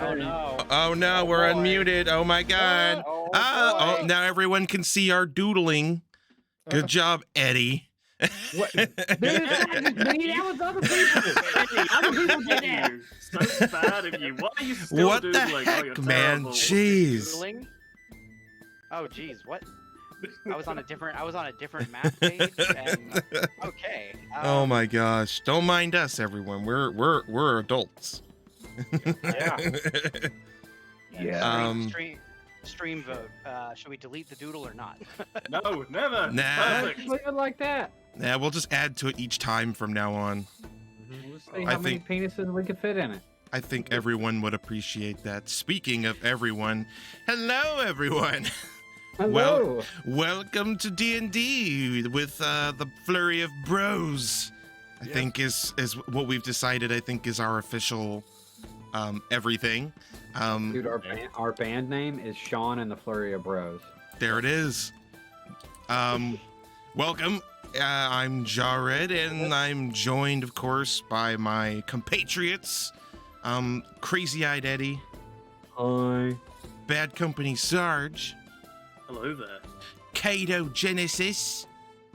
Oh no. Oh no, we're unmuted. Oh my god. Oh, boy. Now everyone can see our doodling. Good job, Eddie. What? Dude, that wasn't me. That was other people. Other people did that. So bad of you. Why are you still What the doodling? Oh, heck, you're man? terrible. Jeez. Doodling? Oh jeez, what? I was on a different map page and okay. Oh my gosh. Don't mind us, everyone. We're adults. Yeah. Yeah. Stream vote. Should we delete the doodle or not? No, never. Nah. Perfect. Look at like that. Yeah, we'll just add to it each time from now on. We'll see I how many think- penises we can fit in it. I think everyone would appreciate that. Speaking of everyone, hello everyone. Hello. Welcome to D&D with the flurry of bros. I think is what we've decided. I think is our official everything. Dude, our band name is Sean and the Flurry of Bros. There it is. Welcome. I'm Jared, and I'm joined, of course, by my compatriots, Crazy-Eyed Eddie, Hi. Bad Company Sarge, Hello there. Caedo Genesis.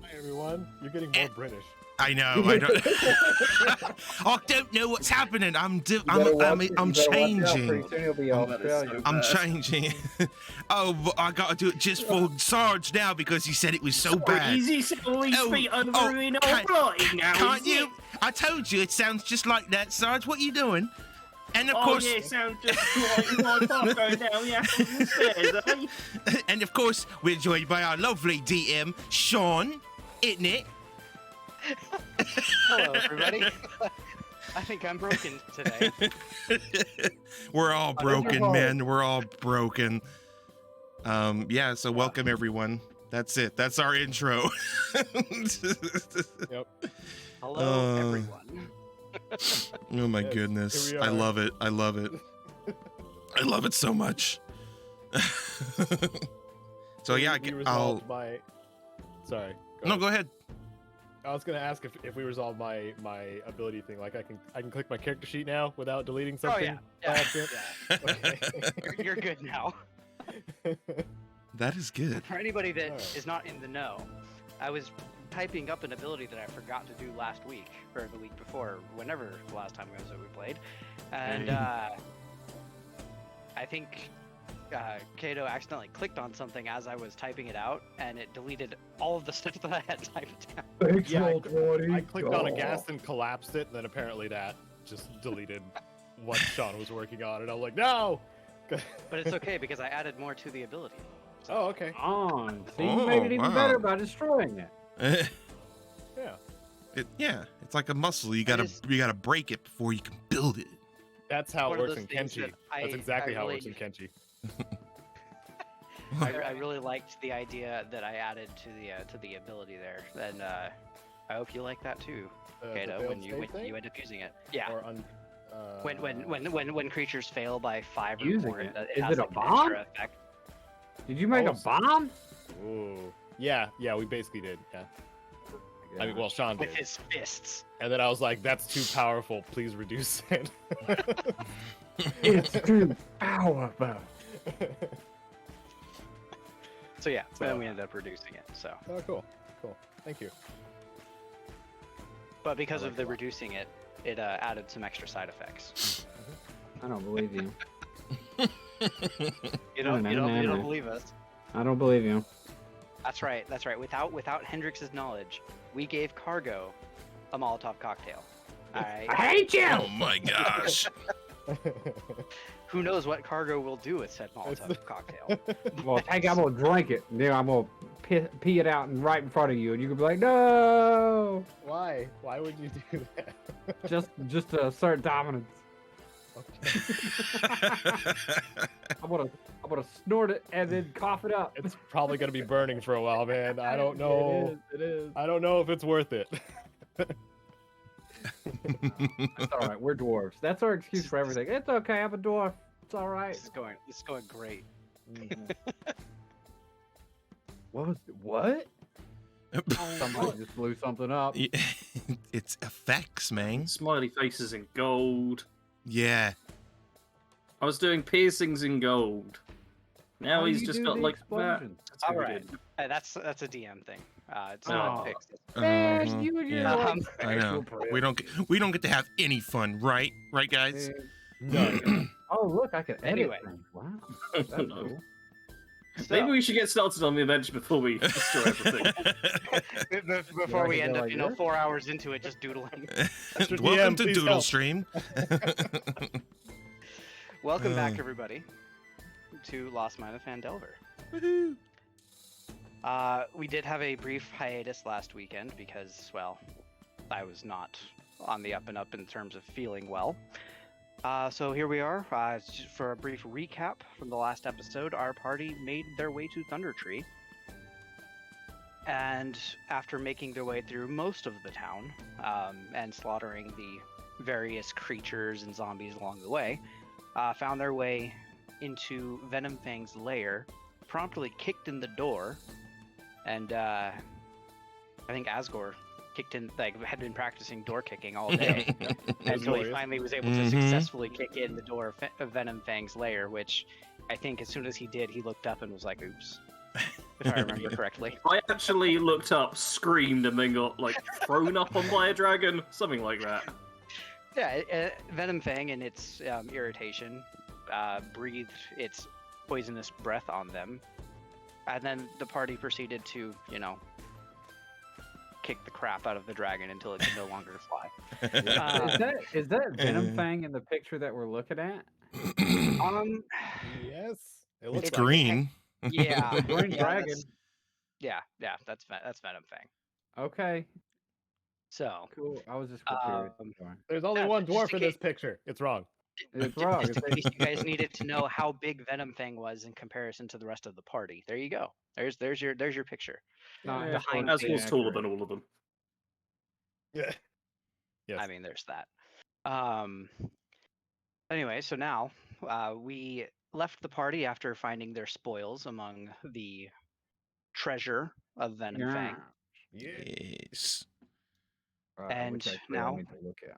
Hi everyone, you're getting more British. I know. I don't. I don't know what's happening. I'm changing. Pretty soon he'll be Australian. I'm changing. Oh, but I gotta do it just for Sarge now because he said it was so bad. Easy, silly feet under in can't- blind now. Can't is you? it? I told you it sounds just like that, Sarge. What are you doing? And of Oh course, yeah, it sounds just like my path going down the Aston stairs, eh? and of course, we're joined by our lovely DM, Sean. Isn't it? Hello, everybody. I think I'm broken today. We're all broken, man. We're all broken. Yeah. So welcome everyone. That's it. That's our intro. Yep. Hello, everyone. Oh my Yes, goodness. here we I are. love it. I love it. I love it so much. So yeah, We I'll. resolved my. Sorry. No, go ahead. I was gonna ask if we resolve my ability thing. Like I can click my character sheet now without deleting something. yeah. by accident? Okay. You're good now. That is good. For anybody that Alright. is not in the know, I was typing up an ability that I forgot to do last week, or the week before, whenever the last time was that we played. And I think Caedo accidentally clicked on something as I was typing it out, and it deleted all of the stuff that I had typed down. Thanks, Yeah, old buddy. I clicked on a gas and collapsed it, and then apparently that just deleted what Sean was working on, and I'm like, no. But it's okay because I added more to the ability. Oh, okay. On. See, Oh, you made it even wow. better by destroying it. Yeah. Yeah, it's like a muscle. You gotta break it before you can build it. That's how One it of works in those things Kenshi. that That's I exactly how it really- works in Kenshi. I really liked the idea that I added to the ability there, and I hope you like that too, The Caedo, failed when state thing? you end up using it. Yeah. Or When creatures fail by 5 or Using more, it. it Is has it a like an bomb? extra effect. Did you make Oh, a bomb? Ooh. Yeah, we basically did. Yeah. I mean, well, Sean With did. his fists. And then I was like, that's too powerful. Please reduce it. It's too powerful. So yeah, then we ended up reducing it. So, Oh, cool. Cool. Thank you. but because I of like the that. reducing it, it added some extra side effects. I don't believe you. You don't No. believe us. I don't believe you. That's right. That's right. Without Hendrix's knowledge, we gave Cargo a Molotov cocktail. All right. I hate you! Oh my gosh. Who knows what Cargo will do with said Molotov cocktail? Well, I'm gonna drink it, and then I'm gonna pee it out and right in front of you, and you can be like, no! Why? Why would you do that? Just to assert dominance. Okay. I'm gonna snort it and then cough it up. It's probably gonna be burning for a while, man. I don't know. It is. I don't know if it's worth it. It's all right. We're dwarves. That's our excuse for everything. It's okay. I'm a dwarf. It's all right. This is going great. What? Somebody just blew something up. It's effects, man. Smiley faces in gold. Yeah. I was doing piercings in gold. Now How he's you just do got the like that. explosions? That's what we Alright. did. That's a DM thing. It's Oh. not fixed. Man, Mhm, you and your yeah. like, I know. special We don't get to have any fun, right? Right, guys? privilege. No. Oh, look, I can edit Anyway. things. Wow. That's No. cool. Maybe we should get started on the adventure before we destroy everything. Before we Yeah, end up, like this? 4 hours into it just doodling. Mr. Welcome DM, to please Doodle help. Stream. Welcome back, everybody, to Lost Mine of Phandelver. Woohoo. We did have a brief hiatus last weekend because, well, I was not on the up and up in terms of feeling well. So here we are. Just for a brief recap from the last episode, our party made their way to Thunder Tree. And after making their way through most of the town, and slaughtering the various creatures and zombies along the way, found their way into Venomfang's lair, promptly kicked in the door, and I think Asgore kicked in, like, had been practicing door kicking all day until he glorious. finally was able to Mhm. successfully kick in the door of Venomfang's lair, which I think as soon as he did, he looked up and was like, oops, if I remember correctly. I actually looked up, screamed, and then got like thrown up on by a dragon, something like that. Yeah, Venomfang, in its irritation, breathed its poisonous breath on them, and then the party proceeded to, kick the crap out of the dragon until it could no longer fly. Is that Venom Fang in the picture that we're looking at? Yes. It looks It's like it. green. Yeah, The green yeah, dragon. that's Venomfang. Okay, So, cool. I was just curious. Sorry. There's only Yeah, one just dwarf in in this picture. It's wrong. It's wrong. just in case you guys needed to know how big Venomfang was in comparison to the rest of the party, there you go. There's your picture. Not Yeah. historically Asgore's taller accurate. than all of them. Yeah. Yes. I mean, there's that. Anyway, so now we left the party after finding their spoils among the treasure of Venomfang. Yeah. Yes. And which actually now- I need to look at.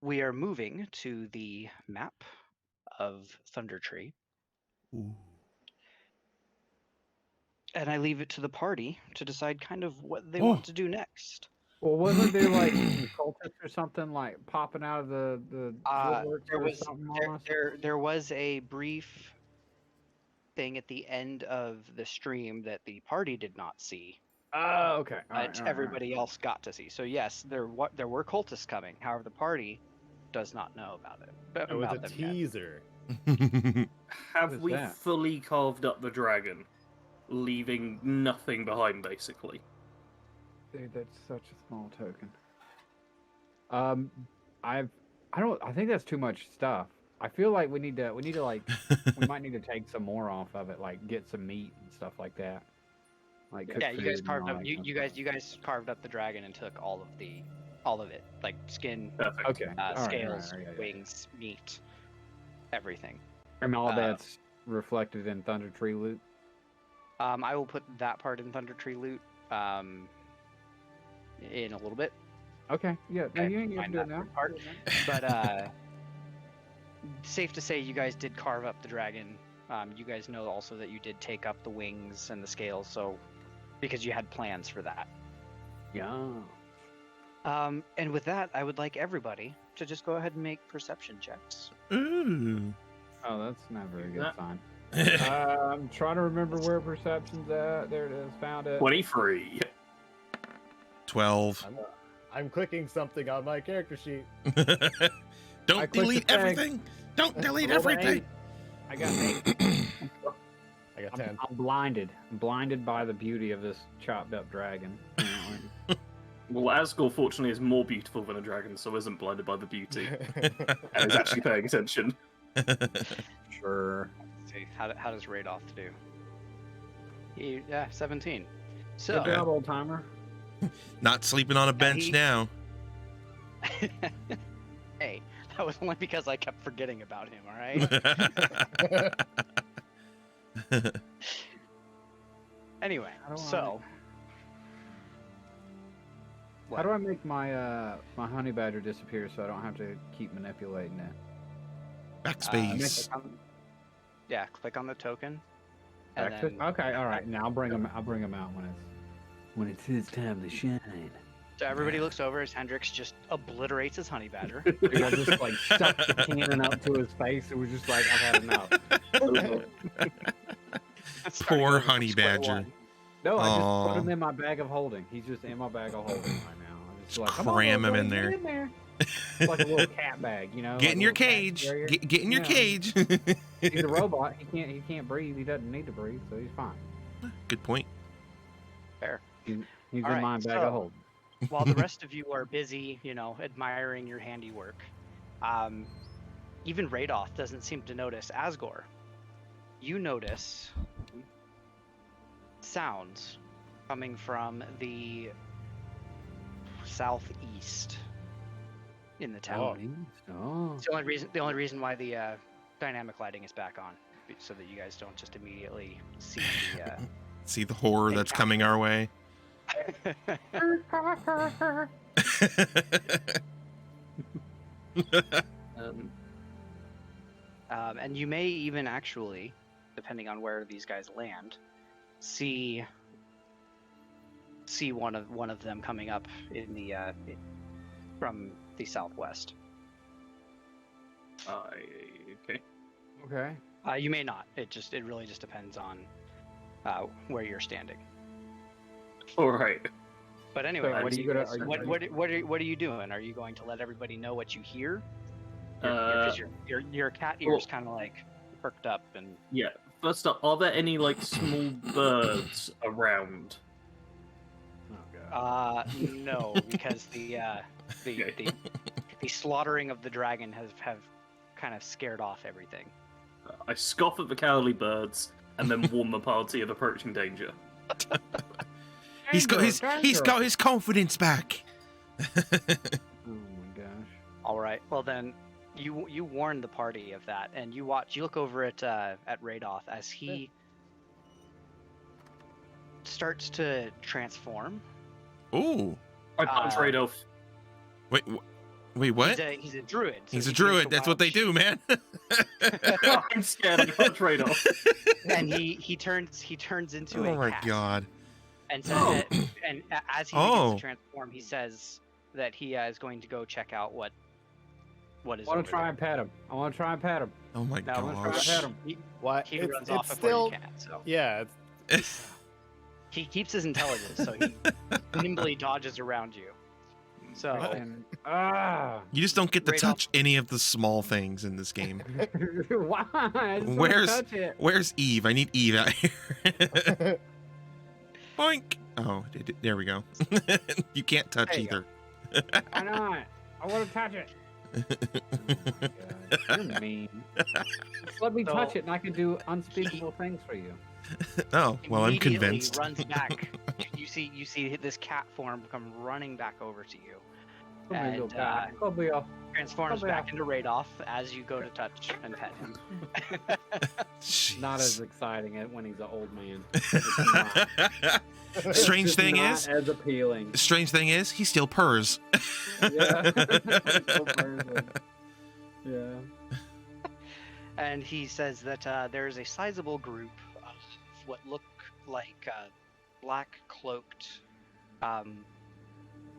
We are moving to the map of Thunder Tree, Ooh. and I leave it to the party to decide kind of what they Oh. want to do next. Well, wasn't there like some cultists or something like popping out of the woodworks There or was something on us? there was a brief thing at the end of the stream that the party did not see, Oh, okay. but everybody else got to see. So yes, there were cultists coming. However, the party does not know about it. It was a about them yet. teaser. Have is we that? fully carved up the dragon, leaving nothing behind, basically? Dude, that's such a small token. I think that's too much stuff. I feel like we need to like we might need to take some more off of it, like get some meat and stuff like that. Like cook Yeah, you food guys and carved all up. that You kind of guys carved up the dragon and took all of it, like skin, Perfect. stuff. Okay. all right, scales, all right, yeah. wings, meat, everything. And all uh, that's reflected in Thunder Tree loot. I will put that part in Thunder Tree loot in a little bit. Okay. Yeah. No, Okay, you ain't gonna find do it that now. part. But safe to say, you guys did carve up the dragon. You guys know also that you did take up the wings and the scales, so because you had plans for that. Yeah. And with that, I would like everybody to just go ahead and make perception checks. Ooh. Oh, that's not a very good Yeah. sign. I'm trying to remember where perception's at. There it is. Found it. 23. 12. I'm clicking something on my character sheet. I Don't clicked delete the tag. everything. Don't delete Rolled an everything. 8. I got 8. I got 10. I'm blinded. I'm blinded by the beauty of this chopped up dragon. apparently. Well, Asgore fortunately is more beautiful than a dragon, so isn't blinded by the beauty, and is actually paying attention. Sure. Let's see, how does Radoth do? Yeah, 17. So Good job, old timer. Not sleeping on a bench he- now. hey, that was only because I kept forgetting about him. All right. Anyway, How do I- so How do I make my my honey badger disappear so I don't have to keep manipulating it? Backspace. Yeah, click on the token. And Access? then, Okay, all right. Now I'll bring them out when it's his time to shine. so everybody looks over as Hendrix just obliterates his honey badger. Dude, I just like stuck the cannon up to his face. It was just like, I've had enough. Starting Poor over from honey square badger. one. No, I just Aw. put him in my bag of holding. He's just in my bag of holding right now. I'm just like, come cram on, him in buddy, there. get in there. It's like a little cat bag, you know. Get like in a your little cat cage. carrier. Get in your Yeah. cage. He's a robot. He can't breathe. He doesn't need to breathe, so he's fine. Good point. He's All in right, my bag so- of holding. While the rest of you are busy, admiring your handiwork, even Radoth doesn't seem to notice Asgore. You notice sounds coming from the southeast in the town. Oh. It's the only reason why the dynamic lighting is back on, so that you guys don't just immediately see the. See the horror that's coming our way. And you may even actually, depending on where these guys land, see one of them coming up in the from the southwest. Okay. Okay. You may not. It really just depends on where you're standing. All right. But anyway, So what are are you you gonna- guys, are you- what are you doing? Are you going to let everybody know what you hear? Uh, Because your cat ears kind of like perked up and. Yeah. First up, are there any like small birds around? Oh god. No, because the slaughtering of the dragon have kind of scared off everything. I scoff at the cowardly birds and then warn the party of approaching danger. He's got his confidence back. Oh my gosh. All right. Well then, you warn the party of that, and you look over at Radoth as he starts to transform. Ooh. I punch Radolf. Wait, what? He's a druid. so He's a he turns druid. to That's wild what they do, man. I'm scared. I punch Radolf. And he turns into a Oh my cat. god. And so, and as he begins Oh. to transform, he says that he is going to go check out what is. I want over to try there. and pet him. I want to try and pet him. Oh my No, I want to try and gosh. pet him. What? He It's, runs it's off before still, you can. So yeah. It's, he keeps his intelligence, so he nimbly dodges around you. So And, You just don't get to Radolf. touch any of the small things in this game. why? I just wanna Where's- touch it. Where's Eve? I need Eve out here. Boink. Oh, there we go. You can't touch There you go. either. Why not? I want to touch it. Oh my God. You're mean. Just let me So- touch it, and I can do unspeakable things for you. Oh, well, I'm immediately convinced. runs back. You see this cat form come running back over to you. Come here, little And, guy. Come here. Transforms Come back back. into Radoff as you go to touch and pet him. Not as Jeez. exciting when he's an old man. It's not. Strange It's just thing not is, as appealing. strange thing is, he still purrs. Yeah. So person. Yeah. And he says that there is a sizable group of what look like black cloaked,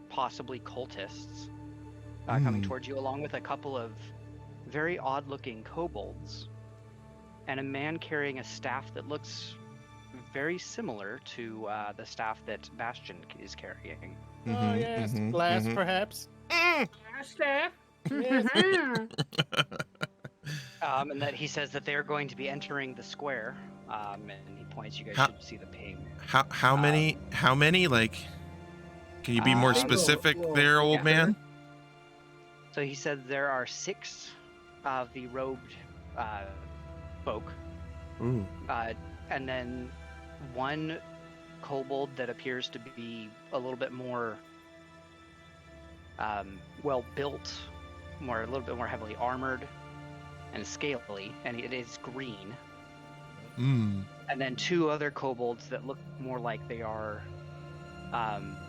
possibly cultists, coming Hmm. towards you, along with a couple of very odd looking kobolds, and a man carrying a staff that looks very similar to the staff that Bastion is carrying. oh Mhm, yes, mhm, glass mhm. perhaps. Staff. Yes. And that he says that they are going to be entering the square, and he points. You guys How- should see the ping. How many? Like, can you be more Uh, specific well, there, old yeah. man? So he said there are 6 of the robed folk, Ooh. and then 1 kobold that appears to be a little bit more well built, a little bit more heavily armored and scaly, and it is green. Mm. And then 2 other kobolds that look more like they are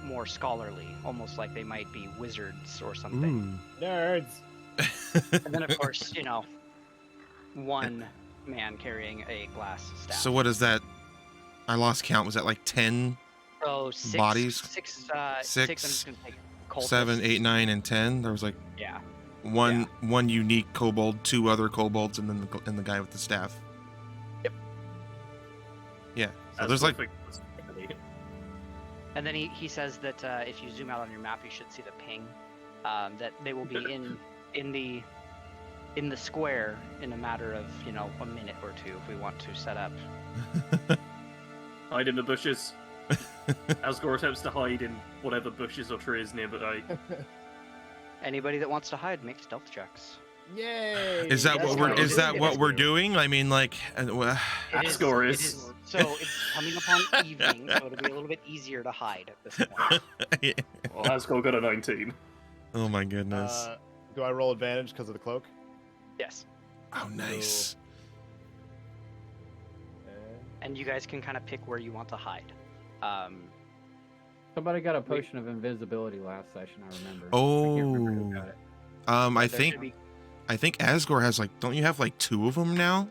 more scholarly, almost like they might be wizards or something. Ooh. Nerds. And then, of course, one man carrying a glass staff. So what is that? I lost count. Was that like 10, So six bodies? Six. I'm just gonna take cultists. 7, 8, 9, and 10? There was like Yeah. one unique kobold, 2 other kobolds, and then the guy with the staff. Yep. Yeah. So As there's we like think- And then he says that if you zoom out on your map, you should see the ping. That they will be in the square in a matter of a minute or two if we want to set up. Hide in the bushes. Asgore attempts to hide in whatever bushes or trees nearby. Anybody that wants to hide, make stealth checks. Yay! is that That's what we're what is that it what is. we're doing? I mean, like, Asgore it is- so it's coming upon evening, so it'll be a little bit easier to hide at this point. Well, Asgore got a 19. oh my goodness. Do I roll advantage because of the cloak? Yes, Oh, nice. and you guys can kind of pick where you want to hide. Somebody got a potion of invisibility last session. I remember. I can't remember who got it. I There think should be- I think Asgore has like, don't you have like 2 of them now?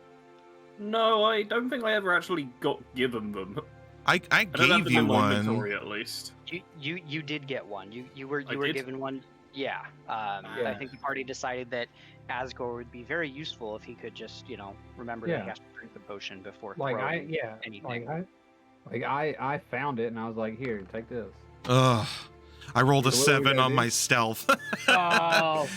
No, I don't think I ever actually got given them. I I don't have gave them you in my one. inventory at least. You did get one. You were I did? given one. Yeah. I think the party decided that Asgore would be very useful if he could just remember that Yeah. he has to drink the potion before Like throwing like anything. I found it and I was like, here, take this. Ugh. I rolled a So what are we 7 gonna on do? my stealth. Oh,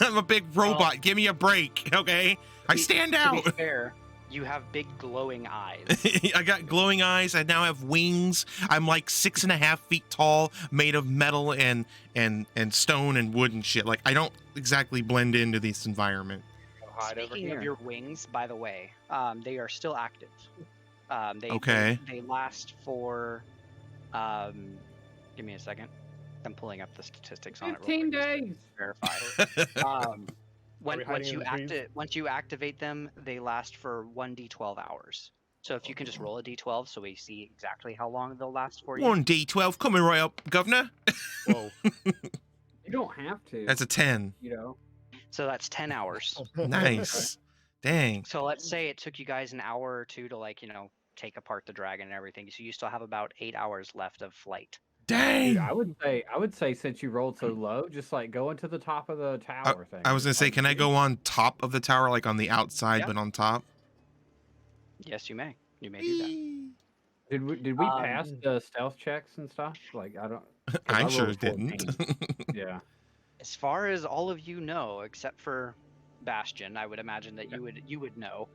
I'm a big robot. Give me a break, okay? I stand To out. be fair, you have big glowing eyes. I got glowing eyes. I now have wings. I'm like 6.5 feet tall, made of metal and stone and wood and shit. Like, I don't exactly blend into this environment. Hide over Speaking here. of your wings, by the way, they are still active. Okay. They last for. Give me a second. I'm pulling up the statistics on it. 15 days. Verify. we hiding in the trees? Once you activate them, they last for 1d12 hours. So if you can just roll a d12, so we see exactly how long they'll last for you. 1d12 coming right up, governor. Whoa. You don't have to. That's a 10. So that's 10 hours. Nice. Dang. So let's say it took you guys an hour or two to take apart the dragon and everything. So you still have about 8 hours left of flight. Dang. Dude, I would say since you rolled so low, just like go into the top of the tower thing. I was gonna say, Like, can I go on top of the tower, like on the outside, Yeah. but on top? Yes, you may. You may do that. Did we pass the stealth checks and stuff? Like I don't. 'cause I rolled sure 14. didn't. Yeah. As far as all of you know, except for Bastion, I would imagine that you would know.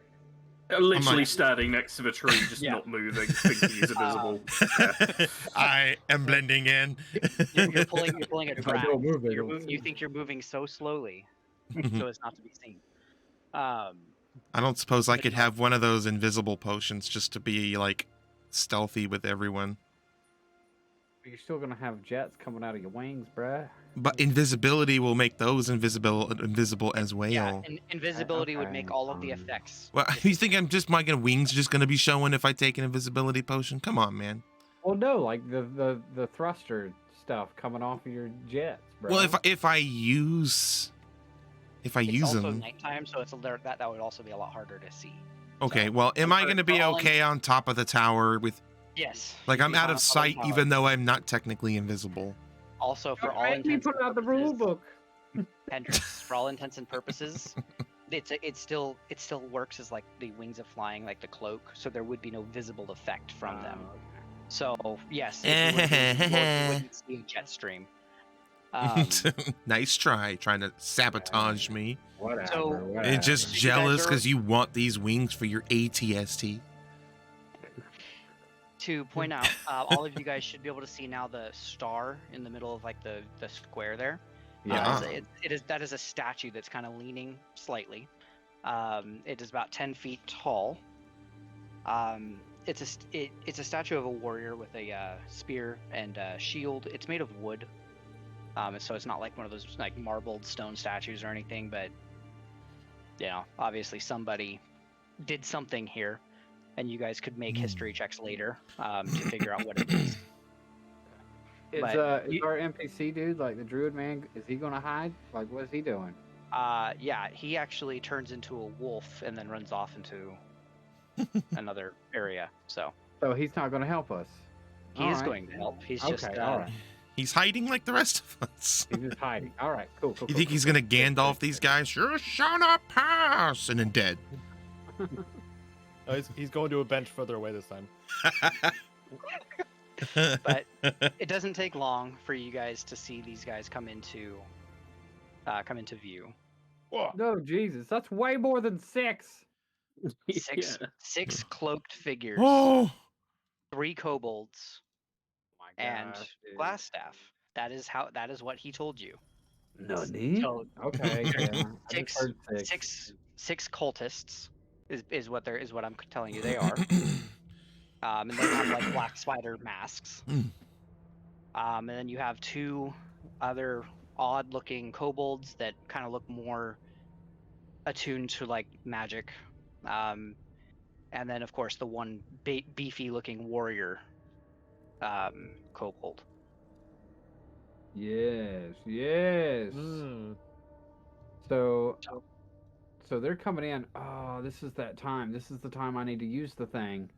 Literally like- standing next to the tree, just Yeah. not moving, thinking he's invisible. I am blending in. You're pulling a If I drag. don't move it, You're it'll mov- you think you're moving so slowly, so as not to be seen. I don't suppose I could have one of those invisible potions just to be like stealthy with everyone. You're still gonna have jets coming out of your wings, bruh. But invisibility will make those invisible as well. Yeah, invisibility would make Okay, all of the effects. Well, you think my wings just gonna be showing if I take an invisibility potion? Come on, man. Well, no, like the thruster stuff coming off of your jets, bro. Well, if I use It's use also them, nighttime, so that would also be a lot harder to see. okay. So, Well, am I for- gonna be for all okay on top of the tower with Yes. like I'm Be out on of top sight the tower. even though I'm not technically invisible? Also, for Don't all make me intents put and out the rule purposes, book. Hendrix, for all intents and purposes, it still works as like the wings of flying, like the cloak. So there would be no visible effect from them. So yes, if you were to use it, you wouldn't see a jet stream. Nice try, trying to sabotage me. Whatever. So- whatever. And just You guys jealous are- because you want these wings for your ATST. To point out, all of you guys should be able to see now the star in the middle of like the square there. Yeah. That is a statue that's kind of leaning slightly. It is about 10 feet tall. It's a statue of a warrior with a spear and a shield. It's made of wood, so it's not like one of those like marbled stone statues or anything. But obviously somebody did something here, and you guys could make history checks later to figure out what it is. Is but is you- our NPC dude, like the druid man, is he gonna hide? Like, what is he doing? Yeah, he actually turns into a wolf and then runs off into another area. So So he's not going to help us. he is going to help. He's just Okay, all right. He's hiding like the rest of us. He's just hiding. All right, cool. You think he's gonna Gandalf these guys? You shall not pass, and then dead. Oh, he's going to a bench further away this time. But it doesn't take long for you guys to see these guys come into view. No, Jesus, that's way more than 6. Six cloaked figures, Oh, 3 kobolds, My and gosh, dude. Glassstaff. That is what he told you. Nani? So Okay, yeah. I just heard six cultists is what I'm telling you they are. And they have like black spider masks. And then you have 2 other odd-looking kobolds that kind of look more attuned to like magic. And then of course the one beefy-looking warrior kobold. Yes. Mm. So they're coming in. Oh, this is that time. This is the time I need to use the thing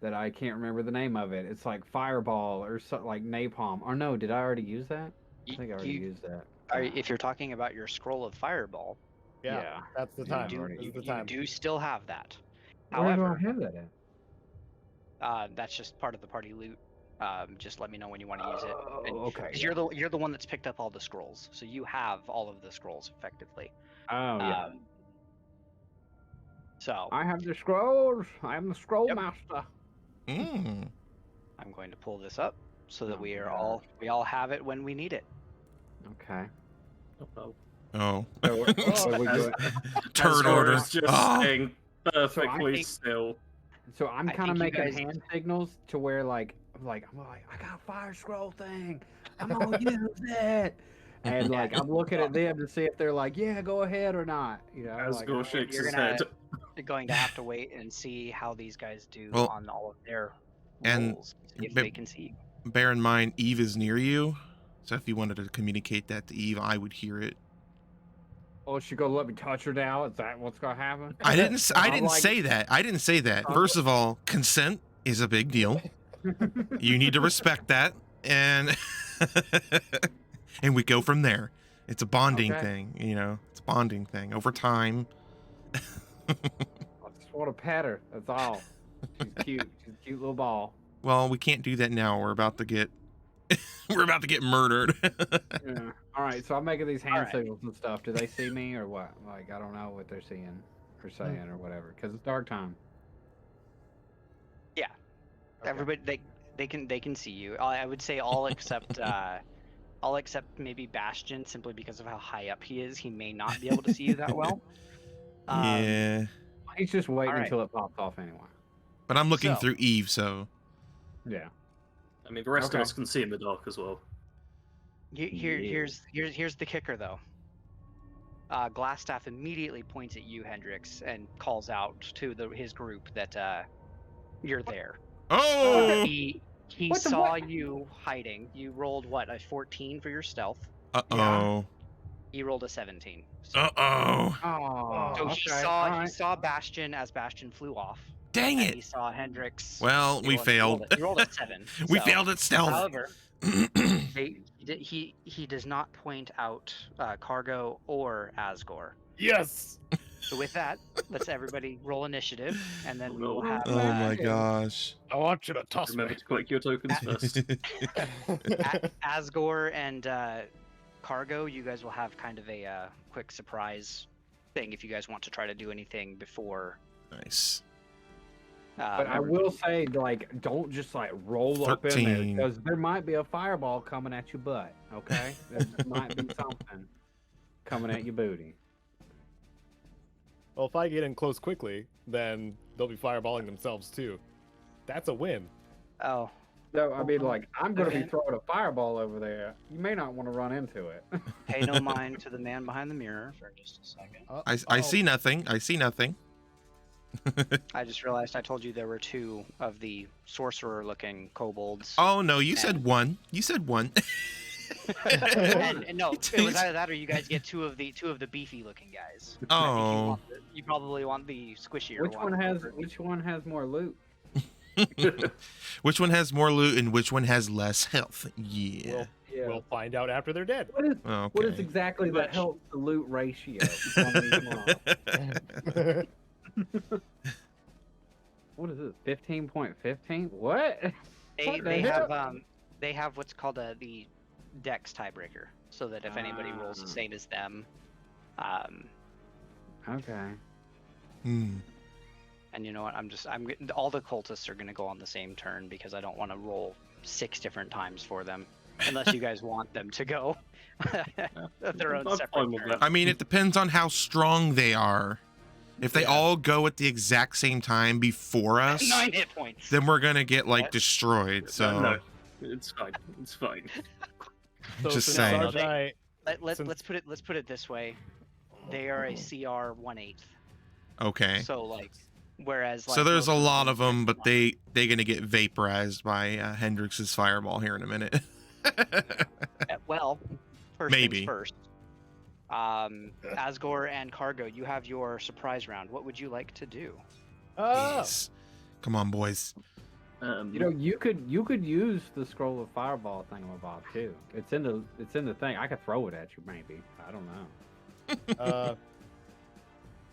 that I can't remember the name of it. It's like fireball or something like napalm. Or no, did I already use that? I think I already used that. If you're talking about your scroll of fireball, Yeah, that's the time. This is the time. you do still have that. Where do However, I have that at? that's just part of the party loot. Just let me know when you want to use it. And, okay. 'cause you're the one that's picked up all the scrolls, so you have all of the scrolls effectively. Oh yeah. So I have the scrolls. I am the scroll Yep. master. Mm. I'm going to pull this up so that Oh, we God. all have it when we need it. Okay. Oh, Oh. So what are we As- doing? Turn order. Azor is just Oh. staying perfectly think- still. So I'm I kind of think you making guys- hand signals to where I'm like I got a fire scroll thing. I'm gonna use it. And like I'm looking at them to see if they're like, yeah, go ahead or not. You know, like, Asgore shakes you're his gonna- head. You're going to have to wait and see how these guys do Well, on all of their and- rolls, if but- they can see you. Bear in mind, Eve is near you, so if you wanted to communicate that to Eve, I would hear it. oh, she gonna let me touch her now? Is that what's gonna happen? I didn't. I I'm didn't like- say that. I didn't say that. First of all, consent is a big deal. You need to respect that, and and we go from there. It's a bonding Okay. thing, you know. It's a bonding thing over time. I just want to pet her. That's all. She's cute. She's a cute little ball. Well, we can't do that now. We're about to get murdered. Yeah. All right. So I'm making these hand All right. signals and stuff. Do they see me or what? Like I don't know what they're seeing or saying or whatever because it's dark time. Yeah. Okay. Everybody, they can see you. I would say all except maybe Bastion, simply because of how high up he is. He may not be able to see you that well. Yeah, He's just waiting all right. until it pops off anyway. but I'm looking So- through Eve, so Yeah. I mean, the rest Okay. of us can see in the dark as well. Here's the kicker though. Glassstaff immediately points at you, Hendrix, and calls out to his group that you're there. oh, He What the saw what? you hiding. You rolled what, a 14 for your stealth. uh-oh, He rolled a 17. So, uh-oh, Oh. so okay. he all right. saw Bastion as Bastion flew off. dang And he it. saw Hendrix. Well, we failed. He rolled a 7. We so- failed at stealth. However, he does not point out Cargo or Asgore. Yes. So with that, let's everybody roll initiative, and then we will have. Oh my Imagine. gosh. I want you to toss me. Remember to collect your tokens first. Asgore and Cargo, you guys will have kind of a quick surprise thing if you guys want to try to do anything before. Nice. But I will say, like, don't just like roll up in 13. there because there might be a fireball coming at your butt. Okay, there might be something coming at your booty. Well, if I get in close quickly, then they'll be fireballing themselves too. That's a win. Oh, So I mean, like, I'm gonna be throwing a fireball over there. You may not want to run into it. pay no mind to the man behind the mirror for just a second. I see nothing. I see nothing. I just realized I told you there were 2 of the sorcerer-looking kobolds. Oh no, you said one. You said one. and no, He it was takes- either that or you guys get two of the beefy looking guys. Oh. You probably want the squishier Which one has more loot? Which one has more loot and which one has less health? Yeah. We'll find out after they're dead. What is Okay. what is exactly the health to loot ratio? on these models? What is this? 15.15? What? What the They hell? have what's called the dex tiebreaker, so that if anybody rolls the same as them, Okay. Hmm. and you know what, all the cultists are gonna go on the same turn because I don't want to roll 6 different times for them, unless you guys want them to go at their own I'm separate fine with turn. that. I mean, it depends on how strong they are. If they Yeah. all go at the exact same time before us, 9 hit points. then we're gonna get like What? destroyed. So No, it's fine. It's fine. So Just since saying. Sarge and I- Let's since- put it this way. They are a CR 1/8. okay. So like, whereas like So there's a most lot of them, it's but they're gonna get vaporized by Hendrix's fireball here in a minute. well, first Maybe. things first. Asgore and Cargo, you have your surprise round. What would you like to do? Yes. Come on, boys. You know, you could use the scroll of fireball thingamabob too. It's in the thing. I could throw it at you maybe. I don't know.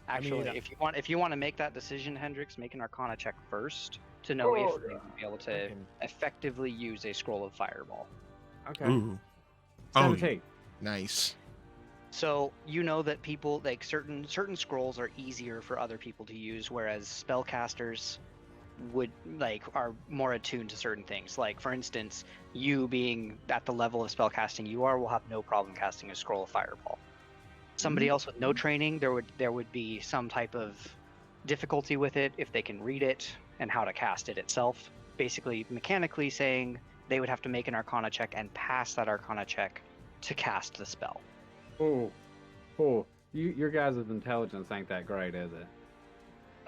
Actually, mean, if you want to make that decision, Hendrix, make an Arcana check first to know if you would be able to can- effectively use a scroll of fireball. Okay. Ooh. Oh, 17. nice. So you know that people like certain scrolls are easier for other people to use, whereas spellcasters are more attuned to certain things. Like for instance, you being at the level of spellcasting you are will have no problem casting a scroll of fireball. Somebody else with no training, there would be some type of difficulty with it if they can read it and how to cast it itself. Basically, mechanically saying they would have to make an Arcana check and pass that Arcana check to cast the spell. Oh, your guys' intelligence ain't that great, is it?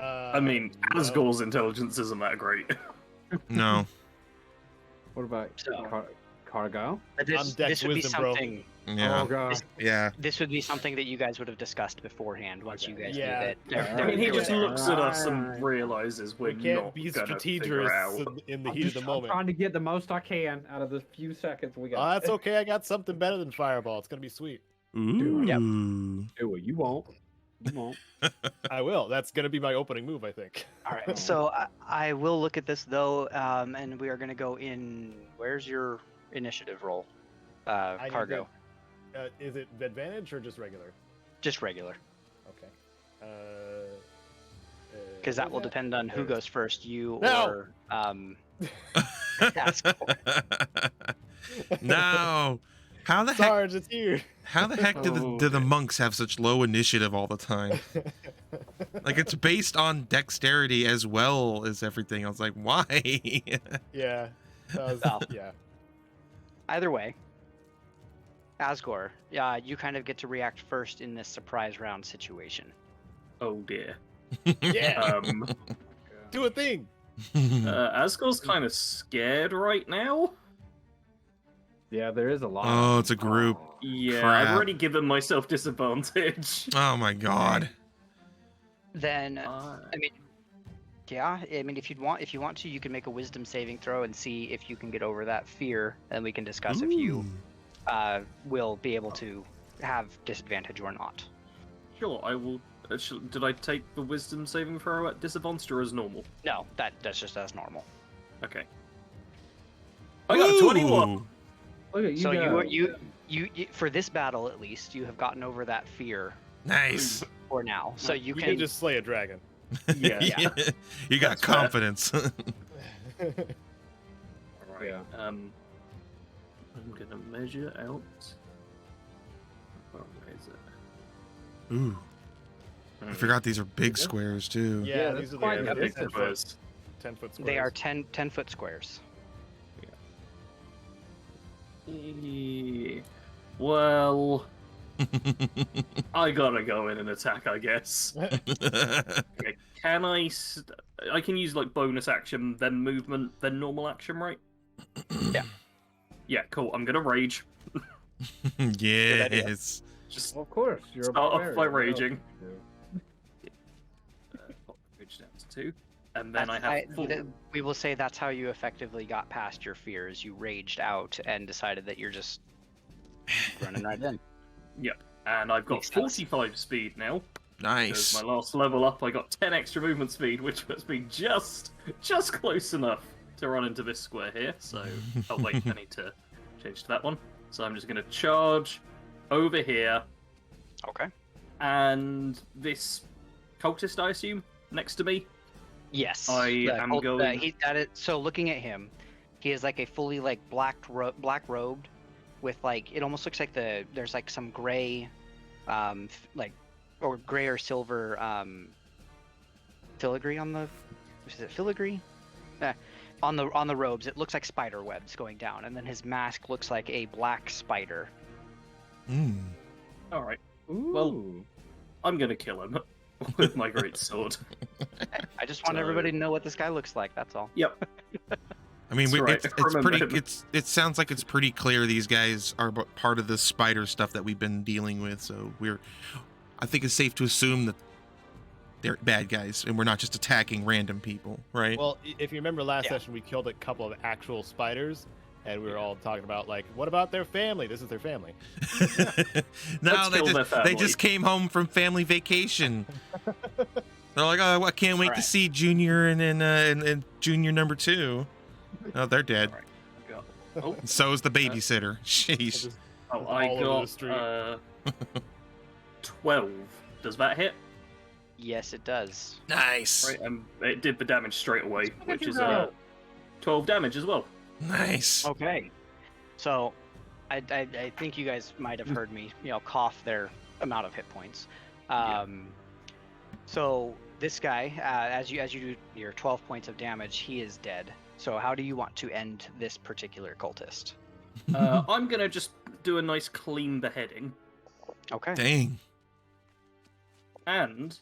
I mean, no. Asgore's intelligence isn't that great. No. What about So- Cargo? This Dex would be Wisdom, bro. something. Yeah. Oh god. Yeah. This would be something that you guys would have discussed beforehand once you guys Yeah. knew that. Yeah. I mean, he there just was- looks at us and realizes we're We can't not be gonna figure strategist out. in the I'm heat of the I'm moment. trying to get the most I can out of the few seconds we Oh, got. that's okay. I got something better than fireball. It's gonna be sweet. Ooh. Yep. Do it. You won't. You won't. I will. That's gonna be my opening move, I think. All right, so I will look at this though, and we are going to go in. Where's your initiative roll? I need Cargo, to- is it advantage or just regular? just regular, Okay. because that will depend on who goes first, you No! or Asgore. No. How the heck? Sarge, it's you. How the heck do the monks have such low initiative all the time? Like it's based on dexterity as well as everything. I was like, why? Yeah. That was, Well. yeah. Either way, Asgore, you kind of get to react first in this surprise round situation. Oh dear. Yeah. Do a thing. Asgore's kind of scared right now. Yeah, there is a lot. Oh, it's a group. Yeah, Crap. I've already given myself disadvantage. Oh my god. Then, I mean, yeah, I mean, if you want to, you can make a Wisdom saving throw and see if you can get over that fear, and we can discuss if you will be able to have disadvantage or not. Sure, I will. Did I take the wisdom saving throw at disadvantage or as normal? No, that's just as normal. Okay. I got a 21. Ooh. Look at you. So go. you for this battle at least, you have gotten over that fear Nice. for now. So you You can can just slay a dragon. Yeah. You got That's fair. confidence. Alright. Yeah. I'm gonna measure out. Where is it? Ooh. I forgot these are big squares too. Yeah, that's these are quite the a big 10 squares. 10-foot squares. they are 10-foot squares. Well, I gotta go in and attack, I guess. Okay, can I? I can use like bonus action, then movement, then normal action, right? Yeah. Yeah, cool. I'm gonna rage. Yes. Just Well, of course, you're a start off barbarian. by What else raging. do you do? Pop the rage down to 2. And then I have I- 4. we will say that's how you effectively got past your fears. You raged out and decided that you're just running right in. And I've got Makes sense. 45 speed now. Nice. Because my last level up, I got 10 extra movement speed, which puts me just close enough to run into this square here. So, oh wait, I need to change to that one. So I'm just going to charge over here, Okay. and this cultist, I assume, next to me. Yes. I am going- So looking at him, he is like a fully like black robed, with like it almost looks like there's like some gray, or gray or silver filigree on the, is it filigree? On the robes, it looks like spider webs going down, and then his mask looks like a black spider. Mm. All right, Ooh. I'm going to kill him with my great sword. I just want So- everybody to know what this guy looks like. That's all. Yep. I mean, That's right, it's I remember pretty. him. It sounds like it's pretty clear these guys are part of the spider stuff that we've been dealing with. So I think it's safe to assume that they're bad guys, and we're not just attacking random people, right? Well, if you remember last Yeah. session, we killed a couple of actual spiders, and we were all talking about like, what about their family? This is their family. No, Let's kill their they family. just came home from family vacation. They're like, oh, I can't wait to Alright. see Junior and Junior number 2. Oh, they're dead. Alright, go. Oh, And so is the babysitter. Sheesh. Just oh, all I over the street. got 12. Does that hit? Yes, it does. Nice. Right, it did the damage straight away, Look at which you is go. 12 damage as well. Nice. Okay. So, I think you guys might have heard me, cough their amount of hit points. So this guy, as you do your 12 points of damage, he is dead. So how do you want to end this particular cultist? I'm gonna just do a nice clean beheading, Okay. Dang. and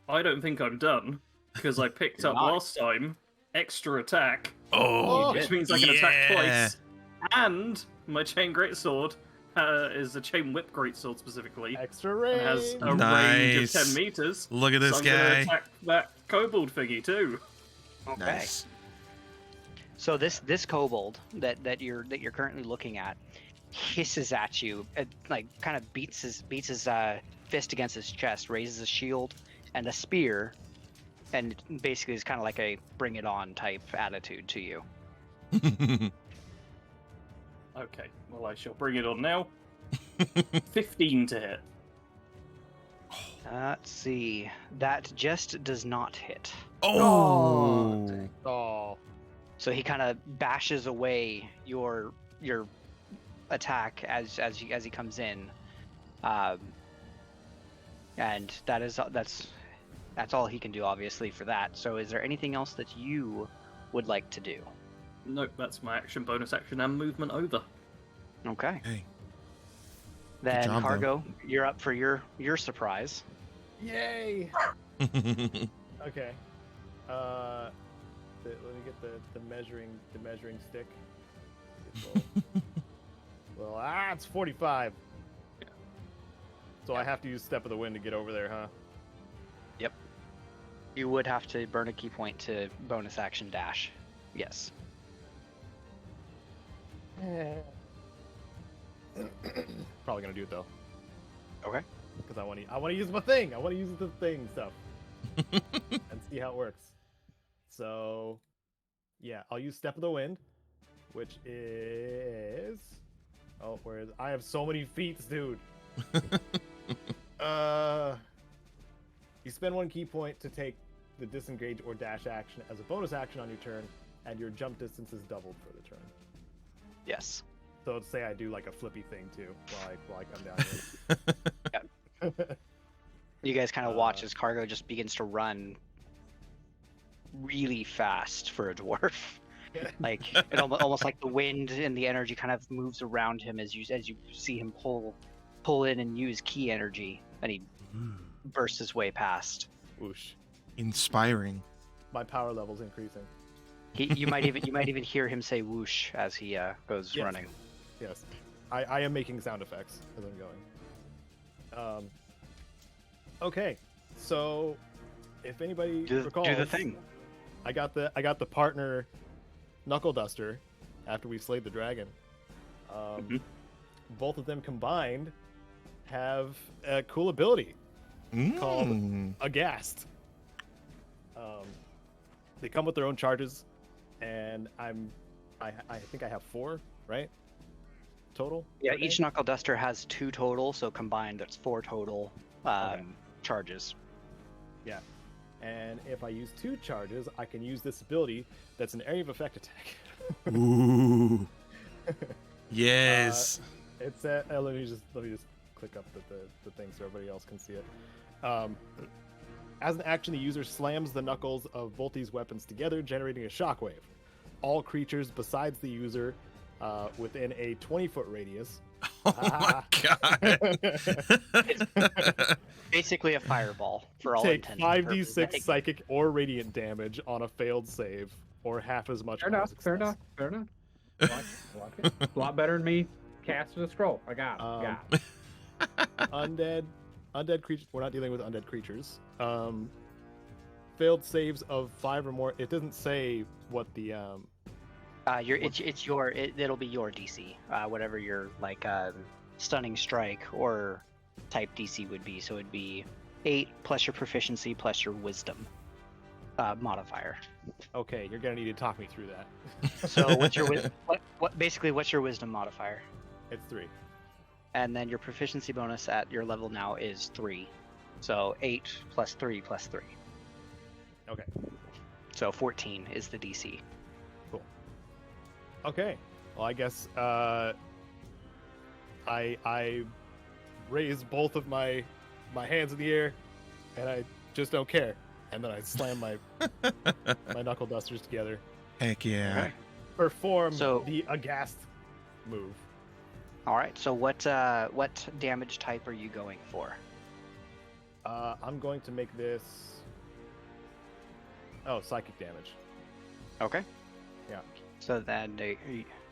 I don't think I'm done because I picked up Not. last time extra attack, Oh, which means I can attack yeah. twice, and my chain greatsword is a chain whip greatsword specifically, Extra and range. has a range Nice. of 10 meters. Look at So this I'm gonna guy. attack that kobold thingy too. Okay. Nice. So this kobold that you're currently looking at hisses at you, like kind of beats his fist against his chest, raises a shield and a spear, and basically is kind of like a bring it on type attitude to you. Okay, well I shall bring it on now. 15 to hit. Let's see. That just does not hit. Oh. Oh, So he kind of bashes away your attack as he comes in, and that's all he can do, obviously, for that. So is there anything else that you would like to do? Nope, that's my action, bonus action, and movement over. Okay. Hey. Then job, though. Cargo, you're up for your surprise. yay! Okay. Let me get the measuring stick. Well, it's 45. Yeah. So I have to use Step of the Wind to get over there, huh? You would have to burn a key point to bonus action dash. Yes. Probably gonna do it though, Okay. because I want to use my thing. I want to use the thing stuff and see how it works. So, yeah, I'll use Step of the Wind, which is I have so many feats, dude. You spend 1 key point to take the disengage or dash action as a bonus action on your turn, and your jump distance is doubled for the turn. Yes. So let's say I do like a flippy thing too while I come down here. You guys kind of watch as Cargo just begins to run really fast for a dwarf. Like it almost like the wind and the energy kind of moves around him as you see him pull in and use key energy, and he bursts his way past. Whoosh. Inspiring. My power level's increasing. You might even hear him say whoosh as he goes Yes. running. Yes. I am making sound effects as I'm going. Okay, so if anybody recalls, do the thing. I got the partner knuckle duster after we slayed the dragon. Both of them combined have a cool ability called Aghast. They come with their own charges, and I think I have 4, right? Total? Yeah, Okay? each knuckle duster has 2 total, so combined that's 4 total charges. Yeah. And if I use 2 charges, I can use this ability that's an area of effect attack. Ooh. Yes. It's let me just click up the thing so everybody else can see it. As an action, the user slams the knuckles of both these weapons together, generating a shockwave. All creatures besides the user within a 20-foot radius. Oh my god. Basically a fireball for all Take intents and purposes. 5d6 psychic or radiant damage on a failed save, or half as much. Fair enough. Fair enough. Fair enough. I like it. A lot better than me casting a scroll. I got it. Undead creatures. We're not dealing with undead creatures. Failed saves of 5 or more. It doesn't say what the it'll be your DC, whatever your stunning strike or type DC would be. So it'd be 8 plus your proficiency plus your wisdom modifier. Okay, you're gonna need to talk me through that. So what's your what's your wisdom modifier? It's 3. And then your proficiency bonus at your level now is 3. So 8 plus 3 plus 3. Okay. So 14 is the DC. Cool. Okay. Well, I guess I raise both of my hands in the air, and I just don't care. And then I slam my knuckle dusters together. Heck yeah. Okay. Perform So- the Aghast move. All right. So what damage type are you going for? I'm going to make this. Oh, psychic damage. Okay. Yeah. So then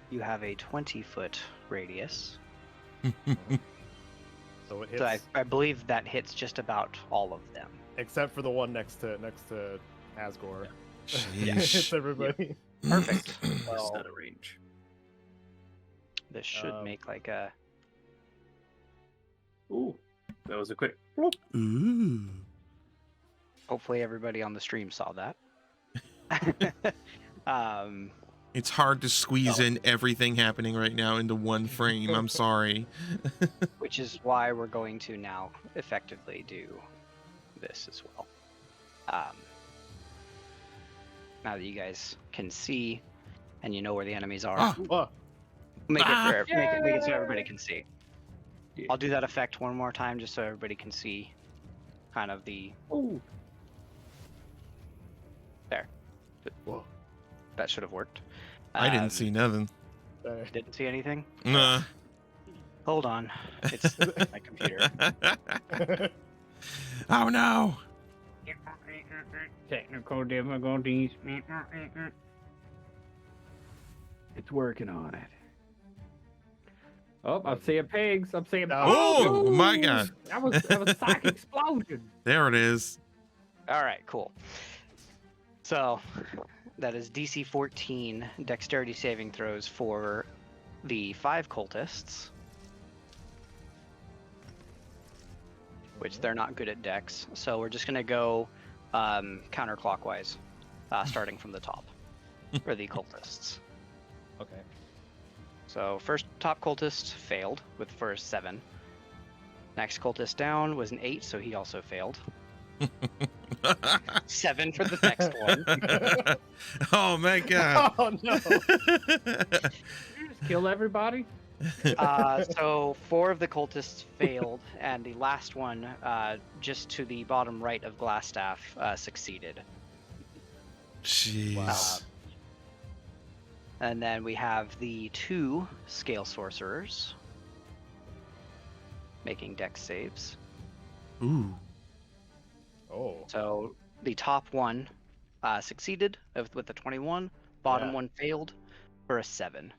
you have a 20-foot radius. So it hits, So I believe that hits just about all of them. except for the one next to Asgore. It Sheesh. hits everybody. Perfect. It's Well, out of range. this should make like a. Ooh, that was a quick. Ooh. Hopefully everybody on the stream saw that. It's hard to squeeze in everything happening right now into one frame. I'm sorry. Which is why we're going to now effectively do this as well. Now that you guys can see and you know where the enemies are, Ah. Oh, make Ah. it so everybody can see. I'll do that effect one more time just so everybody can see kind of the... Ooh. There. Whoa. That should have worked. I didn't see nothing. there. Didn't see anything? Nah. Hold on. It's my computer. Oh no. Technical difficulties. It's working on it. Oh, I'm seeing pigs. I'm seeing. Oh, my God. That was a psychic explosion. There it is. All right, cool. So that is DC 14 dexterity saving throws for the 5 cultists, which they're not good at dex. So we're just gonna go counterclockwise, starting from the top for the cultists. Okay. So first top cultist failed with first 7. Next cultist down was an 8, so he also failed. 7 for the next one. Oh my God. Oh no. Did you just kill everybody? So 4 of the cultists failed, and the last one, just to the bottom right of Glassstaff, succeeded. Jeez. And then we have the 2 scale sorcerers making dex saves. Ooh. Oh. So the top one succeeded with a 21, bottom Yeah. one failed for a 7.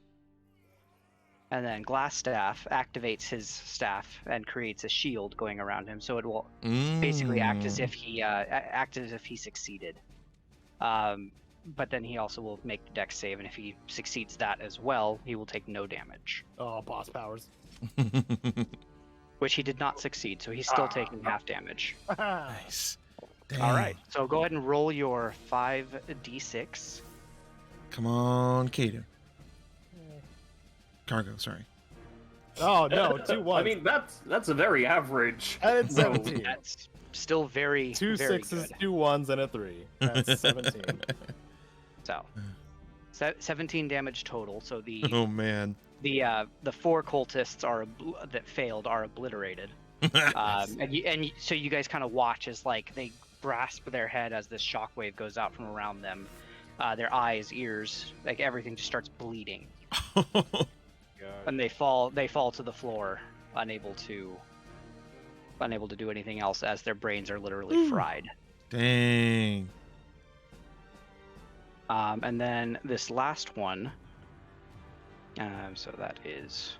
And then Glassstaff activates his staff and creates a shield going around him, so it will basically act as if he succeeded. But then he also will make the dex save, and if he succeeds that as well, he will take no damage. Oh, boss powers. Which he did not succeed, so he's still taking half damage. Nice. Damn. All right, so go ahead and roll your 5d6. Come on, caedo. Cargo, sorry. Oh no, 2 1. I mean, that's a very average. And it's roll. 17. That's still very, 2 very 6s, good. 2 1s, and a 3. That's 17. So, 17 damage total. So the Oh man. the 4 cultists that failed are obliterated. So you guys kind of watch as like they grasp their head as this shockwave goes out from around them. Their eyes, ears, like everything just starts bleeding, and they fall to the floor, unable to do anything else as their brains are literally fried. Dang. And then this last one, so that is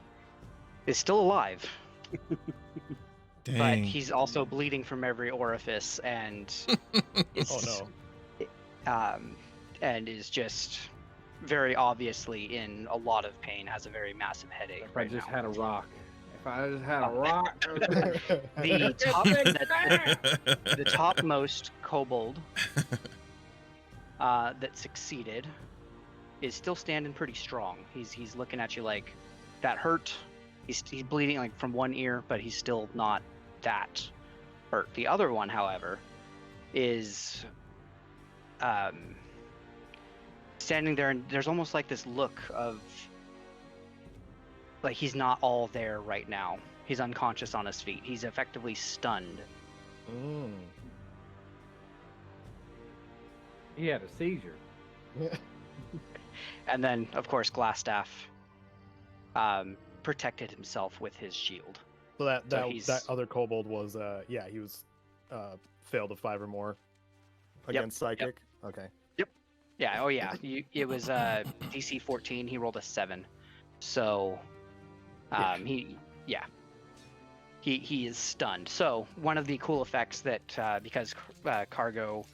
still alive. Dang. But he's also bleeding from every orifice and Oh no. And is just very obviously in a lot of pain, has a very massive headache If I right just now. had a rock. If I just had a rock. The topmost kobold that succeeded is still standing pretty strong. He's looking at you like, that hurt. He's bleeding like from one ear, but he's still not that hurt. The other one, however, is standing there, and there's almost like this look of like he's not all there right now. He's unconscious on his feet. He's effectively stunned. He had a seizure. And then, of course, Glassstaff protected himself with his shield. So that he's- that other kobold was he was failed of 5 or more against psychic. Okay. Yeah, oh yeah. It was DC 14. He rolled a 7. So he is stunned. So one of the cool effects that because Cargo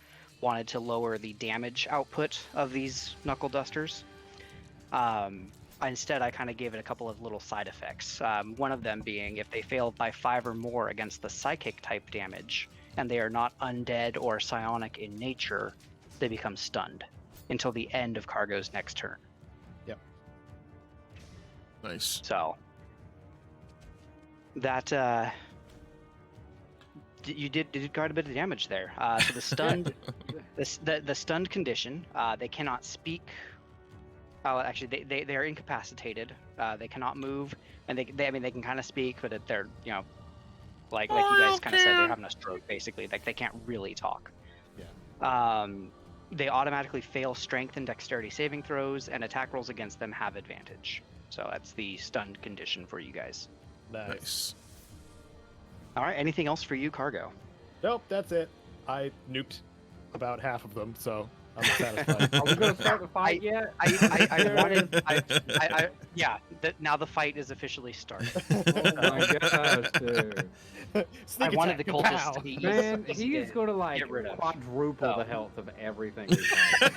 wanted to lower the damage output of these knuckle dusters, instead I kind of gave it a couple of little side effects. One of them being if they fail by 5 or more against the psychic type damage and they are not undead or psionic in nature, they become stunned until the end of Cargo's next turn. Nice. So that you did quite a bit of damage there. So the stunned, the stunned condition, they cannot speak. Oh, actually, they are incapacitated. They cannot move, and they can kind of speak, but they're like you guys kind of said, they're having a stroke basically. Like they can't really talk. Yeah. They automatically fail strength and dexterity saving throws, and attack rolls against them have advantage. So that's the stunned condition for you guys. Nice. All right. Anything else for you, Cargo? Nope, that's it. I nuked about half of them, so I'm satisfied. Are we going to start the fight yet? I wanted. Now the fight is officially started. Oh my gosh, dude. Sneak I wanted the attack, cultists pow. to be Man, easy he is going to like get rid of. quadruple So. the health of everything. We fight.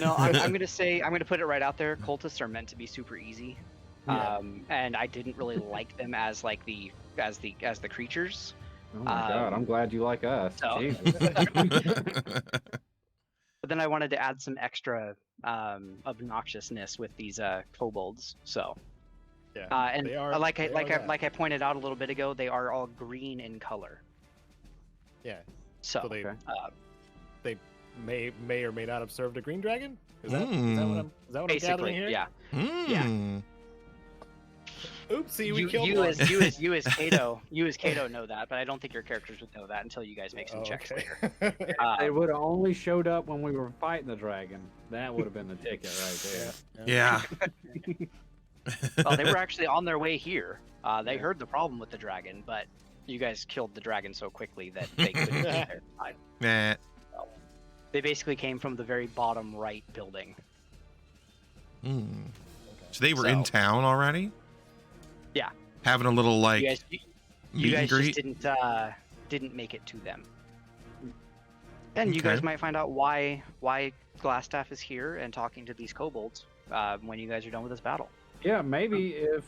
No, I'm gonna put it right out there. Cultists are meant to be super easy, Yeah. and I didn't really like them as like the creatures. Oh my god, I'm glad you like us. so- Jesus. But then I wanted to add some extra obnoxiousness with these kobolds. So Yeah. and they are, like they are that. I pointed out a little bit ago, they are all green in color. Yeah. So, So they Okay. they may or may not have served a green dragon. Is that what I'm basically, gathering here? yeah. Hmm. Oopsie, we You killed you one. as caedo know that, but I don't think your characters would know that until you guys make some Oh, checks okay. later. It would have only showed up when we were fighting the dragon. That would have been the ticket right there. Yeah. Well, they were actually on their way here. They heard the problem with the dragon, but you guys killed the dragon so quickly that they couldn't get there. Nah. They basically came from the very bottom right building. Hmm. Okay. So they were in So- town already? Yeah. Having a little like You guys, meet and just greet? didn't make it to them. And you Okay. guys might find out why Glassstaff is here and talking to these kobolds when you guys are done with this battle. Yeah, maybe if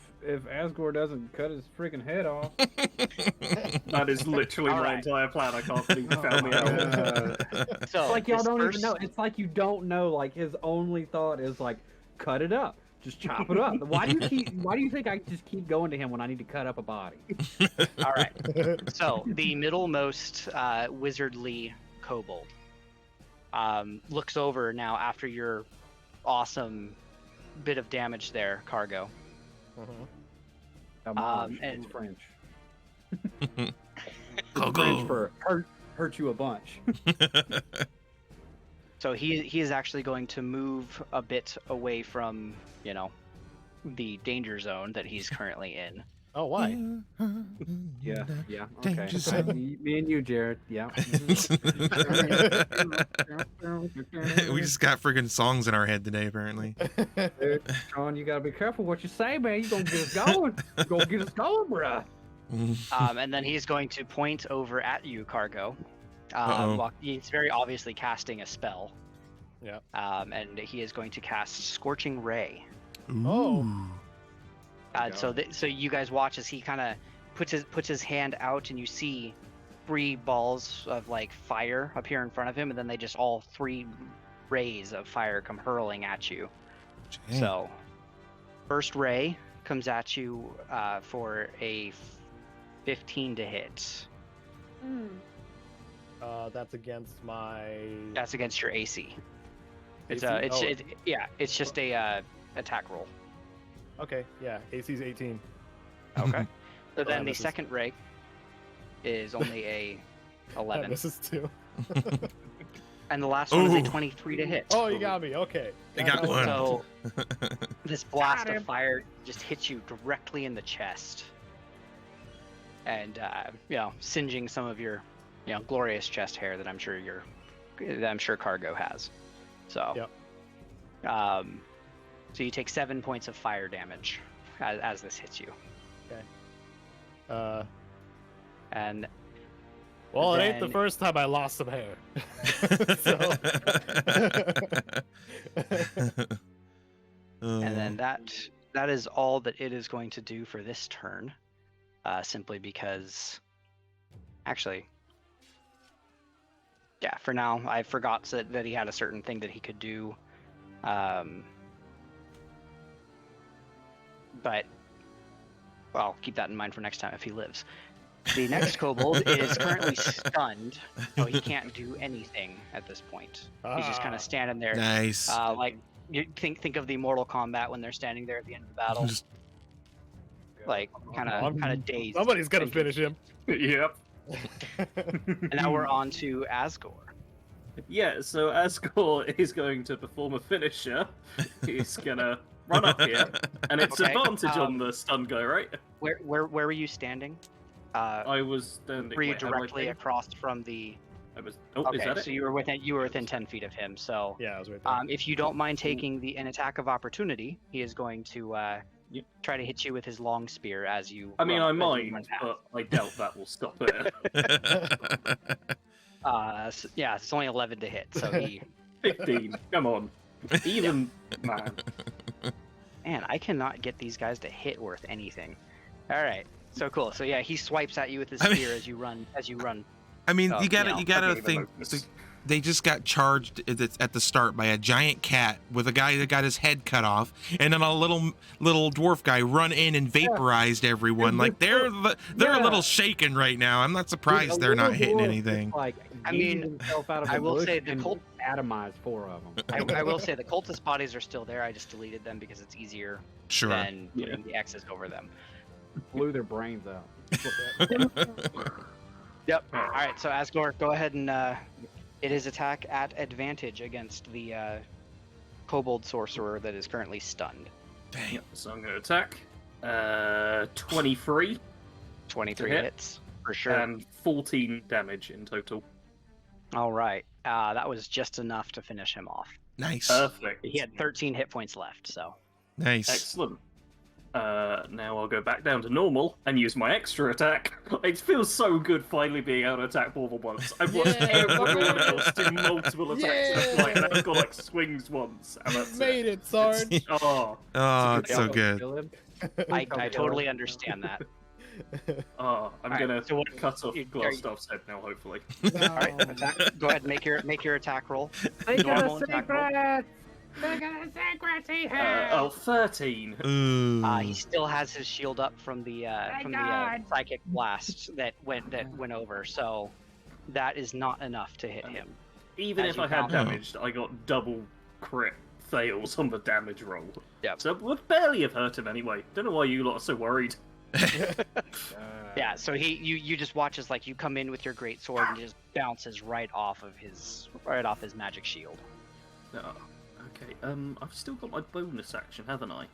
Asgore doesn't cut his freaking head off. That is literally All my right. entire plan. I can't believe you found me out. So It's like y'all this don't first- even know. It's like you don't know. Like his only thought is like, cut it up, just chop it up. Why do you think I just keep going to him when I need to cut up a body? All right. So the middlemost wizardly kobold looks over now after your awesome bit of damage there, Cargo. Damage. and- It's French. Go, French go. for hurt you a bunch. So he is actually going to move a bit away from, the danger zone that he's currently in. Oh, why? Yeah. Okay. Danger zone. Me and you, Jared. Yeah. We just got friggin' songs in our head today, apparently. Dude, Sean, you gotta be careful what you say, man. You gonna get us going. You gonna get us going, bruh. And then he's going to point over at you, Cargo. Uh-oh. Well, he's very obviously casting a spell. Yeah. And he is going to cast Scorching Ray. Oh. Ooh. So you guys watch as he kind of puts his hand out, and you see 3 balls of like fire appear in front of him, and then they just all 3 rays of fire come hurling at you. Dang. So, first ray comes at you for a 15 to hit. That's against my. That's against your AC. It's AC? it's just a attack roll. Okay, yeah. AC's 18. Okay. So then the misses. second ray is only a That 11, misses too. and the last one is Ooh. a 23 to hit. Oh, you got me. Okay. You got That- one. So this blast Got of him. fire just hits you directly in the chest, and singeing some of your, glorious chest hair that I'm sure Cargo has. So, Yep. So you take 7 points of fire damage as this hits you, and Well, it ain't the Then- first time I lost some hair. and then that is all that it is going to do for this turn, simply because, actually, yeah, for now I forgot that he had a certain thing that he could do, but well, keep that in mind for next time if he lives. The next kobold is currently stunned, so he can't do anything at this point. He's just kind Ah. of standing there. Nice. Like you think of the Mortal Kombat when they're standing there at the end of the battle, Just- like kind of dazed. Somebody's gonna and finish him. Yep. And now we're on to Asgore. Yeah, so Asgore is going to perform a finisher. He's gonna run up here, and it's Okay, advantage on the stun guy, right? Where were you standing? I was standing. Were you wait, how do I directly think? across from the? I was. Oh, is Okay, that it? so you were within 10 feet of him. So Yeah, I was right there. if you don't mind taking an attack of opportunity, he is going to try to hit you with his long spear as you. I mean, I as you run mind, past. but I doubt that will stop it. Yeah, it's only 11 to hit, so he. 15. Come on. Even man. Man, I cannot get these guys to hit worth anything. All right, so cool. So yeah, he swipes at you with his I mean- spear as you run. I mean, Oh, you gotta yeah, you gotta Forget think about this. they just got charged at the start by a giant cat with a guy that got his head cut off, and then a little dwarf guy run in and vaporized everyone. And Like they're a yeah. little shaken right now. I'm not surprised Dude, a they're not little hitting dwarf anything. just, like, I yeeted mean, himself out of I a will bush say the and cult- atomized 4 of them. I will say the cultist bodies are still there. I just deleted them because it's easier Sure. than Yeah. putting the X's over them. Blew their brains out. Yep. All right, so Asgore, go ahead and it is attack at advantage against the kobold sorcerer that is currently stunned. Dang. Yep, so I'm going to attack. 23 23 hit. hits for sure. and 14 damage in total. All right, that was just enough to finish him off. Nice. Perfect. He had 13 hit points left, so. Nice. Excellent. Now I'll go back down to normal and use my extra attack. It feels so good finally being able to attack more than once. I've watched everyone else do multiple attacks in a flight, and I've got like swings once, and that's Made it, Sarge. Oh, Oh, it's so Don't good. kill him. I Don't totally kill him. understand that. oh, I'm Alright, gonna so what- cut off you- Glassstaff's head now, hopefully. All right, attack. Go ahead, make your attack roll. Think of Normal the attack roll. secret. Think of the secret he has. Oh, 13. Ooh. He still has his shield up from the psychic blast that went over, so that is not enough to hit him. Even As if you I had found out. damaged, I got double crit fails on the damage roll. Yep. So would barely have hurt him anyway. Don't know why you lot are so worried. Yeah, so you just watch as like you come in with your great sword and it just bounces right off his magic shield. Oh, okay. I've still got my bonus action, haven't I?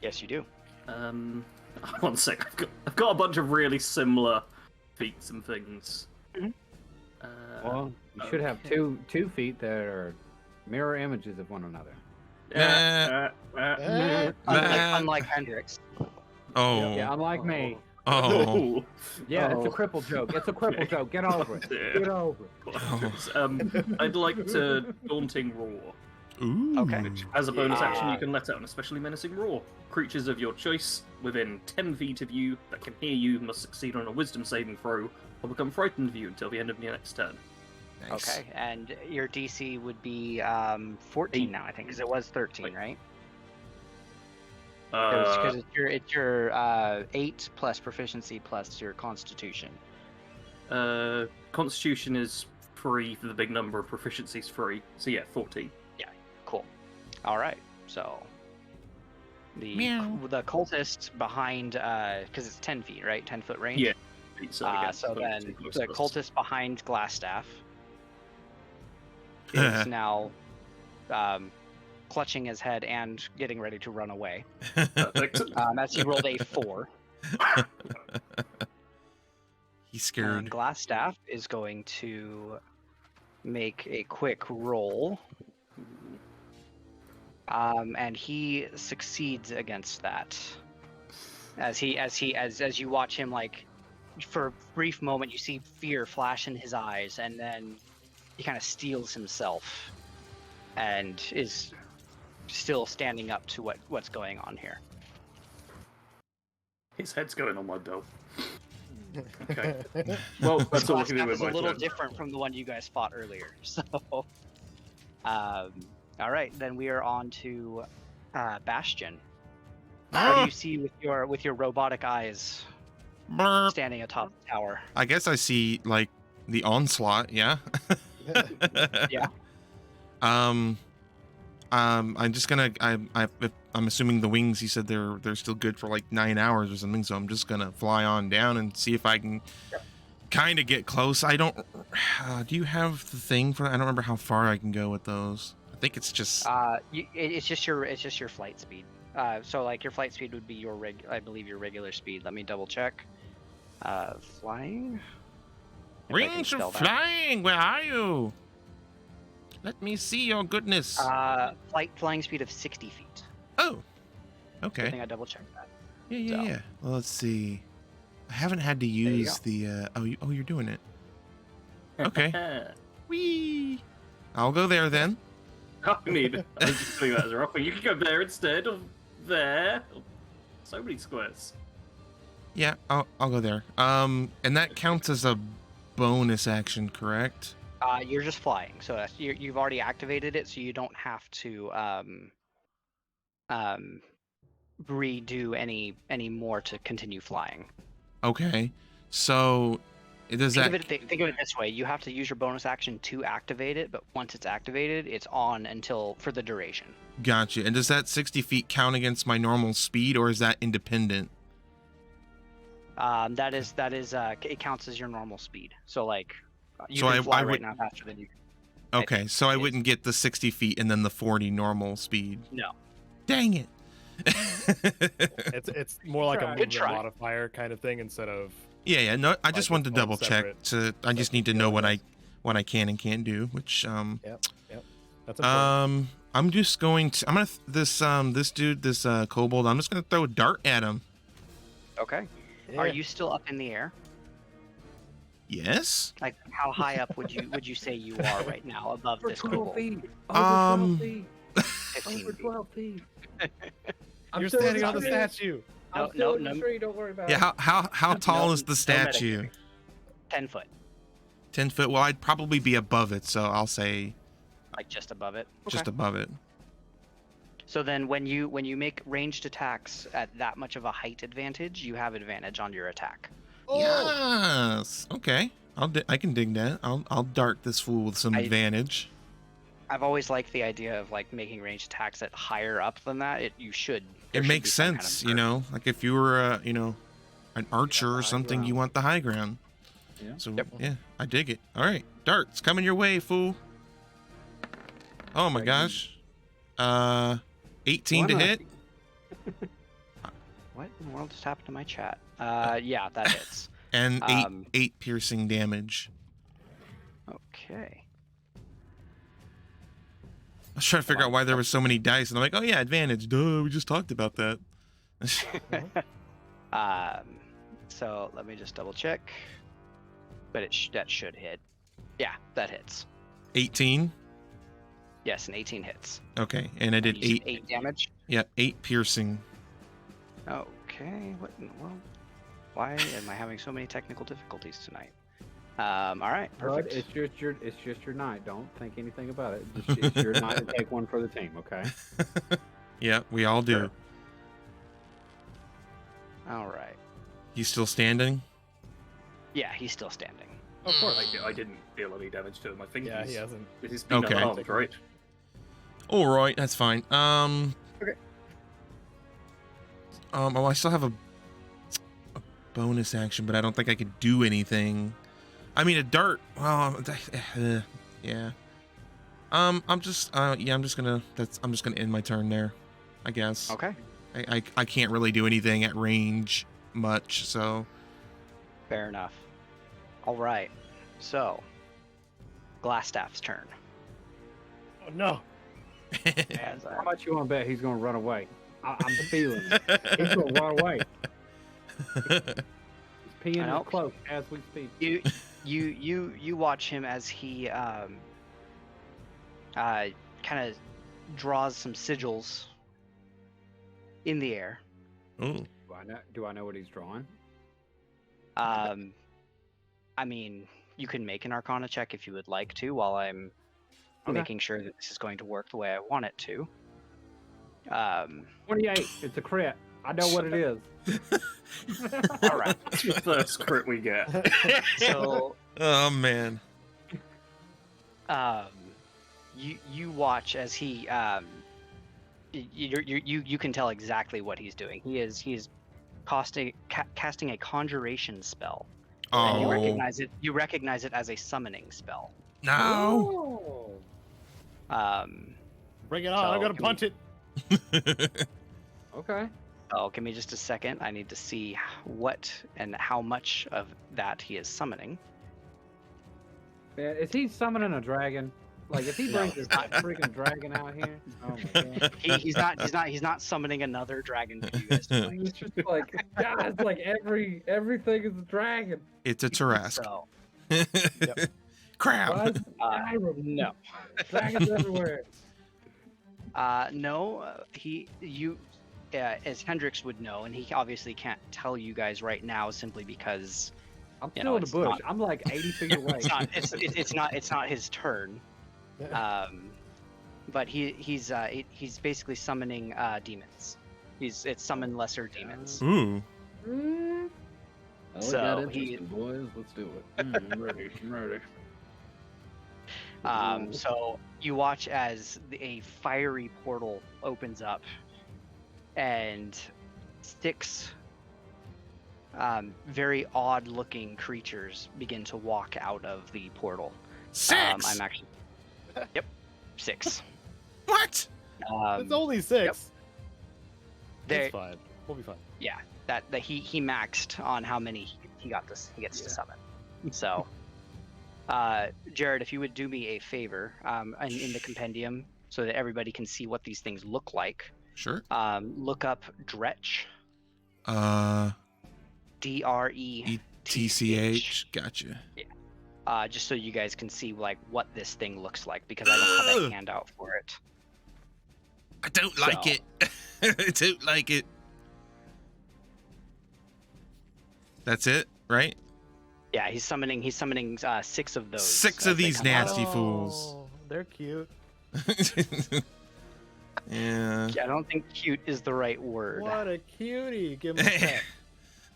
Yes, you do. One sec. I've got a bunch of really similar feats and things. Mhm. Well, you should have two feet that are mirror images of one another. Unlike Hendrix. Oh. Yeah, unlike me. Oh. Yeah, it's a Oh. cripple joke. It's a cripple joke. Get over it. Get over it. I'd like to Daunting Roar. Ooh. Okay. As a bonus action, Yeah. you can let out an especially menacing roar. Creatures of your choice within 10 feet of you that can hear you must succeed on a wisdom saving throw or become frightened of you until the end of your next turn. Nice. Okay, and your DC would be 14 now, I think, because it was 13, right? Because it's your 8 plus proficiency plus your Constitution. Constitution is free for the big number, proficiency's free. So yeah, 14. Cool. All right, so the Meow. cultist behind, because it's 10 feet, right? 10-foot range. Yeah. So, again, So too then close the to us. cultist behind Glassstaff is now clutching his head and getting ready to run away. Perfect. As he rolled a 4. He's And scared. Glassstaff is going to make a quick roll. And he succeeds against that. As you watch him, like, for a brief moment, you see fear flash in his eyes, and then he kind of steels himself and is still standing up to what's going on here. His head's going on my belt. Okay. Well, that's all I can do Glassstaff with is a my little turn. different from the one you guys fought earlier. So, all right, then we are on to Bastion. What do you see with your robotic eyes Blurp. standing atop the tower? I guess I see like the onslaught. Yeah. Yeah. I'm just gonna. I'm assuming the wings. He said they're still good for like 9 hours or something. So I'm just gonna fly on down and see if I can kind of get close. I don't. Do you have the thing for? I don't remember how far I can go with those. I think it's just. It's just your flight speed. So like your flight speed would be I believe your regular speed. Let me double check. Flying. If I can Rings spell of that. flying. Where are you? Let me see your goodness. Flying speed of 60 feet. Oh. I Okay. think I double checked that. Yeah. so. Yeah. Well, let's see. I haven't had to you use the. You're doing it. Okay. Whee! I'll go there then. I mean, I was just doing that as a rough. You can go there instead of there. So many squares. Yeah, I'll go there. And that counts as a bonus action, correct? You're just flying, so you've already activated it, so you don't have to redo any more to continue flying. Okay. So, does Think that? of it this way: you have to use your bonus action to activate it, but once it's activated, it's on for the duration. Gotcha. And does that 60 feet count against my normal speed, or is that independent? That is it counts as your normal speed. So like, you So can I fly right would- now faster than you. Okay, so I it's- wouldn't get the 60 feet and then the 40 normal speed. No. Dang it. It's more like a Good movement try. modifier kind of thing instead of Yeah. No, I just Like wanted to its own double check. separate I just need to know what I can and can't do. Which That's That's important. I'm just going to. I'm gonna this dude, this kobold. I'm just gonna throw a dart at him. Okay. Are you still up in the air? Yes. Like, how high up would you say you are right now above this kobold? feet. Um, 15 Over feet. 12 feet. You're standing on the statue. I'm No, still no, in the no. tree. Don't worry about Yeah. it. How tall No- is the no statue? metagaming. 10 foot, 10 foot. Well, I'd probably be above it, so I'll say like just above it. just Okay. above it. So then, when you make ranged attacks at that much of a height advantage, you have advantage on your attack. Oh, Yes. Okay. I can dig that. I'll dart this fool with some advantage. I've always liked the idea of like making ranged attacks at higher up than that. You should. It makes sense, you know. Like if you were, an archer or high something, ground. you want the high ground. Yeah. So Yep. yeah, I dig it. All right, darts coming your way, fool. Oh my Right. gosh. 18 to Why not? hit. What in the world just happened to my chat? Yeah, that hits. And Um, eight piercing damage. Okay. I was trying to figure out why there were so many dice, and I'm like, oh yeah, advantage. Duh, we just talked about that. So let me just double check. But that should hit. Yeah, that hits. 18. Yes, an 18 hits. Okay, and I did You said 8. 8 damage. Yeah, 8 piercing. Okay, what in the world? Why am I having so many technical difficulties tonight? All right, Bud, perfect. it's just your night. Don't think anything about it. It's your night to take one for the team, okay? Yeah, we all do. Sure. All right. He's still standing. Yeah, he's still standing. of course. I didn't deal any damage to him. I think Yeah, he hasn't. he's been Okay. unarmed, right? All right, that's fine. Okay. Well, I still have a bonus action, but I don't think I could do anything. I mean, a dart. Well, yeah. I'm just gonna end my turn there, I guess. Okay. I can't really do anything at range much, so. Fair enough. All right. So, Glassstaff's turn. Oh no. As How much you want to bet he's going to run away? I'm feeling it. He's going to run away. He's peeing know. his cloak as we speak. you watch him as he kind of draws some sigils in the air. Ooh. Do I know what he's drawing? I mean, you can make an Arcana check if you would like to, while I'm Okay. making sure that this is going to work the way I want it to. 28. It's a crit. I know what it is. All right. That's the first crit we get. So, Oh man. you watch as he you can tell exactly what he's doing. He is casting a conjuration spell. And Oh you recognize it as a summoning spell. no. Bring it on. So, I'm gonna can punch it. Okay. Oh, give me just a second. I need to see what and how much of that he is summoning. Man, is he summoning a dragon? Like, if he No, brings he's this not. freaking dragon out here, oh my god. He's not summoning another dragon for you guys to fight. It's just like, God, it's like everything is a dragon. It's a Tarask. So, Crap. no. Dragons everywhere. No, as Hendrix would know, and he obviously can't tell you guys right now simply because I'm You still know, in the it's bush. not- I'm like 80 feet away. it's not his turn. But he's basically summoning demons. It's summon lesser demons. Ooh. Oh, So, got he- interesting, boys. Let's do it. I'm ready. I'm ready. So you watch as a fiery portal opens up, and 6 very odd-looking creatures begin to walk out of the portal. 6. I'm actually, yep, 6. What? It's only 6. They're- It's fine. We'll be fine. Yeah, that he maxed on how many he gets to summon. So, Jared, if you would do me a favor, in the compendium, so that everybody can see what these things look like. Sure. Look up Dretch. DRETCH. ETCH. Gotcha. Just so you guys can see like what this thing looks like, because I don't have a handout for it. I don't like it. I don't like it. That's it, right? Yeah, he's summoning 6 of those. 6 as of they these come out. nasty fools. Oh, they're cute. Yeah. I don't think cute is the right word. What a cutie! Give him a pet.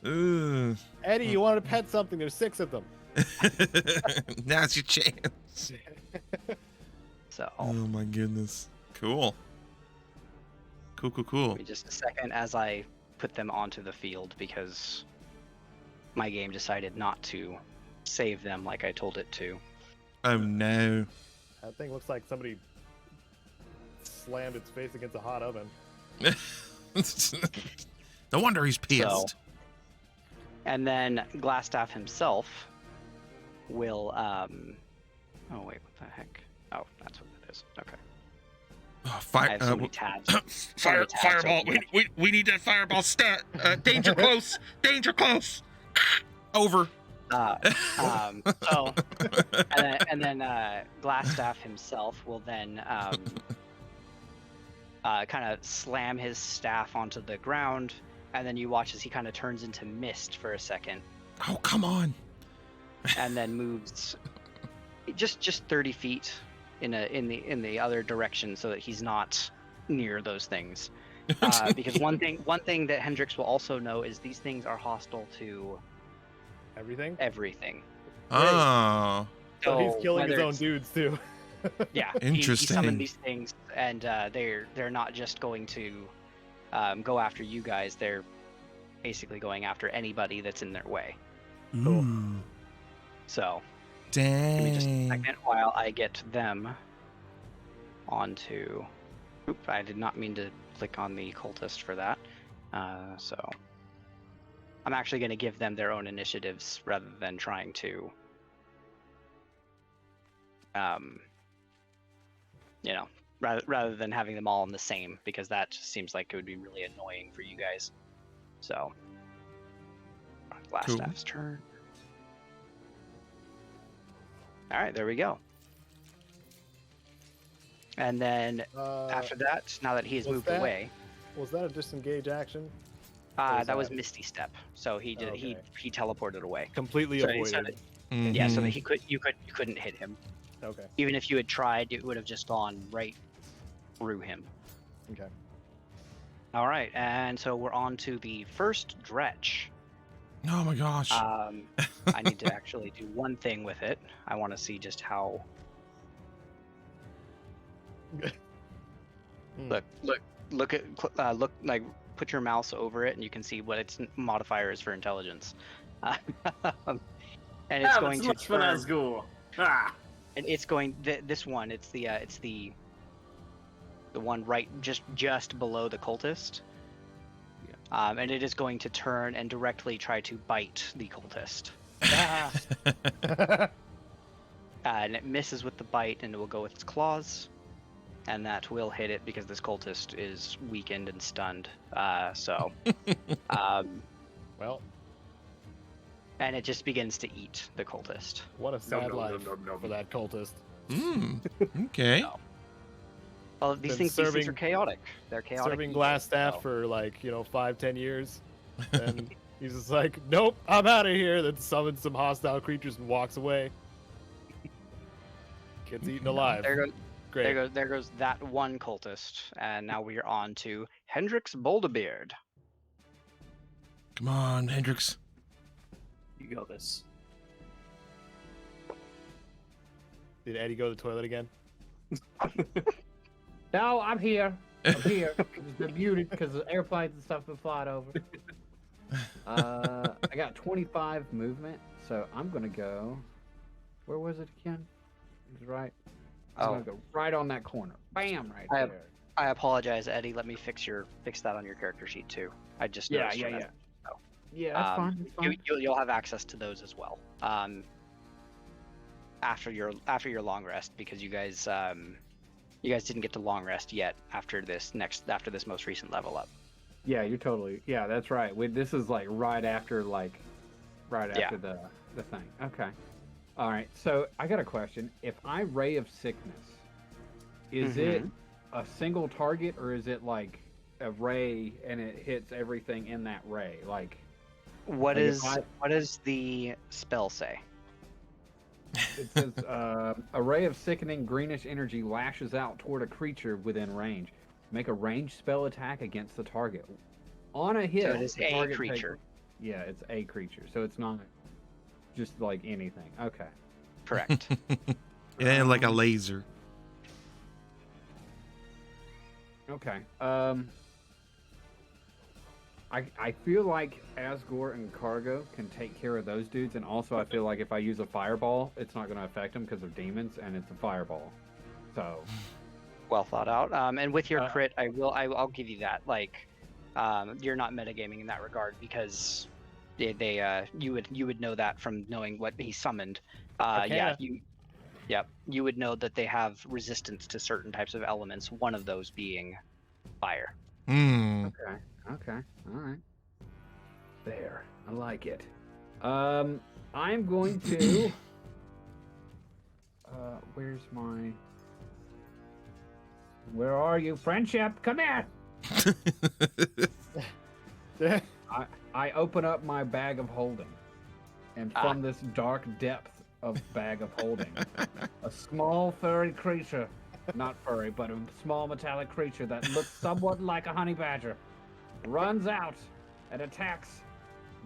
Ooh. Eddie, you want to pet something? There's 6 of them. Now's your chance. So Oh my goodness. Cool. Cool. give me just a second as I put them onto the field, because my game decided not to save them like I told it to. Oh no. That thing looks like somebody slammed its face against a hot oven. No wonder he's pissed. So, and then Glassstaff himself will oh wait, what the heck? Oh, that's what it is. Okay. Oh, I fire, have so many tabs. fire, tabs fireball. open. We need that fireball stat. Danger close. Danger close. Over. So, and then Glassstaff himself will then kind of slam his staff onto the ground, and then you watch as he kind of turns into mist for a second, Oh, come on. and then moves just 30 feet in the other direction, so that he's not near those things. Because one thing that Hendrix will also know is these things are hostile to Everything? everything. Oh. So he's killing his whether own it's- dudes too. Yeah, He Interesting. summoned these things, and they're not just going to go after you guys. They're basically going after anybody that's in their way. Ooh. So give me just a Dang. second while I get them onto. Oop, I did not mean to click on the cultist for that. So I'm actually going to give them their own initiatives rather than trying to, rather than having them all in the same, because that just seems like it would be really annoying for you guys. So, Glassstaff's turn. All right, there we go. And then after that, now that he has what's moved that? away, Was that a disengage action? Or is that was that- Misty Step. So he did Okay. he teleported away. Completely So avoided. Yeah, so that Mhm. you couldn't hit him. Okay. Even if you had tried, it would have just gone right through him. Okay. All right, and so we're on to the first Dretch. Oh my gosh. I need to actually do one thing with it. I want to see just how. Hmm. Look like put your mouse over it, and you can see what its modifier is for intelligence. And it's going to much for turn, Nazgul. Ah! and it's going this one. It's the one right just below the cultist. And it is going to turn and directly try to bite the cultist. And it misses with the bite, and it will go with its claws. And that will hit it because this cultist is weakened and stunned. Well, And it just begins to eat the cultist. what a sad nom, life nom, nom. for that cultist. Okay. No. Well, these Been things are serving- chaotic. They're chaotic. Serving evil, glass staff so- for 5-10 years. And he's just like, nope, I'm out of here. Then summons some hostile creatures and walks away. Gets eaten alive. There goes, Great. there goes that one cultist, and now we are on to Hendrix Boulderbeard. Come on, Hendrix. You got this. Did Eddie go to the toilet again? No, I'm here. I'm here. It's been muted because the airplanes and stuff been flying over. I got 25 movement, so I'm gonna go. Where was it again? It was right. I'm gonna go right on that corner. Bam! Right I have- there. I apologize, Eddie. Let me fix that on your character sheet too. I just Yeah, noticed yeah, your yeah. message. Yeah, that's fine. That's fine. You'll have access to those as well. after your long rest, because you guys didn't get to long rest yet after this most recent level up. Yeah, you're totally. Yeah, that's right. This is like right after the thing. Okay. All right. So I got a question. If I Ray of Sickness, is it a single target, or is it like a ray and it hits everything in that ray? Like, what does the spell say? It says a ray of sickening greenish energy lashes out toward a creature within range. Make a ranged spell attack against the target. On a hit, So it is the a target creature. Yeah, it's a creature, so it's not just like anything. Okay. Correct. And like a laser. Okay. I feel like Asgore and Cargo can take care of those dudes, and also I feel like if I use a fireball, it's not going to affect them because they're demons, and it's a fireball. So. Well thought out. And with your crit, I'll give you that. Like, you're not metagaming in that regard, because you would know that from knowing what he summoned. You would know that they have resistance to certain types of elements. One of those being fire. Okay. All right. There. I like it. I'm going to. Where's my? Where are you, friendship? Come here. I open up my bag of holding, and from this dark depth of bag of holding, a small furry creature, not furry, but a small metallic creature that looks somewhat like a honey badger, runs out and attacks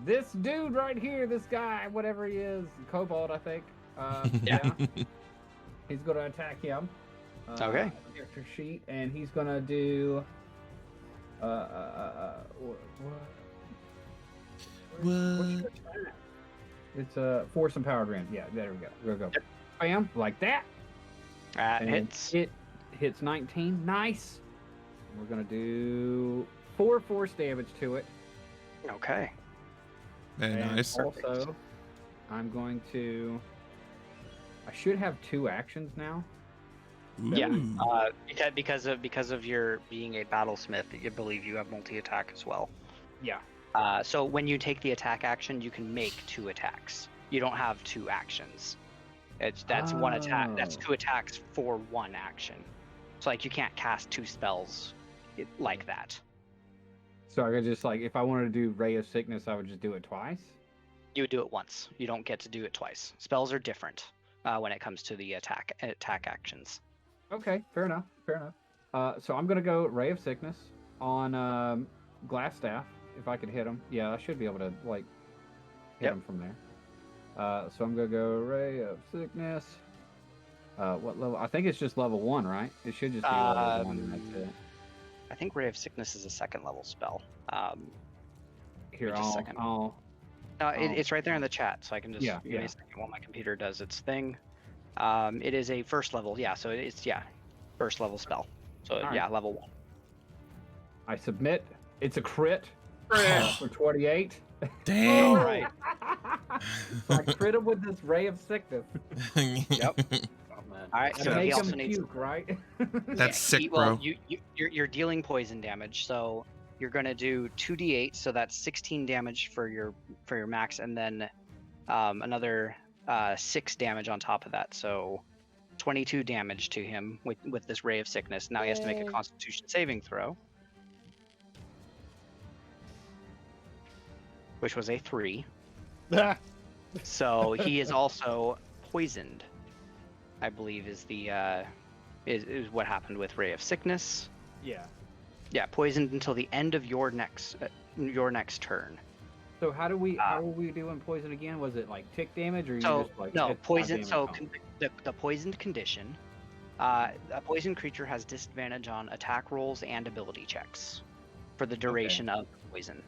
this dude right here, this guy, whatever he is, Kobold, I think. Yeah. He's going to attack him. Okay. Character sheet, and he's going to do... What? It's a force empowered rend. Yeah, there we go. Go. Yep. Bam, like that. And hits. It hits 19. Nice. We're going to do 4 force damage to it. Okay. Very And nice. Also, I'm going to... I should have 2 actions now. Yeah. Ooh. Because of your being a battlesmith, I believe you have multi-attack as well. Yeah. So when you take the attack action, you can make 2 attacks. You don't have 2 actions. That's one attack. That's 2 attacks for 1 action. So like you can't cast 2 spells like that. So I could just like, if I wanted to do Ray of Sickness, I would just do it twice? You would do it once. You don't get to do it twice. Spells are different when it comes to the attack actions. Okay, fair enough. So I'm gonna go Ray of Sickness on Glassstaff, if I could hit him. Yeah, I should be able to like hit him from there. So I'm gonna go Ray of Sickness. What level? I think it's just level 1, right? It should just be level 1, and that's it. I think Ray of Sickness is a 2nd level spell. Here, just a second. It's right there in the chat, so I can just give me a second while my computer does its thing. It is a 1st level, so it's 1st level spell. So right. Level 1. I submit. It's a crit for 28. Dang. All right. So I crit him with this Ray of Sickness. Yep. All right. To So he make also him needs. puke, right? That's sick, Well, bro. you're dealing poison damage, so you're gonna do 2d8, so that's 16 damage for your max, and then another 6 damage on top of that, so 22 damage to him with this Ray of Sickness. Now he has to make a Constitution saving throw, which was a 3. So he is also poisoned, I believe, is the is what happened with Ray of Sickness. Yeah, poisoned until the end of your next turn. So how are we doing poison again? Was it like tick damage, or you just like poison? So the poisoned condition, a poisoned creature has disadvantage on attack rolls and ability checks for the duration of the poison.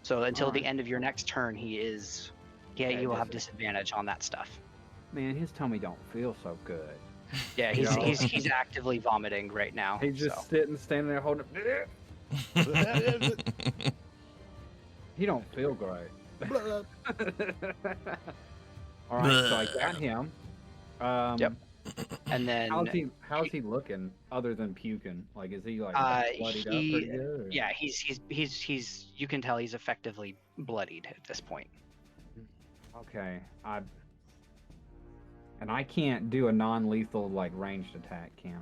So until the end of your next turn, he will have disadvantage on that stuff. Man, his tummy don't feel so good. Yeah, he's actively vomiting right now. He's just standing there holding it. He don't feel great. All right, so I got him. Yep. And then how's he looking other than puking? Like, is he like bloodied up he pretty good? Or? yeah, he's you can tell he's effectively bloodied at this point. Okay, I can't do a non-lethal like ranged attack, can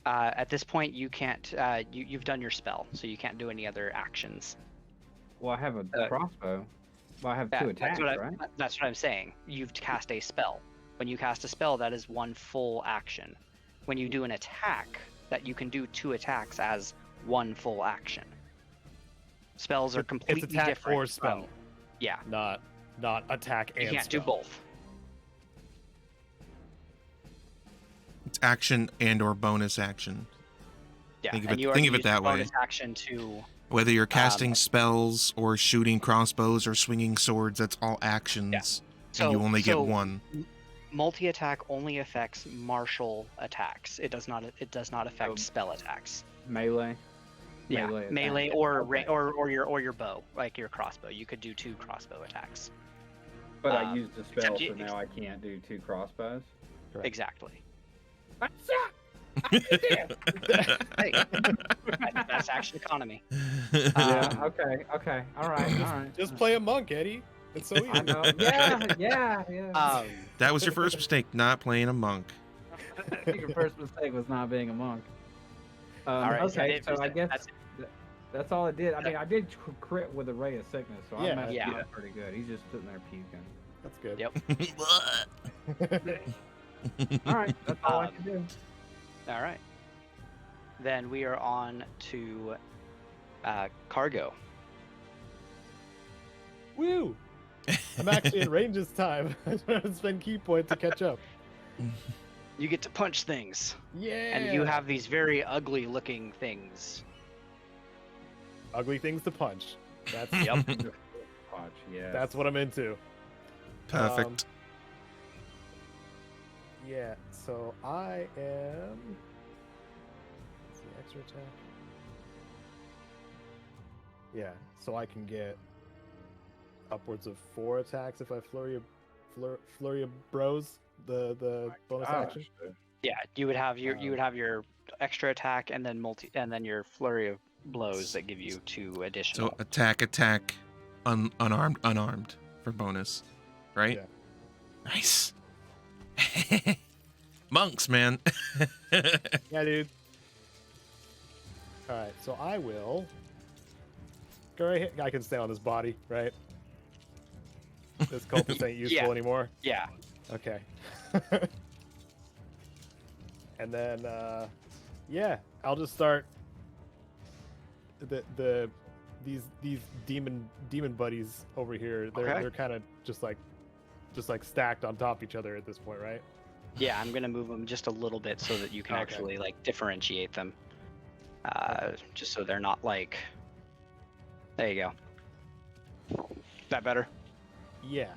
I? At this point, you can't. You've done your spell, so you can't do any other actions. Well, I have a crossbow. Well, I have two attacks, right? That's what I'm saying. You've cast a spell. When you cast a spell, that is one full action. When you do an attack, that you can do 2 attacks as one full action. Spells are completely it's attack different. or spell. Yeah. Not attack and You can't spell. do both. It's action and or bonus action. Yeah. Think of and it- you think already of it used the that way. bonus action to. Whether you're casting spells or shooting crossbows or swinging swords, that's all actions, So and you only get one. Multi-attack only affects martial attacks. It does not affect Oh. spell attacks. Melee. Yeah, Melee melee attack. or Okay. or your bow, like your crossbow. You could do 2 crossbow attacks. But I used a spell, except so you- now I can't do 2 crossbows. Correct. Exactly. Yeah. Hey, that's action economy. Okay. All right. Just play a monk, Eddie. It's so easy. I know. Yeah. That was your first mistake, not playing a monk. Your first mistake was not being a monk. All right. Okay, so I guess that's that's all I did. I mean, I did crit with a ray of sickness, so I Yeah. messed Yeah. up pretty good. He's just sitting there puking. That's good. Yep. All right, that's all I can do. all right. Then we are on to cargo. Woo! I'm actually in range this time. I don't have to spend key points to catch up. You get to punch things, Yeah. and you have these very ugly-looking things. ugly things to punch. That's Yep. Watch, yeah. that's what I'm into. Perfect. Yeah. So I am. Let's see, extra attack. Yeah. So I can get upwards of 4 attacks if I flurry of bros. The bonus action. Yeah, you would have your extra attack and then your flurry of blows that give you 2 additional. So attack, unarmed for bonus, right? Yeah. Nice. Monks, man. Yeah, dude. All right. So I will. Go right here. I can stay on this body, right? This cultist ain't useful Yeah. anymore. Yeah. Okay. And then, yeah, I'll just start these demon buddies over here. They're kind of just like stacked on top of each other at this point, right? Yeah, I'm gonna move them just a little bit so that you can Okay. actually like differentiate them. Just so they're not like. There you go. That better? Yeah.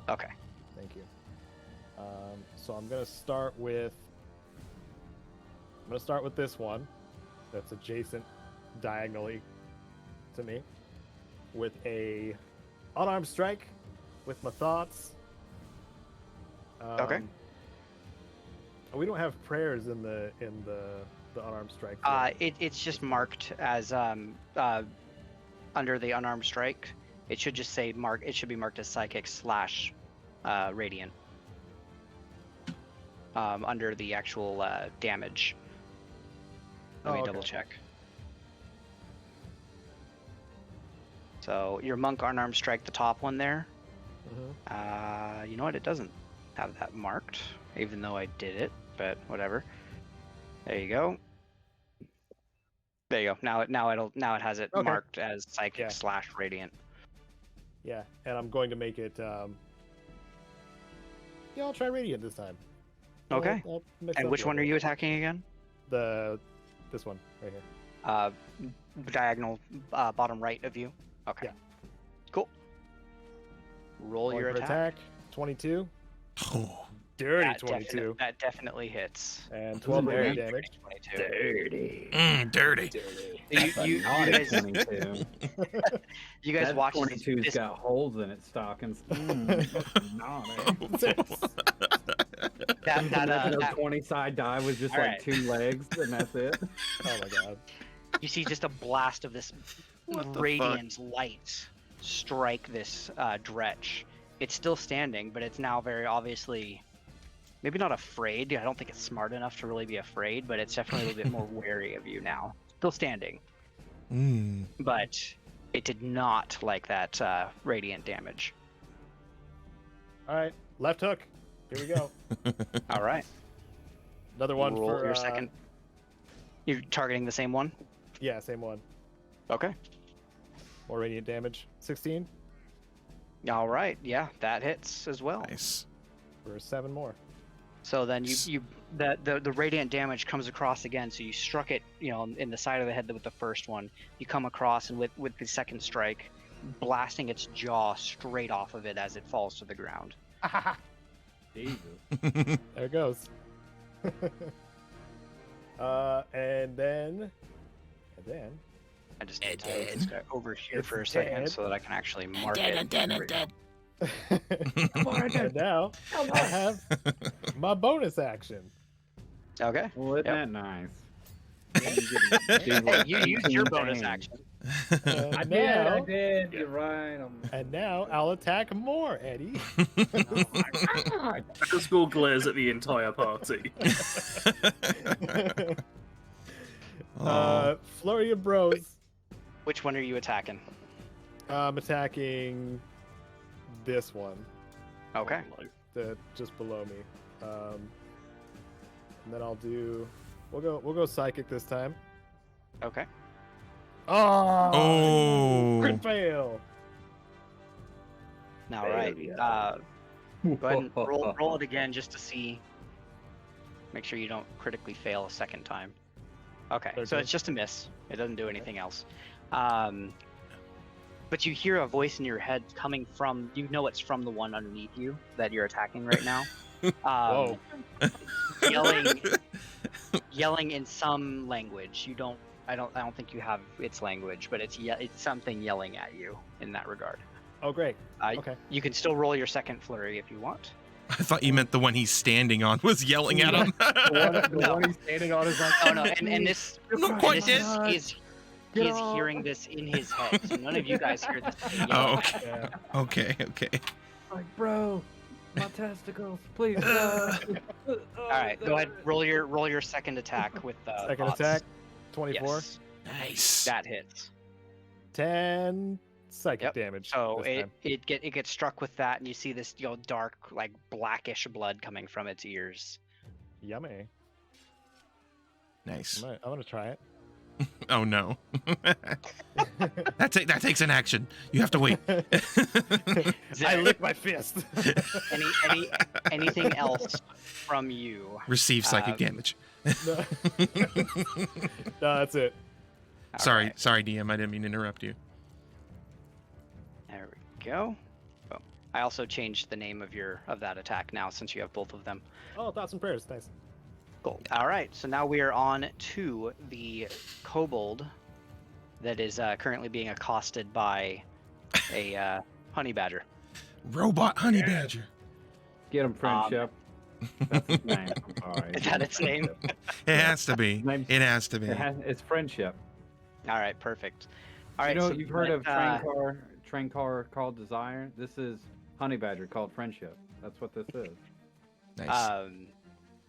Okay. Thank you. So I'm gonna start with this one that's adjacent diagonally to me with a unarmed strike with my thoughts. Okay. We don't have prayers in the unarmed strike. It's just marked as under the unarmed strike. It should just say It should be marked as psychic / radiant. Under the actual damage. Let me okay. double check. So your monk unarmed strike, the top one there. Mhm. You know what? It doesn't have that marked, even though I did it. But whatever. There you go. There you go. Now it has it Okay. marked as psychic Yeah. / radiant. Yeah, and I'm going to make it. Yeah, I'll try radiant this time. Okay. I'll mix And up which a one are little you attacking again? bit. This one right here. Diagonal bottom right of you. Okay. Yeah. Cool. Roll Going your for attack. 22. Oh, Dirty That 22. That definitely hits. And 12 Very radiant damage. 22. Dirty. dirty. You Naughty guys, 22. you guys That watch 22's this. got holes in its stockings. Naughty. that 20-side die with just like Alright. 2 legs, and that's it. Oh my god. you see just a blast of this What the radiant light strike this dretch. It's still standing, but it's now very obviously maybe not afraid. I don't think it's smart enough to really be afraid, but it's definitely a little bit more wary of you now. Still standing, Mm. but it did not like that radiant damage. All right, left hook. Here we go. All right. Another one Roll for your second. You're targeting the same one? Yeah, same one. Okay. More radiant damage. 16 All right. Yeah, that hits as well. Nice. for 7 more. So then the radiant damage comes across again. So you struck it, in the side of the head with the first one. You come across and with the second strike, blasting its jaw straight off of it as it falls to the ground. Jesus. There it goes. And then I just need to title this guy over here It's for a second dead. so that I can actually mark it. There we go. and now I have my bonus action. Okay. Well, isn't Yep. that nice? Hey, you used your bonus action. And I now, did. You're right. and now I'll attack more, Eddie. The school glares at the entire party. Oh. Flurry of Bros. Which one are you attacking? I'm attacking this one, Okay. just below me. And then I'll do. We'll go psychic this time. Okay. Oh. Crit fail. All right. Go ahead and roll it again just to see. Make sure you don't critically fail a second time. Okay, so Okay. it's just a miss. It doesn't do anything else. But you hear a voice in your head coming from. You know it's from the one underneath you that you're attacking right now. Whoa. Yelling in some language. I don't think you have its language, but it's something yelling at you in that regard. Oh, great. Okay. You can still roll your second flurry if you want. I thought you meant the one he's standing on was yelling at him. The No. one he's standing on is like, Oh no, and this Not quite this dead. is he is hearing this in his head, so none of you guys hear this. Oh, okay. Yeah. Okay. like, bro, my testicles, please. No. All right, go ahead. Roll your second attack with Second bots. attack. 24. Yes, Nice. that hits. 10 psychic Yep. damage. So this it time. gets struck with that, and you see this dark, like blackish blood coming from its ears. Yummy. Nice. I'm gonna try it. Oh no. that takes an action. You have to wait. I lick my fist. Anything else from you? Receive psychic damage. No. No, that's it. All Sorry, right, sorry, DM. I didn't mean to interrupt you. there we go. Oh, I also changed the name of that attack now since you have both of them. Oh, thoughts and prayers. Nice. Cool. All right, so now we are on to the kobold that is currently being accosted by a honey badger. Robot honey badger. Get him, friendship. That's his name. I'm sorry. Is that its name? It has to be. Name's- It has to be. It's friendship. All right, perfect. All right, You know, so you've heard of let, train car called Desire. This is honey badger called friendship. That's what this is. Nice.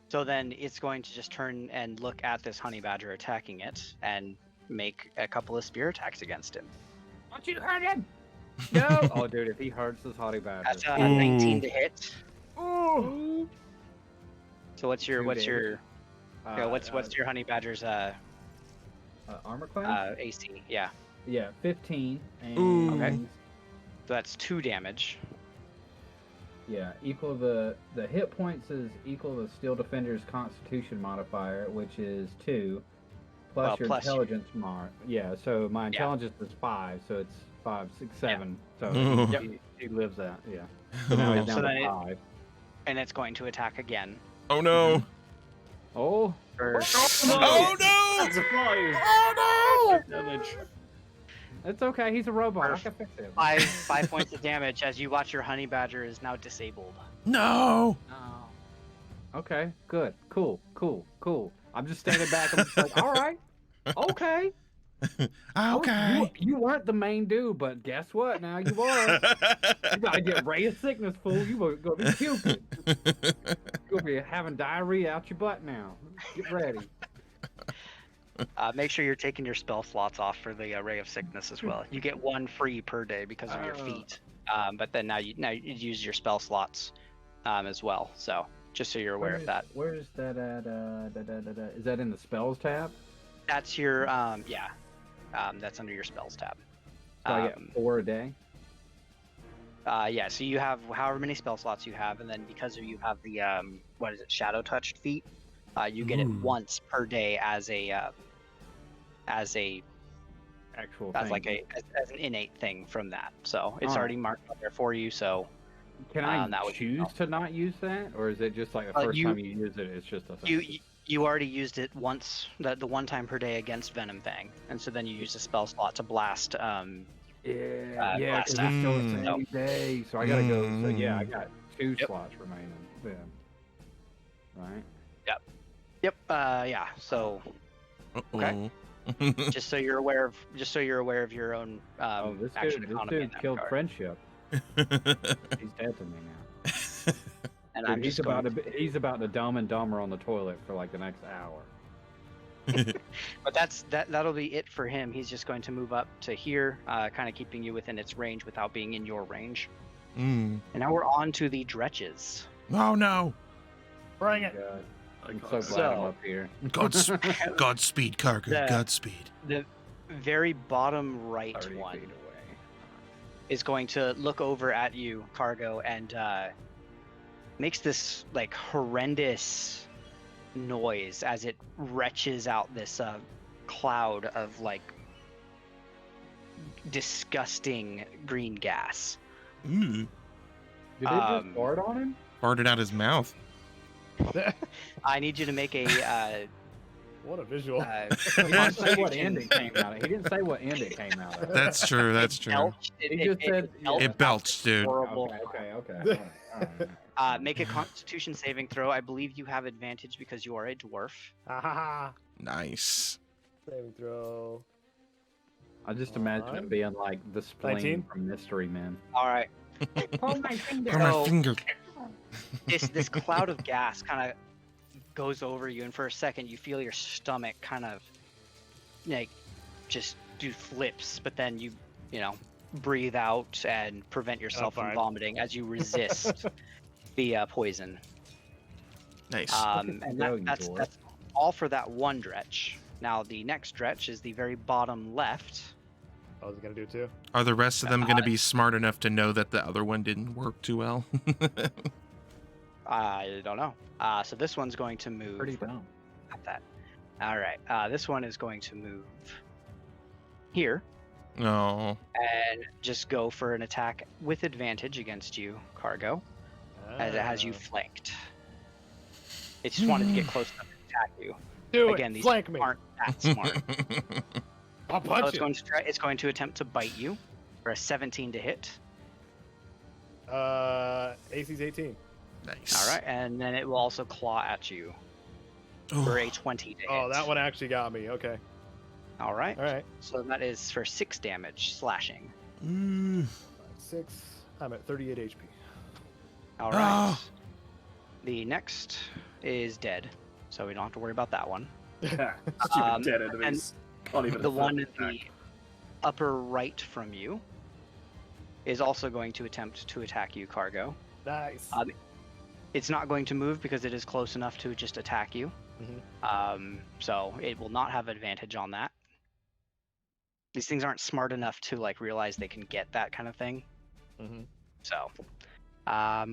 So then it's going to just turn and look at this honey badger attacking it and make a couple of spear attacks against him. Want you to hurt him? No. Oh, dude, if he hurts this honey badger. That's a Ooh. 19 to hit. Ooh. So what's your what's your honey badger's armor class? AC? Yeah. Yeah, 15. And Ooh. Okay. So that's 2 damage. Yeah, equal the hit points is equal to Steel Defender's Constitution modifier, which is 2, plus Well, your plus your- intelligence Yeah, so my intelligence is 5, so it's 5, 6, 7. So Ooh. he lives that. Yeah. So now he's So down then to it- 5. And it's going to attack again. Oh no. Oh. For Oh no. That's a 5. Oh Damage. It's okay. He's a robot. I Perfect. can fix it. 5 points of damage as you watch your honey badger is now disabled. no. Oh. Okay, good, cool. I'm just standing back. I'm just like, all right, okay. Okay. You weren't the main dude, but guess what? Now you are. You gotta get ray of sickness, fool. You gonna be puking. You're gonna be having diarrhea out your butt now. Get ready. Make sure you're taking your spell slots off for the Ray of Sickness as well. You get 1 free per day because of your feet. But then now you use your spell slots as well. So just so you're aware of that. Where is that at? Is that in the spells tab? That's your that's under your spells tab. So I get 4 a day. Yeah, so you have however many spell slots you have, and then because you have the shadow touched feat, you get it once per day as an innate thing from that. So it's already marked up there for you. So can I choose to not use that, or is it just like the first time you use it, it's just a thing? You already used it once, the 1 time per day against Venom Fang, and so then you use a spell slot to blast. Because blast it's still the same day, so I gotta go. So yeah, I got 2 slots remaining. Yeah. Right. Yep. Yeah. So. Okay. just so you're aware of your own this action dude economy. In that killed regard. friendship. He's dead to me now. And Dude, he's about to dumb and dumber on the toilet for like the next hour. But that'll be it for him. He's just going to move up to here, kind of keeping you within its range without being in your range. And now we're on to the Dretches. Oh no! Bring it. God. I'm so glad I'm up here. Godspeed, Cargo. Godspeed. The very bottom right 30 one feet away. is going to look over at you, Cargo, and makes this like horrendous noise as it retches out this cloud of like disgusting green gas. Ooh. Did it just fart on him? Farted out his mouth. I need you to make a What a visual. He didn't say what end it came out of. He didn't say what end it came out of. That's true. That's true. He just said It belched, dude. Horrible. Okay. All right. Make a Constitution saving throw. I believe you have advantage because you are a dwarf. Nice. Saving throw. I just imagine it being like the spleen 19? from Mystery Men. All right. Oh my finger. Or my finger. This cloud of gas kind of goes over you, and for a second you feel your stomach kind of like just do flips, but then you breathe out and prevent yourself from vomiting as you resist the poison. Nice. And that's all for that one dretch. Now the next dretch is the very bottom left. I was gonna do too. Are the rest of them going to be smart enough to know that the other one didn't work too well? I don't know. So this one's going to move. Pretty dumb. At that. All right. This one is going to move here. Oh. And just go for an attack with advantage against you, Cargo, as it has you flanked. It just wanted to get close enough to attack you. Again, these flank me. aren't that smart. I'll punch you. It's going to attempt to bite you for a 17 to hit. AC's 18. Nice. All right, and then it will also claw at you for a 20 to hit. Oh, that one actually got me. Okay. All right. All right. So that is for 6 damage slashing. 6. I'm at 38 HP. All right. The next is dead, so we don't have to worry about that one. Stupid dead enemies. Can't even The afford one to in the attack. upper right from you is also going to attempt to attack you, Cargo. Nice. It's not going to move because it is close enough to just attack you. So it will not have advantage on that. These things aren't smart enough to like realize they can get that kind of thing. So,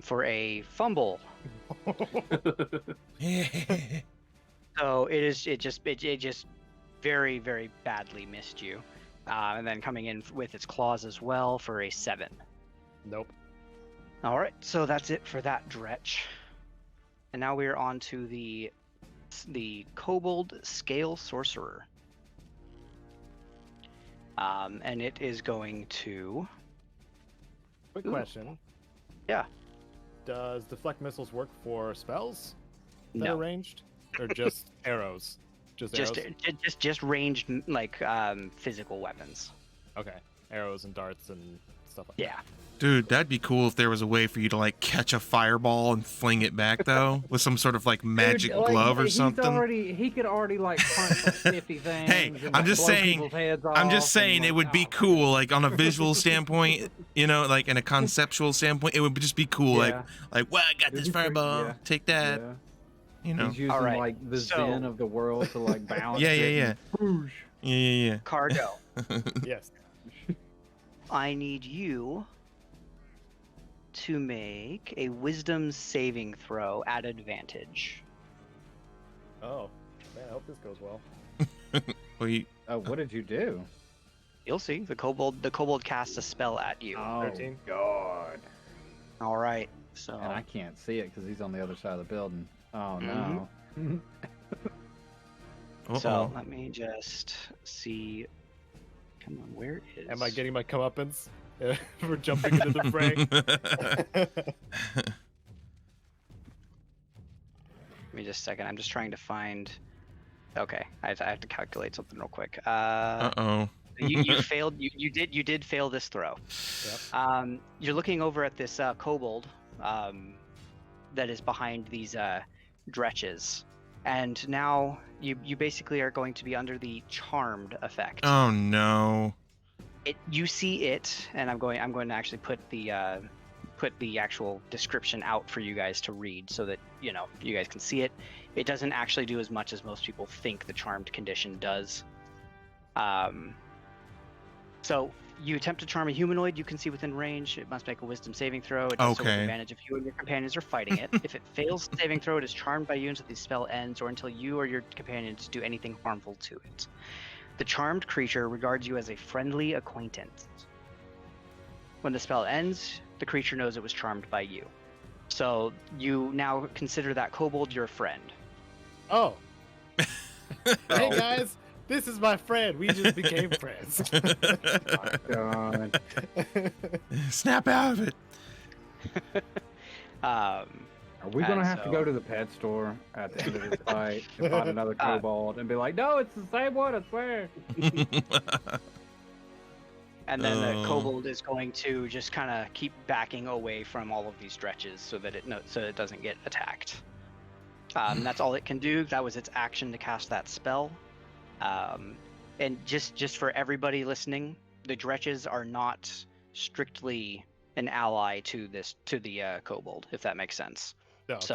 for a fumble. So it just very, very badly missed you. And then coming in with its claws as well for a 7. Nope. All right, so that's it for that dretch. And now we are on to the Kobold Scale Sorcerer. And it is going to... Quick question. Yeah. Does deflect missiles work for spells? that No. are ranged, or just arrows? Just Just arrows. just ranged like physical weapons. Okay, arrows and darts and stuff like Yeah. Dude, that'd be cool if there was a way for you to like catch a fireball and fling it back though, with some sort of like magic Dude, like, glove or he's something. He could already like punch like 50 things. Hey, and, I'm like, just blow saying. people's heads I'm just off saying and, it like, would be oh, cool, like on a visual standpoint, you know, like in a conceptual standpoint, it would just be cool, Yeah. like, well, I got It'd this be pretty- fireball, yeah. take that, Yeah. you know. He's using Alright, like the so- zen of the world to like balance Yeah, it. yeah, and- Yeah. Cargo. that. Yes. I need you to make a wisdom saving throw at advantage. Oh, man, I hope this goes well. Well, What did you do? You'll see. The kobold casts a spell at you. Oh 13. God! All right. So And I can't see it because he's on the other side of the building. Oh Mhm. no! So let me just see. Come on, where is? Am I getting my comeuppance for jumping into the fray? Give me just a second. I'm just trying to find. Okay, I have to calculate something real quick. Uh-oh. You failed. You did fail this throw. Yep. You're looking over at this kobold that is behind these dretches, and now you basically are going to be under the charmed effect. Oh no. You see it, and I'm going to actually put the actual description out for you guys to read so that you guys can see it. It doesn't actually do as much as most people think the charmed condition does. So you attempt to charm a humanoid you can see within range. It must make a wisdom saving throw. It does so with Okay. advantage if you and your companions are fighting it. If it fails the saving throw, it is charmed by you until the spell ends or until you or your companions do anything harmful to it. The charmed creature regards you as a friendly acquaintance. When the spell ends, the creature knows it was charmed by you. So you now consider that kobold your friend. Oh. Hey guys, this is my friend. We just became friends. God. Snap out of it. Are we gonna And have to go to the pet store at the end of this fight and find another kobold and be like, no, it's the same one, I swear. And then the Oh. kobold is going to just kind of keep backing away from all of these stretches so that it doesn't get attacked. That's all it can do. That was its action to cast that spell. And just for everybody listening, the dretches are not strictly an ally to the kobold, if that makes sense. No, So,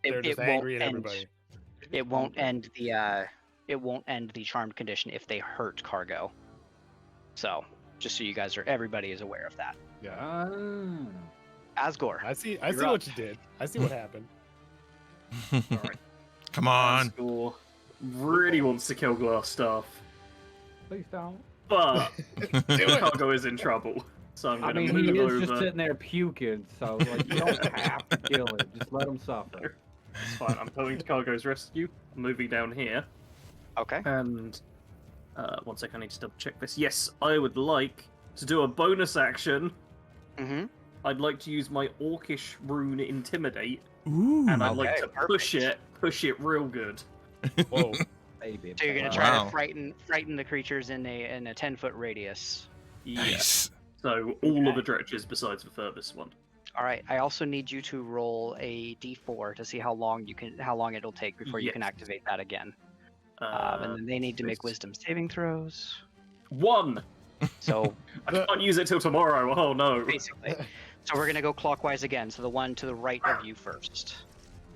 they're just won't angry at end- everybody. It won't end the charmed condition if they hurt Cargo. So just so everybody is aware of that. Yeah. Asgore. I see You're up. what you did. I see what happened. Come on. Score really wants to kill Glassstaff, Please don't. but Cargo is in trouble. So I'm I going to mean, he move is over. just sitting there puking, so like you don't have to kill it. Just let him suffer. It's fine. I'm coming to Cargo's rescue. I'm moving down here. Okay. And one sec, I need to double check this. Yes, I would like to do a bonus action. Mm-hmm. I'd like to use my Orcish rune Intimidate, Ooh. and I'd like Okay, to perfect. push it real good. Whoa. Baby. So you're gonna baby. try Wow. to frighten the creatures in a 10-foot radius. Nice. So all of the dretches besides the furthest one. All right. I also need you to roll a d4 to see how long it'll take before you can Yes. activate that again. And then they need to make this- wisdom saving throws. 1. So I can't use it till tomorrow. Oh no. basically, so we're gonna go clockwise again. So the one to the right of you first.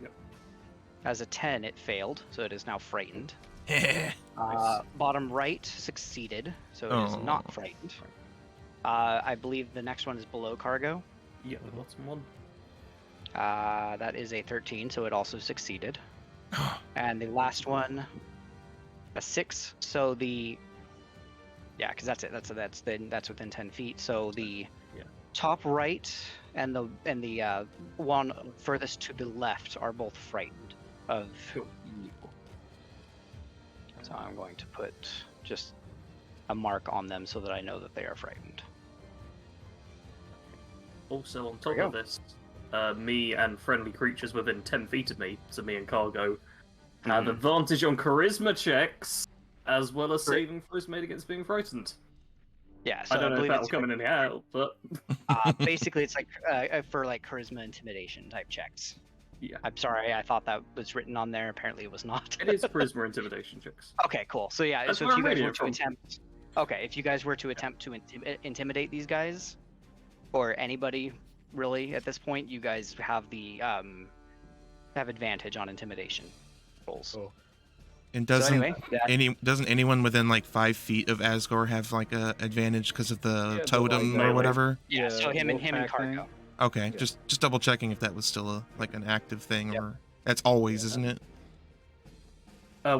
Yep. As a 10, it failed, so it is now frightened. Nice. Bottom right succeeded, so it is Oh. not frightened. I believe the next one is below Cargo. Yeah, the bottom one. That is a 13, so it also succeeded. And the last one, a 6. So because that's it. That's within 10 feet. So the Yeah. top right and the one furthest to the left are both frightened of Cool. you. So I'm going to put just a mark on them so that I know that they are frightened. Also on There top we of go. this, me and friendly creatures within 10 feet of me, so me and Cargo, have advantage on charisma checks, as well as saving throws made against being frightened. Yeah, so I don't know if believe that will it's come in any help, but... basically it's like for like charisma intimidation type checks. Yeah. I'm sorry, I thought that was written on there. Apparently it was not. It is charisma intimidation checks. Okay, cool. So yeah, That's so where if you I'm guys reading were it to from. attempt, if you guys were to attempt to intimidate these guys, or anybody really at this point, you guys have the have advantage on intimidation rolls. Oh. And So doesn't anyway, that, doesn't anyone within like 5 feet of Asgore have like a advantage because of the Yeah, totem like, or melee. whatever? yeah, so him and wolf pack Cargo. thing. Okay, Yeah. just double checking if that was still a like an active thing, Yep. or that's always, Yeah. isn't it?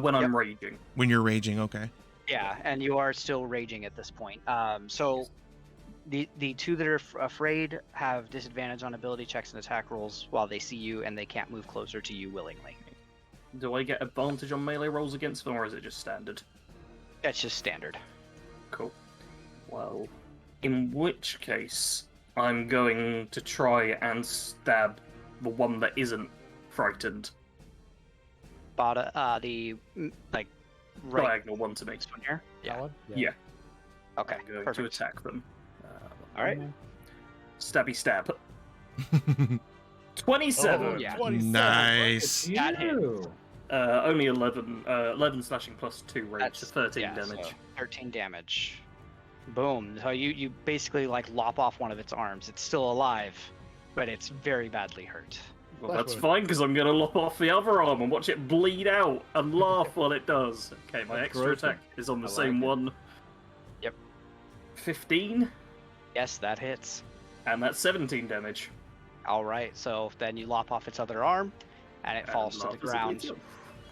When I'm Yep. raging. When you're raging, okay. Yeah, and you are still raging at this point. So the two that are afraid have disadvantage on ability checks and attack rolls while they see you, and they can't move closer to you willingly. Do I get advantage on melee rolls against them, or is it just standard? That's just standard. Cool. Well, in which case, I'm going to try and stab the one that isn't frightened. The like right Diagonal one to me. this one here. That Yeah. one? Yeah. Okay. I'm going to Perfect. attack them. All right. Stabby stab. 27! Oh, yeah. 27. Nice. That hit. Ew. Only 11. 11 slashing plus 2 rage, That's so 13 yeah, damage. so 13 damage. Boom. So you basically like lop off one of its arms. It's still alive, but it's very badly hurt. Well, that's Flash fine, because I'm going to lop off the other arm and watch it bleed out and laugh while it does. Okay, my That's extra gross. attack is on the I same like it. one. Yep. 15, Yes, that hits. and that's 17 damage. All right. So then you lop off its other arm, and it falls to laugh the as it ground, bleeds out.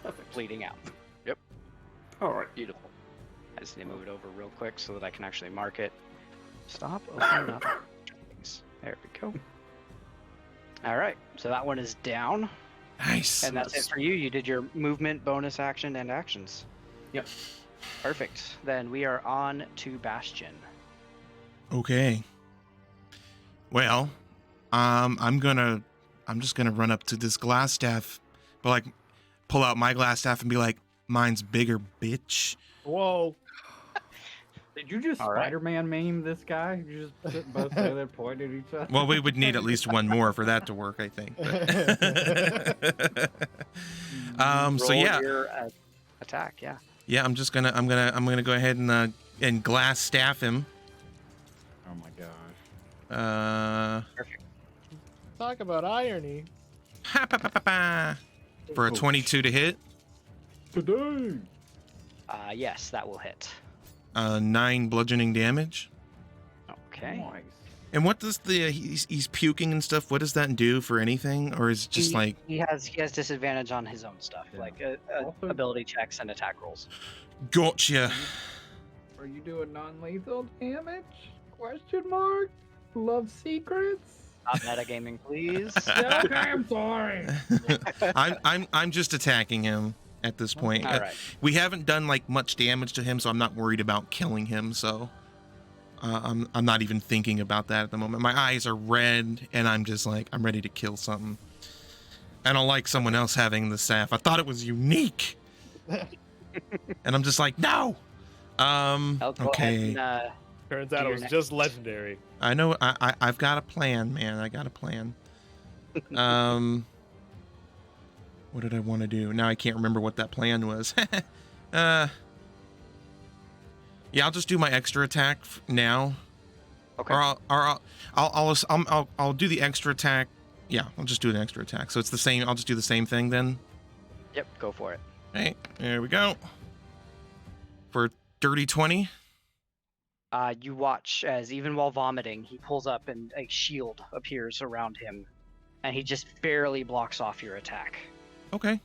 Perfect. bleeding out. Alright. Beautiful. I just need to move it over real quick so that I can actually mark it. Stop opening up. Things. There we go. All right. So that one is down, Nice. and that's it for you. You did your movement, bonus action, and actions. Yep. Perfect. Then we are on to Bastion. Okay. Well, I'm just gonna run up to this glass staff, but like pull out my glass staff and be like, "Mine's bigger, bitch." Whoa. Did you just All right. Spider-Man meme this guy? You just put both together and point at each other? Well, we would need at least one more for that to work, I think. but- so Roll yeah, your attack. Yeah. yeah, I'm gonna go ahead and glass staff him. Oh my gosh. Perfect. Talk about irony. Ha, pa, pa, pa, pa. For a Oh, 22 to hit, Today. Yes, that will hit. 9 bludgeoning damage. Okay. Nice. And what does he's puking and stuff? What does that do for anything, or is it just He- like he has disadvantage on his own stuff, Yeah. like Also- ability checks and attack rolls. gotcha? Are you doing non-lethal damage? Question mark. Love secrets. Not metagaming, please. Okay, I'm sorry. I'm just attacking him at this point. All right. We haven't done like much damage to him, so I'm not worried about killing him. So I'm not even thinking about that at the moment. My eyes are red, and I'm just like I'm ready to kill something. I don't like someone else having the staff. I thought it was unique, and I'm just like no. I'll go ahead Okay. and, Turns Do out it your was next. just legendary. I know. I've got a plan, man. I got a plan. What did I want to do? Now I can't remember what that plan was. Yeah, I'll just do my extra attack now, okay. or I'll do the extra attack. Yeah, I'll just do an extra attack. So it's the same. I'll just do the same thing then. Yep, go for it. Hey, there we go. For dirty 20. You watch as even while vomiting, he pulls up and a shield appears around him, and he just barely blocks off your attack. Okay.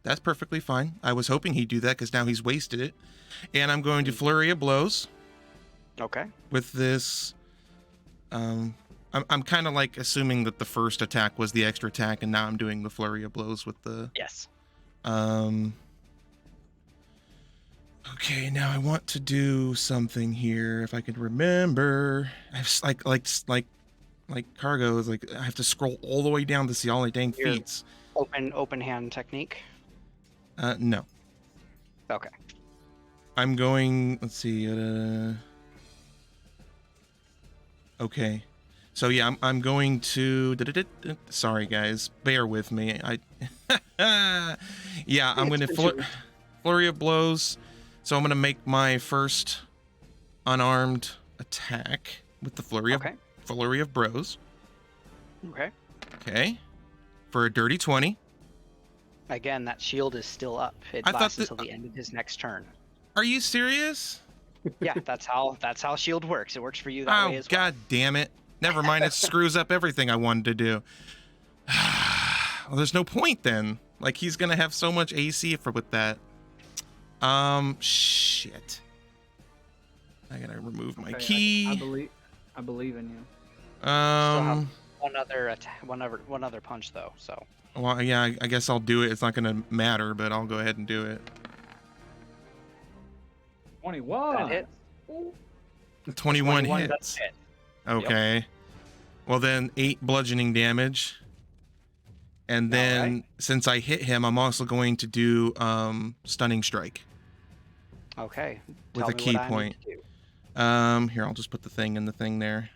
That's perfectly fine. I was hoping he'd do that because now he's wasted it. And I'm going to flurry of blows Okay. with this. I'm kind of like assuming that the first attack was the extra attack, and now I'm doing the flurry of blows with the. Yes. Okay, now I want to do something here if I could remember. I have like like cargo is like I have to scroll all the way down to see all the dang Your feats. open hand technique. No. Okay. I'm going. Let's see. Okay. So yeah, I'm going to. Sorry guys, bear with me. Yeah, I'm going to flurry of blows. So I'm going to make my first unarmed attack with the flurry of bros. Okay. Okay. For a dirty 20. Again, that shield is still up. It I thought lasts that- until the end of his next turn. Are you serious? Yeah, that's how shield works. It works for you that way as well. God damn it. Never mind, it screws up everything I wanted to do. Well, there's no point then. Like, he's gonna have so much AC with that. Shit. I gotta remove my key. I believe in you. Still have one other punch though. So. Well, yeah, I guess I'll do it. It's not gonna matter, but I'll go ahead and do it. 21. That hits. 21 does hits. hit. Okay. Well, then 8 bludgeoning damage. And then, Alright. since I hit him, I'm also going to do stunning strike Okay. with Tell a me key what I need point. to do. Here, I'll just put the thing in the thing there.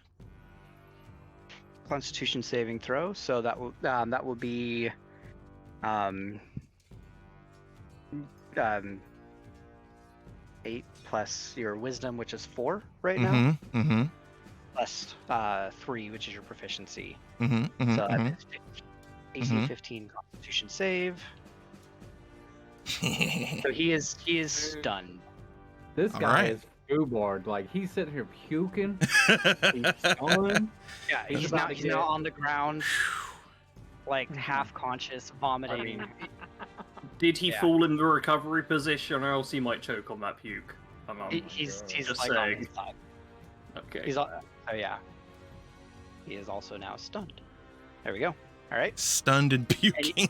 Constitution saving throw. So that will be 8 plus your wisdom, which is 4 right now, plus 3, which is your proficiency. So that is AC 15 Constitution save. So he is stunned. This guy Alright. is foobarred. Like, he's sitting here puking. He's stunned. Yeah, He's he's about to now get- on the ground, like half conscious, vomiting. I mean, did he Yeah. fall in the recovery position, or else he might choke on that puke? He's Just like on saying. his side. Okay. He's oh yeah. He is also now stunned. There we go. All right. Stunned and puking.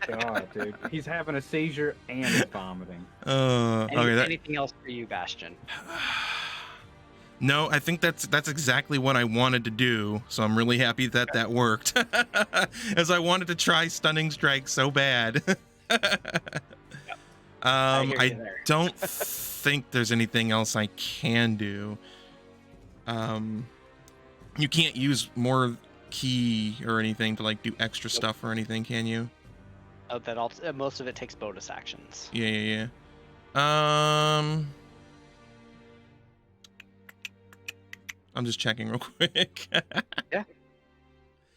God, dude. He's having a seizure and he's vomiting. Anything else for you, Bastion? No, I think that's exactly what I wanted to do. So I'm really happy that that worked, as I wanted to try stunning strike so bad. I don't think there's anything else I can do. You can't use more key or anything to like do extra stuff or anything, can you? Oh, that most of it takes bonus actions. Yeah. I'm just checking real quick.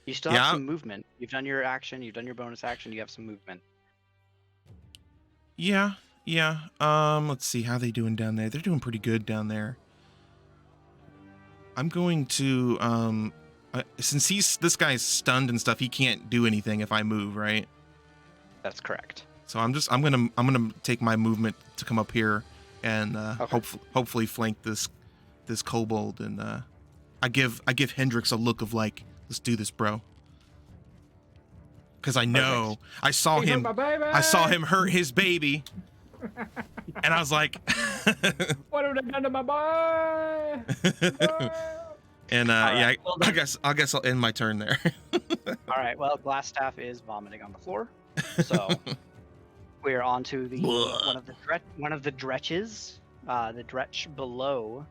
You still have some movement. You've done your action. You've done your bonus action. You have some movement. Yeah. Let's see how they doing down there. They're doing pretty good down there. I'm going to since this guy's stunned and stuff, he can't do anything if I move, right? That's correct. So I'm gonna take my movement to come up here and hopefully flank this kobold, and I give Hendrix a look of like, let's do this, bro. Because I know I saw him hurt his baby, and I was like, what have they done to my boy? and right, yeah, well I guess I'll end my turn there. All right. Well, Glassstaff is vomiting on the floor, so we are on to the one of the dretches, the dretch below,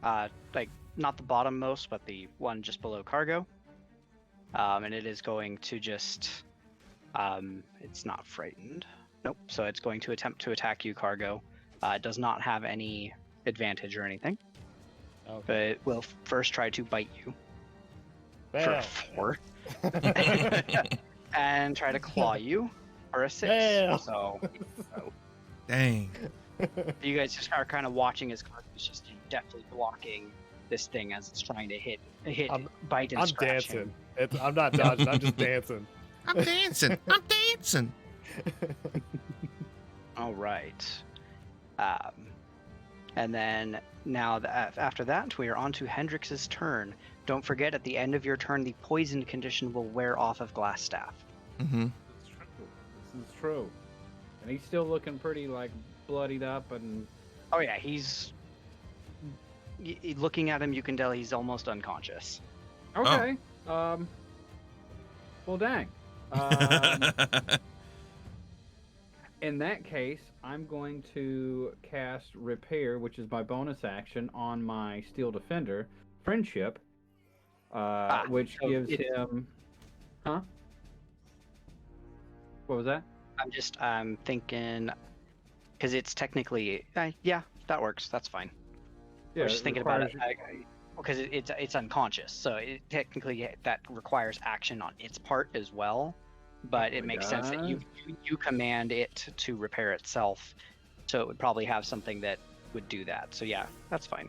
like not the bottommost, but the one just below cargo. And it is going to just, it's not frightened. Nope. So it's going to attempt to attack you, cargo. It does not have any advantage or anything. Okay. But it will first try to bite you Bam. for 4. And try to claw you for a 6. Bam. So Dang. you guys just are kind of watching as cargo is just deftly blocking this thing as it's trying to hit, bite and I'm scratch dancing. him. I'm not dodging. I'm just dancing. I'm dancing. All right. And then now after that, we are on to Hendrix's turn. Don't forget, at the end of your turn, the poison condition will wear off of Glassstaff. Mm-hmm. This is true. And he's still looking pretty like bloodied up and. Oh yeah, he's looking at him. You can tell he's almost unconscious. Okay. Well, dang. In that case, I'm going to cast Repair, which is my bonus action on my Steel Defender, Friendship, which so gives him. Huh? What was that? I'm thinking, because it's technically, yeah, that works. That's fine. I was just thinking about it because it's unconscious, so it technically that requires action on its part as well. But it makes sense that you command it to repair itself, so it would probably have something that would do that. So yeah, that's fine.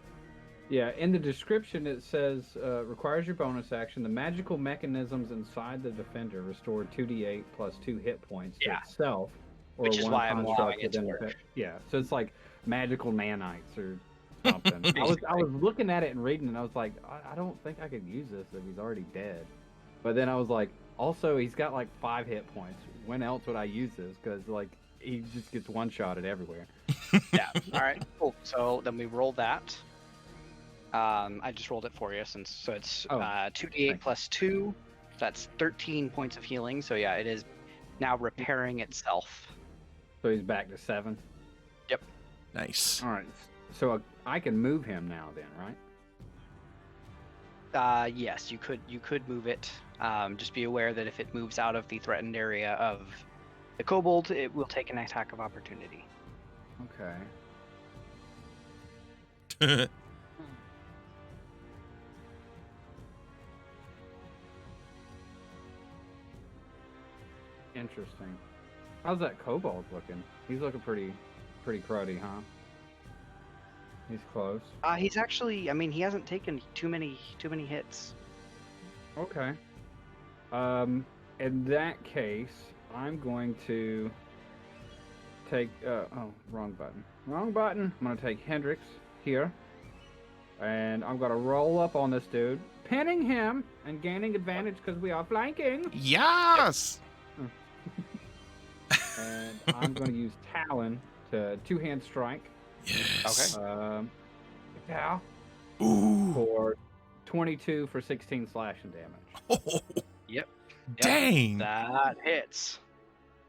Yeah, in the description it says requires your bonus action. The magical mechanisms inside the defender restore 2d8 plus 2 hit points to itself, or which is one why I'm allowing construct it to within work. Yeah, so it's like magical nanites or something. I was looking at it and reading, and I was like, I don't think I could use this if he's already dead. But then I was like, also he's got like 5 hit points. When else would I use this? Because like he just gets one-shotted everywhere. Yeah. All right. Cool. So then we roll that. I just rolled it for you it's 2d8 plus 2. That's 13 points of healing. So yeah, it is now repairing itself. So he's back to 7. Yep. Nice. All right. So I can move him now then, right? Yes, you could move it. Just be aware that if it moves out of the threatened area of the kobold, it will take an attack of opportunity. Okay. Interesting. How's that kobold looking? He's looking pretty cruddy, huh? He's close. He's actually, I mean, he hasn't taken too many hits. Okay. In that case, I'm going to take. Wrong button. Wrong button. I'm gonna take Hendrix here, and I'm gonna roll up on this dude, pinning him and gaining advantage because we are flanking. Yes. And I'm going to use Talon to 2-hand strike. Yes. Okay. Yeah. Ooh. For 22 for 16 slashing damage. Oh, Yep. dang. That hits.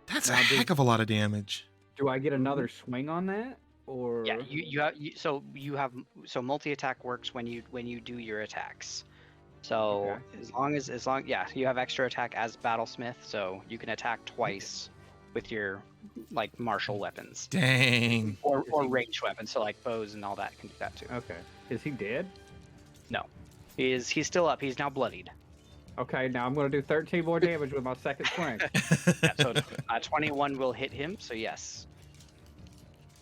That's a Now, heck of a lot of damage. Do I get another swing on that, or? Yeah, you have multi-attack works when you do your attacks. So Okay. as long you have extra attack as Battlesmith, so you can attack twice with your like martial weapons Dang. or ranged weapons, so like bows and all that can do that too. Okay. Is he dead? No, he's still up. He's now bloodied. Okay. Now I'm going to do 13 more damage with my second swing. Yeah, so 21 will hit him. So yes.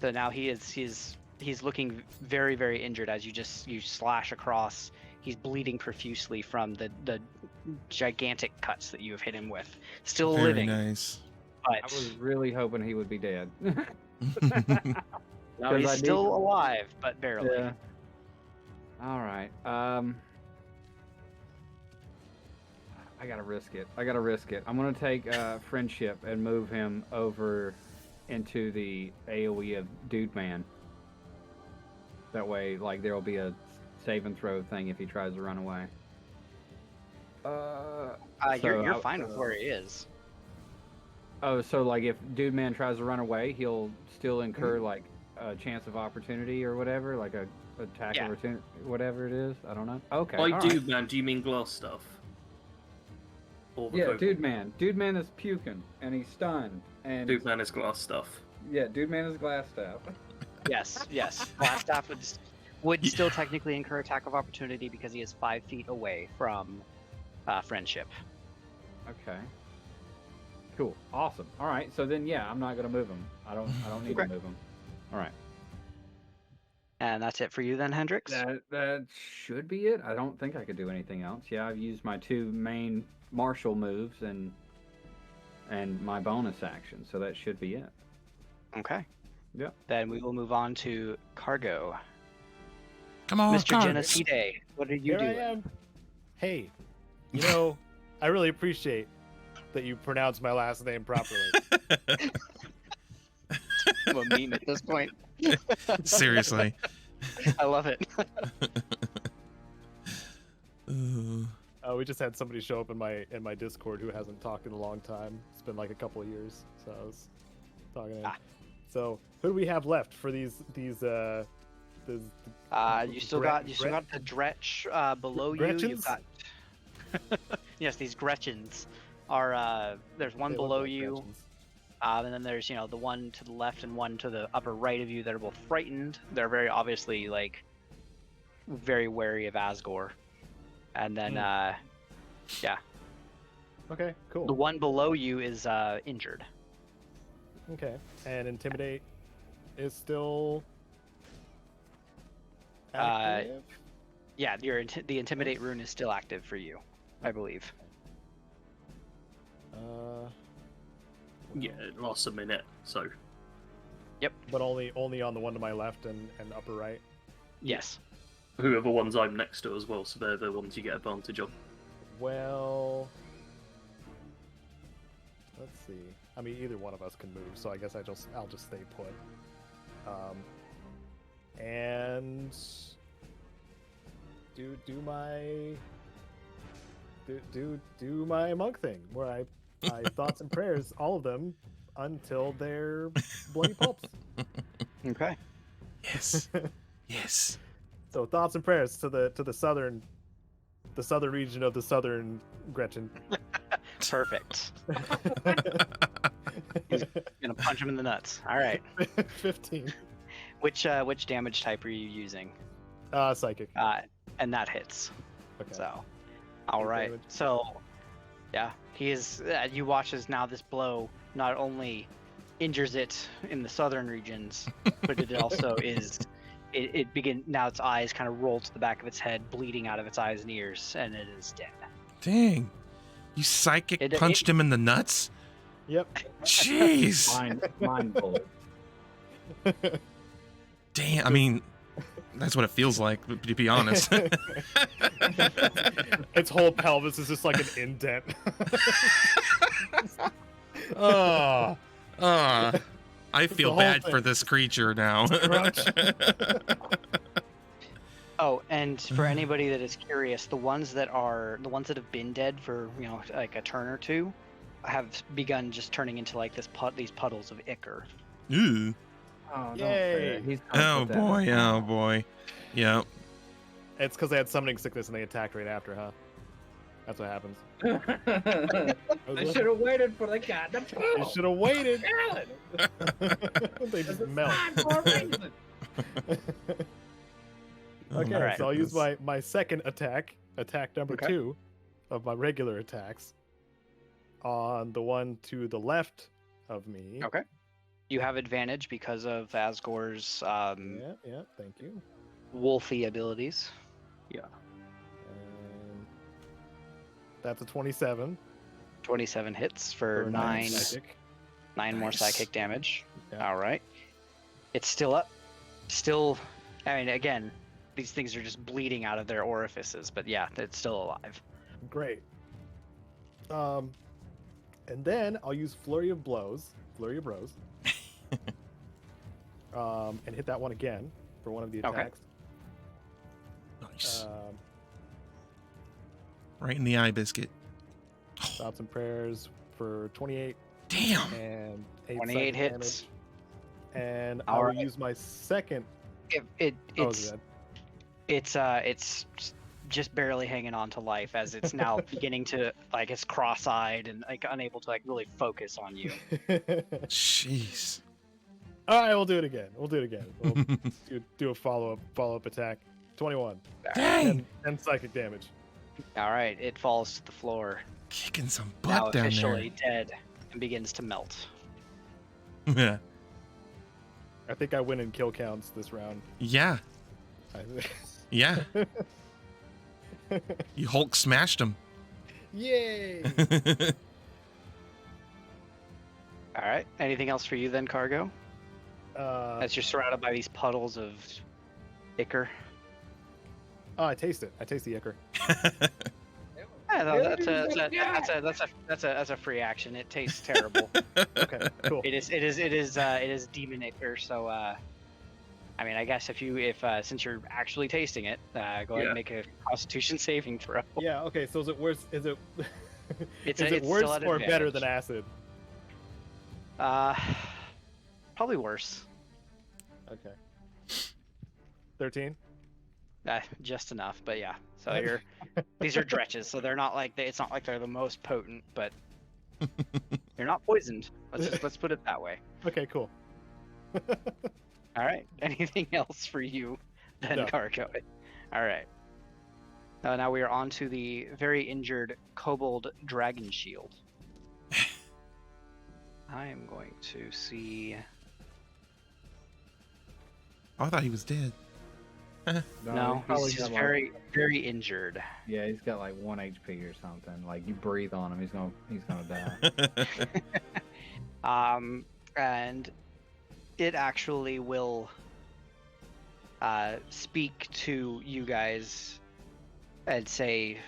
So now he's looking very, very injured as you slash across. He's bleeding profusely from the gigantic cuts that you have hit him with. Still Very living, nice. I but was really hoping he would be dead. no, he's I still need- alive, but barely. Yeah. All right. I gotta risk it. I'm gonna take Friendship and move him over into the AoE of Dude Man. That way, like, there'll be a save and throw thing if he tries to run away. You're fine with where he is. Oh, so like if Dude Man tries to run away, he'll still incur like a chance of opportunity or whatever, like a attack Yeah. opportunity, whatever it is. I don't know. Okay. By all dude right. man, do you mean glass stuff? Or the Yeah, kobold? Dude Man. Dude Man is puking and he's stunned. And Dude man is glass stuff. yeah, Dude Man is glass staff. Yes. Blast staff would still technically incur attack of opportunity because he is 5 feet away from Friendship. Okay. Cool. Awesome. All right. So then, yeah, I'm not gonna move him. I don't need to Okay. move him. All right. And that's it for you then, Hendrix? That should be it. I don't think I could do anything else. Yeah, I've used my 2 main martial moves and my bonus action, so that should be it. Okay. Yep. Then we will move on to Cargo. Come on, Mr. Cargo. Genocide, what are you Here doing? I am. Hey, you know, I really appreciate that you pronounce my last name properly. I'm a meme at this point. Seriously. I love it. We just had somebody show up in my Discord who hasn't talked in a long time. It's been like a couple of years, so I was talking to him. So who do we have left for these? You still got the Dretch below you. You've got yes, these Gretchens are there's one below you, and then there's the one to the left and one to the upper right of you that are both frightened. They're very obviously like very wary of Asgore, and then yeah. Okay, cool. The one below you is injured. Okay, and Intimidate is still active? Yeah, the Intimidate rune is still active for you, I believe. Yeah, it lasts a minute, so. Yep. But only on the one to my left and upper right? Yes. Whoever ones I'm next to as well, so they're the ones you get advantage on. Well, let's see. I mean, either one of us can move, so I guess I'll just stay put. And do my monk thing where I thoughts and prayers, all of them, until they're bloody pulps. Okay. Yes. Yes. So thoughts and prayers to the southern region of the southern Gretchen. Perfect. He's gonna punch him in the nuts. All right. 15. Which damage type are you using? Psychic. And that hits. Okay. So, all right. Damage. So, yeah, he is. You watch as now this blow not only injures it in the southern regions, but it also is. It begin now. Its eyes kind of roll to the back of its head, bleeding out of its eyes and ears, and it is dead. Dang. You psychic punched him in the nuts? Yep. Jeez. Mind bullet. Damn. I mean, that's what it feels like, to be honest. Its whole pelvis is just like an indent. I feel bad for this creature now. Oh, and for anybody that is curious, the ones that have been dead for like a turn or two, have begun just turning into like these puddles of ichor. Ooh. Oh, Yay. Oh boy. Oh boy. Yep. It's because they had summoning sickness and they attacked right after, huh? That's what happens. I should have waited for the god to They should have waited. They just melt. Okay, Alright. so I'll use my second attack number 2 of my regular attacks on the one to the left of me. Okay. You have advantage because of Asgore's Yeah, thank you. wolfy abilities. Yeah. And that's a 27. 27 hits for for 9 psychic. more Nice. psychic damage. Yeah. All right. It's still up. Still, I mean, again, these things are just bleeding out of their orifices, but yeah, it's still alive. Great. And then I'll use Flurry of Bros, and hit that one again for one of the Okay. attacks. Nice. Right in the eye biscuit. Thoughts and prayers for 28 Damn. and 8 28 psychic hits. damage. And I All will right. use my second. It's just barely hanging on to life as it's now beginning to like it's cross-eyed and like unable to like really focus on you. Jeez. All right, we'll do it again. We'll do a follow-up attack. 21. Dang. And psychic damage. All right, it falls to the floor, Kicking some now butt down officially dead, and begins to melt. there. I think I win in kill counts this round. Yeah. Yeah. You Hulk smashed him. Yay! All right, anything else for you then, Cargo? Oh, As you're surrounded by these puddles of ichor. I taste it. I taste the ichor. Yeah, no, that's a free action. It tastes terrible. Okay, cool. It is demon ichor, so I mean, I guess if since you're actually tasting it, go ahead Yeah. and make a Constitution saving throw. Yeah. Okay. So is it worse? Is it? It's is it it's worse still at or better advantage. than acid? Probably worse. Okay. 13. Just enough, but yeah. So these are dretches, so they're not like it's not like they're the most potent, but you're not poisoned. Let's put it that way. Okay. Cool. All right. Anything else for you, then, No. Cargo? All right. Now we are on to the very injured Kobold Dragon Shield. I am going to see. Oh, I thought he was dead. No, probably he's got, just very, very injured. Yeah, he's got like 1 HP or something. Like you breathe on him, he's gonna die. And it actually will speak to you guys and say,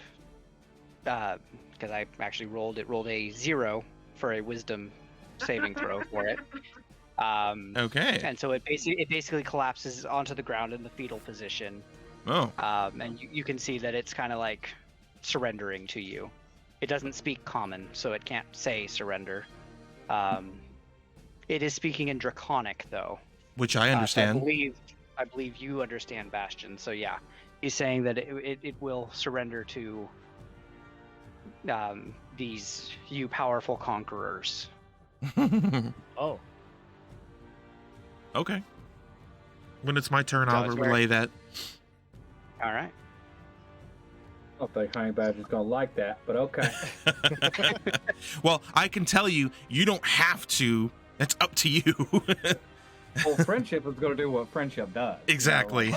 because I actually rolled a 0 for a Wisdom saving throw for it. Okay. And so it basically collapses onto the ground in the fetal position. Oh. And you can see that it's kind of like surrendering to you. It doesn't speak common, so it can't say surrender. It is speaking in Draconic, though. Which I understand. I believe you understand Bastion. So yeah, he's saying that it will surrender to these you powerful conquerors. Oh. Okay. When it's my turn, So I'll it's relay that. All right. I don't think Honey Badger's gonna like that, but okay. Well, I can tell you, you don't have to. That's up to you. Well, friendship is gonna do what friendship does. Exactly.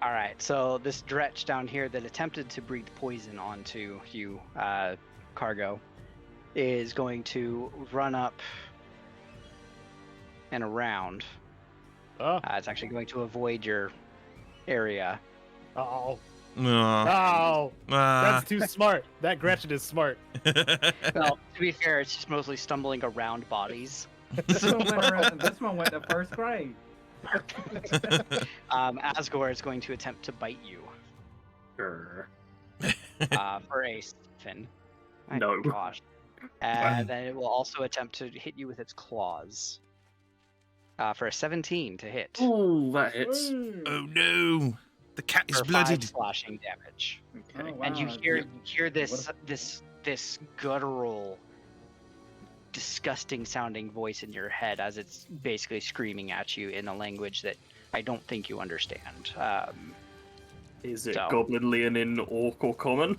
All right. So this dretch down here that attempted to breathe poison onto you, Cargo, is going to run up and around. Oh. It's actually going to avoid your area. Oh. No. Oh. That's too smart. That Gretchen is smart. Well, to be fair, it's just mostly stumbling around bodies. This one went to first grade. Asgore is going to attempt to bite you Grr. for a fin. My No. gosh. And then it will also attempt to hit you with its claws. For a 17 to hit. Ooh, that hits. Oh no. The cat is For 5 blooded. slashing damage. Okay. Oh, wow. And you hear this guttural, disgusting sounding voice in your head as it's basically screaming at you in a language that I don't think you understand. Is it So- Goblin, Leonin, Orc, or Common?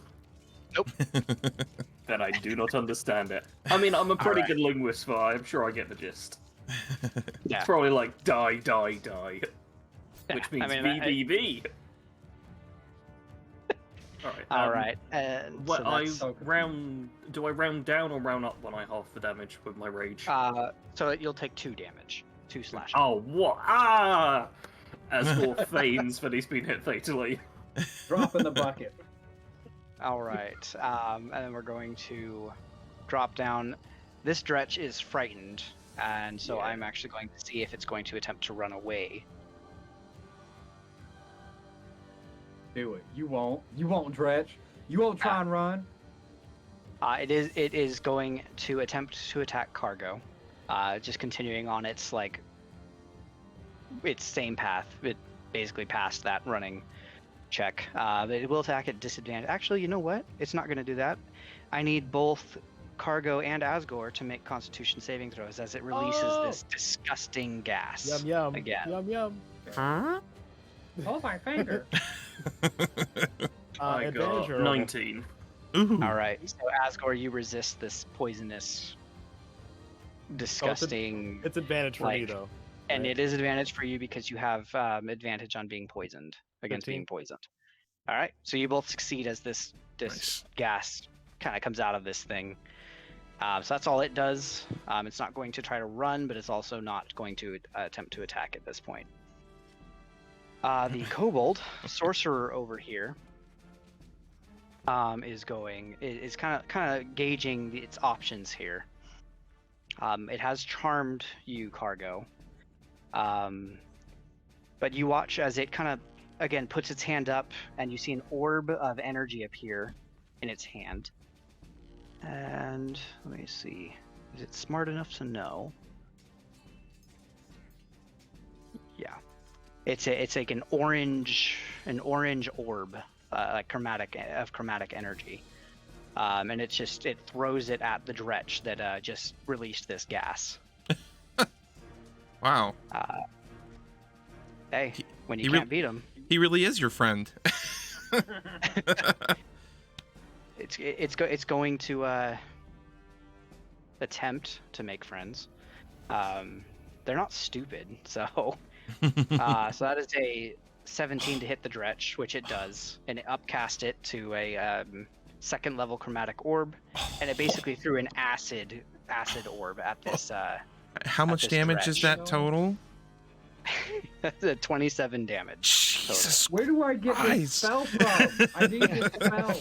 Nope. Then I do not understand it. I mean, I'm a pretty Alright. good linguist, but I'm sure I get the gist. Yeah. It's probably like die, die, die. Which Yeah, means I mean, VVV. Alright. All right. And What so that's- do I round down or round up when I half the damage with my rage? so you'll take 2 damage, 2 slashing. Oh, what? Ah! Asgore feigns that he's been hit fatally. Drop in the bucket. All right. And then we're going to drop down. This dretch is frightened, and so Yeah. I'm actually going to see if it's going to attempt to run away. Do it. You won't. You won't, Dretch. You won't try and run. It is going to attempt to attack Cargo, just continuing on its same path. It basically passed that running check. It will attack at disadvantage. Actually, you know what? It's not going to do that. I need both Cargo and Asgore to make Constitution saving throws as it releases Oh! this disgusting gas. Yum yum. Again. Yum yum. Huh? Oh my finger. I Advantage got or roll? 19. Ooh. All right. So Asgore, you resist this poisonous, disgusting, It's advantage for me Like, though. and right? it is advantage for you because you have advantage on being poisoned against 15. being poisoned. All right. So you both succeed as this Nice. gas kind of comes out of this thing. So that's all it does. It's not going to try to run, but it's also not going to attempt to attack at this point. The kobold sorcerer over here is kind of gauging its options here. It has charmed you, Cargo, But you watch as it kind of, again, puts its hand up, and you see an orb of energy appear in its hand. And let me see, is it smart enough to know? Yeah, it's like an orange orb, like chromatic energy, and it throws it at the Dretch that just released this gas. Wow. Hey, when you can't beat him, he really is your friend. it's going to attempt to make friends. They're not stupid, so so that is a 17 to hit the Dretch, which it does, and it upcast it to a second level chromatic orb, and it basically threw an acid orb at this. How much damage is that total? 27 damage. Jesus. Where do I get this spell from? I need this spell.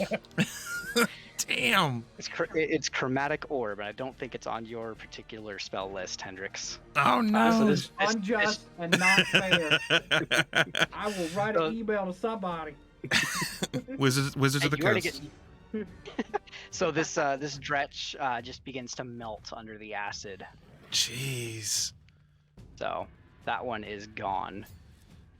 Damn. It's chromatic orb, and I don't think it's on your particular spell list, Hendrix. Oh no! So this unjust and not fair. I will write an email to somebody. Wizards of the Coast. So this Dretch just begins to melt under the acid. Jeez. So that one is gone.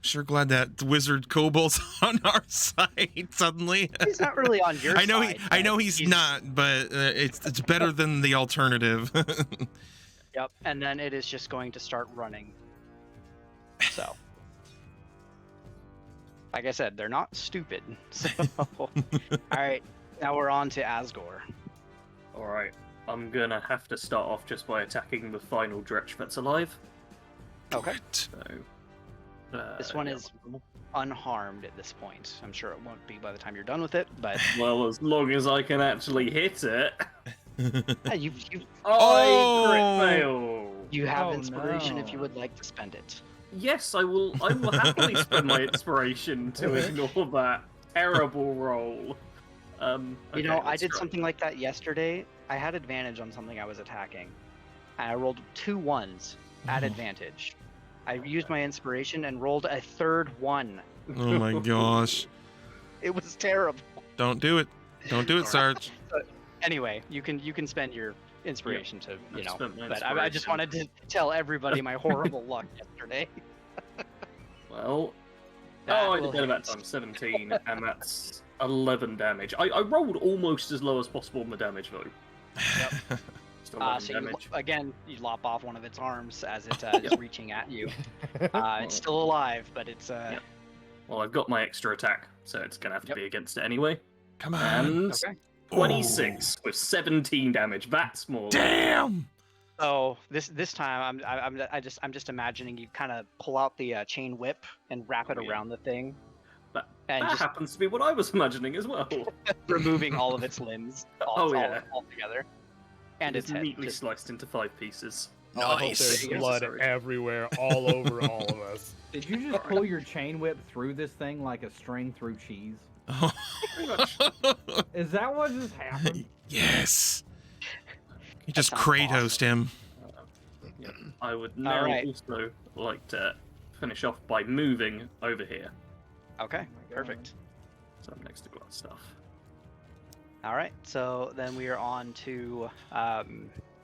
Sure glad that Wizard Kobold's on our side suddenly. He's not really on your side. I know he's not, but it's better than the alternative. Yep, and then it is just going to start running. So, like I said, they're not stupid. So, all right, now we're on to Asgore. All right, I'm gonna have to start off just by attacking the final Dretch that's alive. Okay. So, this one is unharmed at this point. I'm sure it won't be by the time you're done with it, but well, as long as I can actually hit it. you Crit fail. You have inspiration if you would like to spend it. Yes, I will happily spend my inspiration to ignore that terrible roll. Okay, I did something like that yesterday. I had advantage on something I was attacking, and I rolled 2 1s at advantage. I used my inspiration and rolled a third 1. Oh my gosh. It was terrible. Don't do it. Don't do it, Sarge. Anyway, you can spend your inspiration to, but I just inspiration. wanted to tell everybody my horrible luck yesterday. Well, That I will did that hit. time 17, and that's 11 damage. I rolled almost as low as possible on the damage, though. Yep. Just 11 So damage. you lop off one of its arms as it is reaching at you. It's still alive, but it's Well, I've got my extra attack, so it's going to have to be against it anyway. Come on. And okay. 26 with 17 damage. That's more. Damn. So this time I'm just imagining you kind of pull out the chain whip and wrap it around the thing, That and just happens to be what I was imagining as well. removing all of its limbs all together, and its head. Neatly sliced into 5 pieces. I hope there's Nice. blood everywhere, all over all of us. Did you just pull your chain whip through this thing like a string through cheese? Pretty much. Is that what just happened? Yes. You just sounds Kratos awesome. him. Yeah. I would now Alright. also like to finish off by moving over here. Okay, perfect. So I'm next to glass stuff. All right, so then we are on to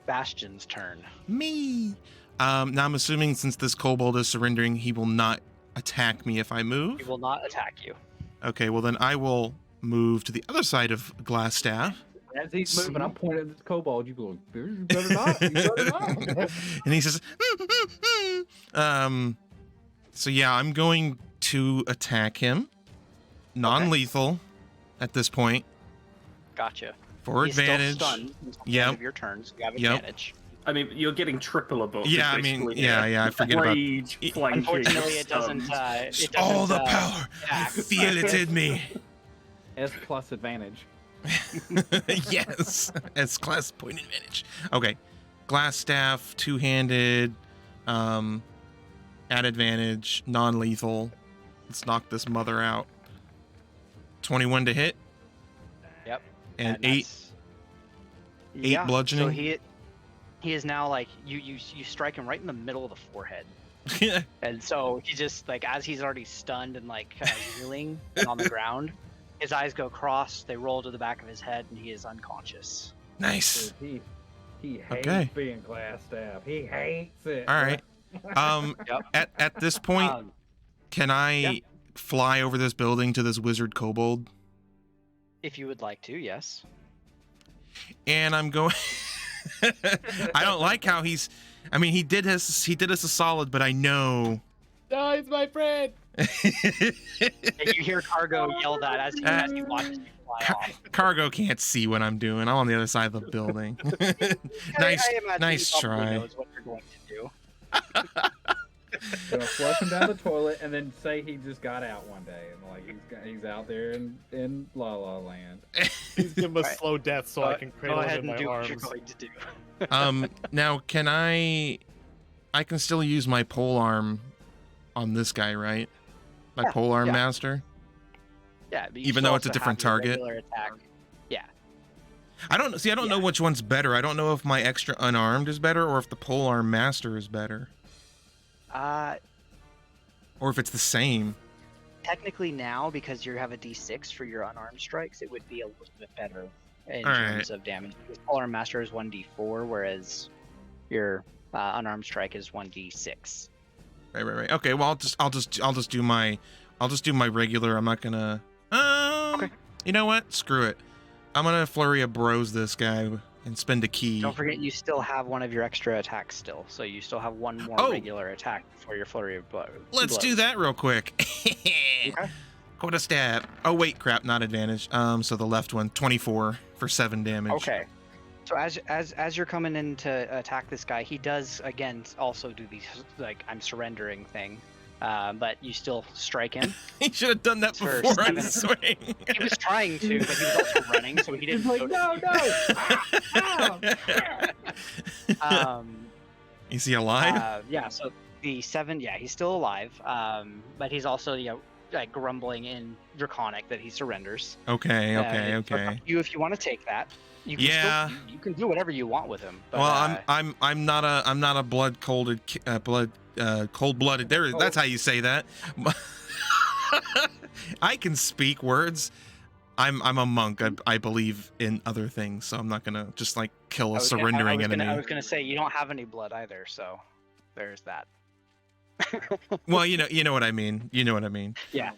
Bastion's turn. Me. Now I'm assuming since this kobold is surrendering, he will not attack me if I move. He will not attack you. Okay, well then I will move to the other side of Glassstaff. As he's moving, I'm pointing at this kobold. You go, you better not. You better not. And he says, so yeah, I'm going to attack him. Non-lethal at this point. Gotcha. For He's advantage. Still stunned until the Yep. end of your turn, so you have Yep. advantage. I mean, you're getting triple a book. Yeah, I mean, yeah, I forget about... Rage, flanking, Unfortunately, it doesn't. It's all the power. I attack. feel it in me. S plus advantage. Yes. As class point advantage. Okay. Glass staff, two-handed, at advantage, non-lethal. Let's knock this mother out. 21 to hit. Yep. And that's- eight bludgeoning? So he is now like you strike him right in the middle of the forehead. And so he just like, as he's already stunned and like kneeling and on the ground, his eyes go cross. They roll to the back of his head, and he is unconscious. Nice. Dude, he hates Okay. being glass stabbed. He hates it. All right. Yep. At this point, can I fly over this building to this wizard kobold? If you would like to, yes. And I'm going. I don't like how he's. I mean, he did us a solid, but I know. No, he's my friend. And you hear Cargo yelled at as he watches you fly off. Cargo can't see what I'm doing. I'm on the other side of the building. Nice, I imagine nice he probably try. knows what you're going to do. Gonna flush him down the toilet and then say he just got out one day and like he's out there in La La Land. Please give him a Right. slow death so I can Go cradle ahead him in and my do what arms. you're going to do. Now can I can still use my pole arm on this guy, right? My Yeah, pole arm yeah. master. Yeah, but you Even still though it's a also different have your target? regular attack. Yeah. I don't know Yeah. which one's better. I don't know if my extra unarmed is better or if the pole arm master is better. Or if it's the same. Technically now, because you have a D6 for your unarmed strikes, it would be a little bit better in All terms of damage. Because Polearm Master is 1d4, whereas your unarmed strike is 1d6. Right. Okay, well I'll just do my regular. I'm not gonna Okay. You know what? Screw it. I'm gonna flurry of bros this guy and spend a key. Don't forget, you still have one of your extra attacks still, so you still have one more Oh. regular attack for your flurry of blows. Let's do that real quick. Okay. Go to stab. Oh wait, crap, not advantage. So the left one, 24 for 7 damage. Okay. So as you're coming in to attack this guy, he does again also do these like I'm surrendering thing, but you still strike him. He should have done that For before I 7. swing. He was trying to, but he was also running, so he didn't. He's like, no. Is he alive? Yeah. So the 7, yeah, he's still alive. But he's also like grumbling in Draconic that he surrenders. Okay. So it's up Okay. to you if you want to take that. You can Yeah. still, you can do whatever you want with him. But, Well, I'm not a cold-blooded. There, that's how you say that. I can speak words. I'm a monk. I believe in other things, so I'm not gonna just like kill a surrendering enemy. I was gonna say you don't have any blood either, so there's that. Well, you know what I mean. You know what I mean. Yeah.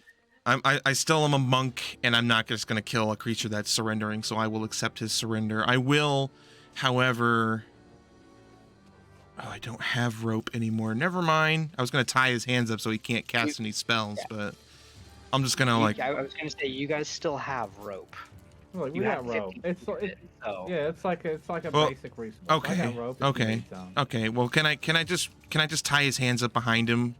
I still am a monk, and I'm not just gonna kill a creature that's surrendering. So I will accept his surrender. I will, however. Oh, I don't have rope anymore. Never mind. I was gonna tie his hands up so he can't cast any spells, but I'm just gonna like. I was gonna say you guys still have rope. Like, You we have got rope. 50 It's of it, so yeah, it's like a Well, basic resource. okay, I got rope if you okay. need some. Okay, well, can I just tie his hands up behind him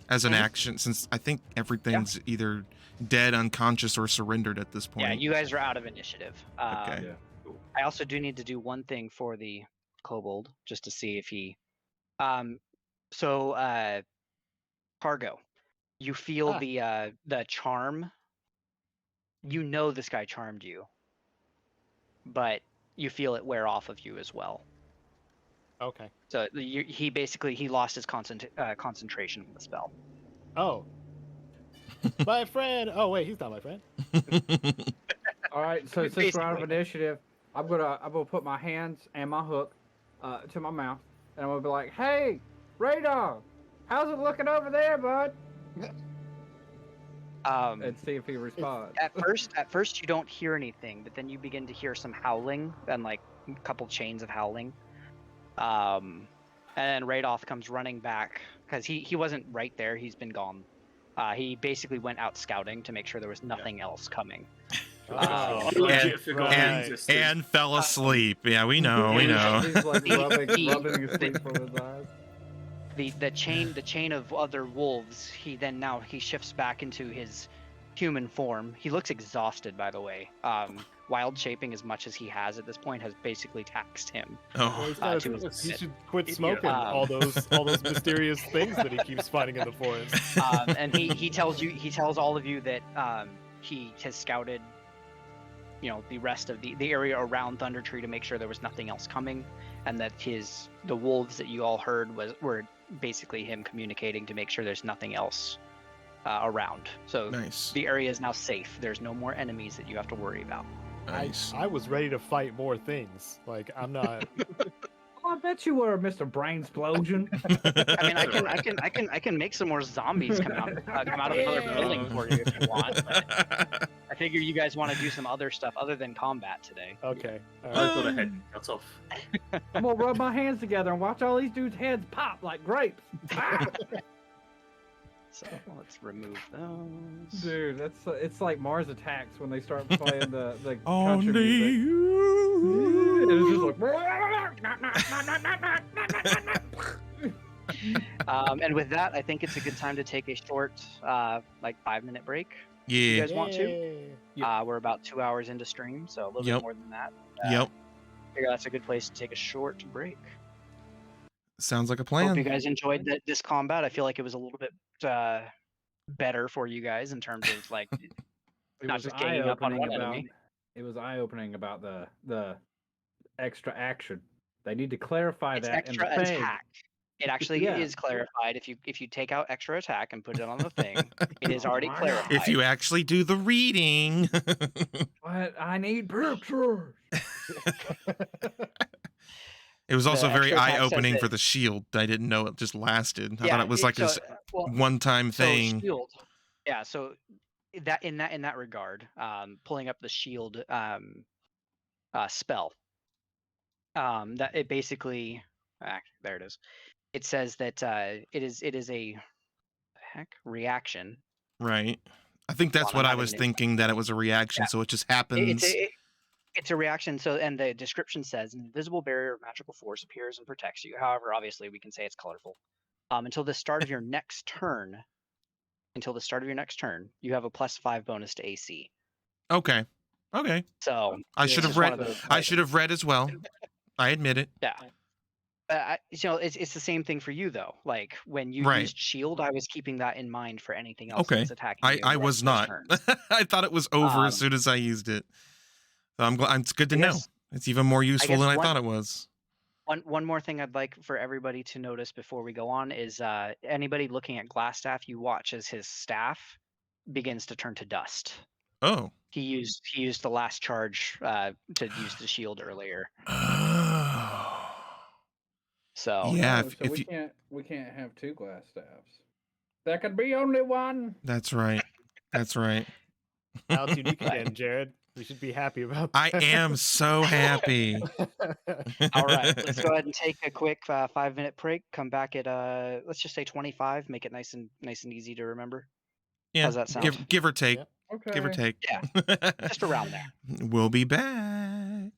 as an Mhm. action, since I think everything's either dead, unconscious, or surrendered at this point. yeah, you guys are out of initiative. Okay. Yeah. I also do need to do one thing for the kobold just to see if he. Cargo, you feel the charm. You know this guy charmed you, but you feel it wear off of you as well. Okay. So he lost his concentration of the spell. Oh. My friend. Oh wait, he's not my friend. All right, so since we're out of Basically. initiative, I'm gonna put my hands and my hook to my mouth, and I'm gonna be like, "Hey, Ray Dog, how's it looking over there, bud?" And see if he responds. At first you don't hear anything, but then you begin to hear some howling and like a couple chains of howling. And then Radoth comes running back because he wasn't right there. He's been gone. He basically went out scouting to make sure there was nothing else coming. I Oh, legit forgot he right. existed. And fell asleep. Yeah, we know. We know. He's like rubbing He- his sleep from his eyes. The chain of other wolves. He shifts back into his human form. He looks exhausted, by the way. Wild shaping as much as he has at this point has basically taxed him. Well, Oh, he's gotta- to his he limit. should quit Idiot. smoking all those mysterious things that he keeps finding in the forest. And he tells all of you that he has scouted the rest of the area around Thunder Tree to make sure there was nothing else coming, and that the wolves that you all heard were basically him communicating to make sure there's nothing else around. So Nice. the area is now safe. There's no more enemies that you have to worry about. Nice. I was ready to fight more things. Like, I'm not. Oh, I bet you were, Mr. Brainsplosion. I mean, I can make some more zombies come out of another building for you if you want. But I figure you guys want to do some other stuff other than combat today. Okay. All right. I've got a head cut off. I'm gonna rub my hands together and watch all these dudes' heads pop like grapes. Ah! So let's remove those. Dude, it's like Mars Attacks when they start playing the country Only music. you. And it's just like. And with that, I think it's a good time to take a short, 5-minute break. You Yeah. guys want to? Yay. We're about 2 hours into stream, so a little Yep. bit more than that. Yep. I figure that's a good place to take a short break. Sounds like a Hope plan. you guys enjoyed this combat. I feel like it was a little bit better for you guys in terms of like It not was just ganging up on eye-opening one about. enemy. It was eye-opening about the extra action. They need to clarify It's that in extra the thing. attack. It actually Yeah. is clarified. If you take out extra attack and put it on the thing, it is already Oh my God. clarified. If you actually do the reading. But I need pictures. It was also The very extra attack says eye-opening that- for the shield. I didn't know it just lasted. I thought it was like so, this well, one-time so thing. shield. Yeah, so that in that regard, pulling up the shield spell, that it basically there it is. It says that it is a reaction. Right. I think that's Hold on, what I'm I not was even- thinking, that it was a reaction, Yeah. so it just happens. It's a reaction. So, and the description says, an invisible barrier of magical force appears and protects you. However, obviously, we can say it's colorful. Until the start of your next turn. You have a +5 bonus to AC. Okay. Okay. So I Yeah, should have it's one read. of those, I like- should have read as well. I admit it. Yeah. It's the same thing for you though. Like when you Right. used shield, I was keeping that in mind for anything else Okay. that's attacking you. I in was those not. turns. I thought it was over Um, as soon as I used it. So I'm glad. It's good to I know. guess- It's even more useful guess than I one- thought it was. One more thing I'd like for everybody to notice before we go on is anybody looking at Glassstaff, you watch as his staff begins to turn to dust. Oh. He used the last charge to use the shield earlier. Oh. So Yeah, Oh, if you- we can't have two glass staffs. There can be only one. That's right. That's right. How unique again, Jared. We should be happy about I that. am so happy. all right, let's go ahead and take a quick 5-minute break. Come back at let's just say 25. Make it nice and easy to remember. Yeah. How's that sound? Give or take. Yep. Okay. Give or take. Yeah. Just around there. We'll be back.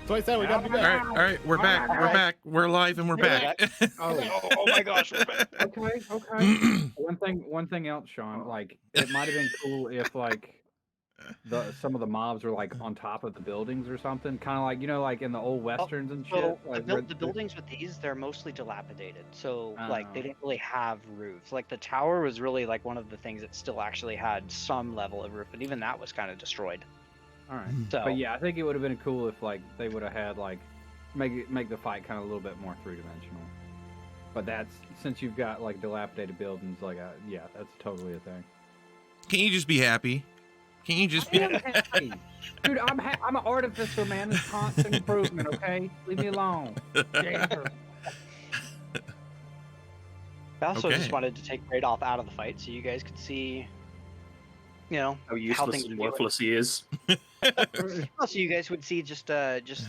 So I said we gotta be All back. right, we're back. We're back. We're alive and we're back. Oh my gosh, we're back. Okay. One thing else, Sean. Like, it might have been cool if like some of the mobs were like on top of the buildings or something, kind of like like in the old westerns and shit. So Like the buildings with these, they're mostly dilapidated. So like they don't really have roofs. Like the tower was really like one of the things that still actually had some level of roof, but even that was kind of destroyed. All right. So But yeah, I think it would have been cool if like they would have had like make the fight kind of a little bit more three-dimensional. But that's since you've got like dilapidated buildings, like yeah, that's totally a thing. Can you just be happy? Can you just be happy? Dude, I'm an artificer, man. It's constant improvement, okay? Leave me alone. I also Okay. just wanted to take Radolf out of the fight so you guys could see, How how useless things and would be. worthless he is. Also, you guys would see just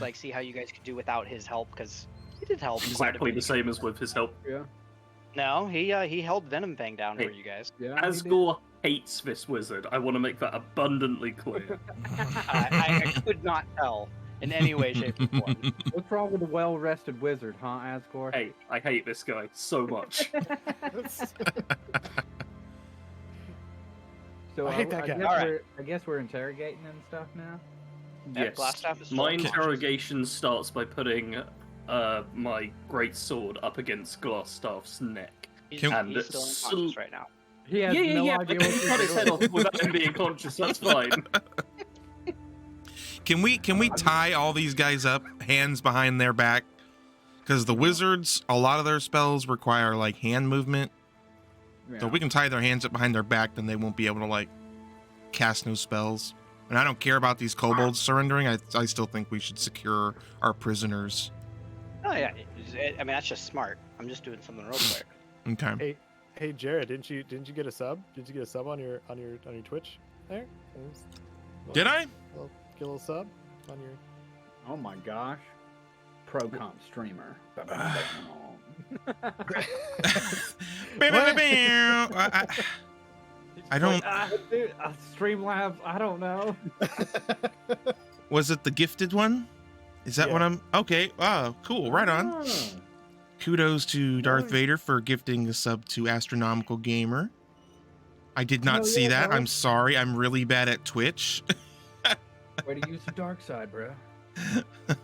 like see how you guys could do without his help, because he did help. quite a Exactly bit. the same as with his help. Yeah. No, he held Venom Fang down Hey. for you guys. Yeah. Asgore hates this wizard. I want to make that abundantly clear. I could not tell in any way, shape, or form. What's wrong with a well-rested wizard, huh, Asgore? Hey, I hate this guy so much. So I hate that guy. I guess we're interrogating and stuff now. Yep, Glassstaff is My still interrogation starts by putting my great sword up against Glassstaff's neck. He's, Can- he's still unconscious right now. He has no I idea can what cut his head off without him being conscious. That's fine. Can we tie all these guys up, hands behind their back? Because the wizards, a lot of their spells require like hand movement. So if we can tie their hands up behind their back, then they won't be able to like cast no spells. And I don't care about these kobolds surrendering. I still think we should secure our prisoners. Oh yeah, I mean that's just smart. I'm just doing something real quick. Okay. Hey Jared, didn't you get a sub? Did you get a sub on your Twitch there? Did I? Get a little sub on your. Oh my gosh. Pro comp streamer. I don't. Dude, Streamlabs, I don't know. Was it the gifted one? Is that Yeah. what I'm? Okay. Oh, cool. Right on. Ah. Kudos to Darth Nice. Vader for gifting a sub to Astronomical Gamer. I did not Hell see yeah, that. bro. I'm sorry. I'm really bad at Twitch. Way to use the dark side, bro.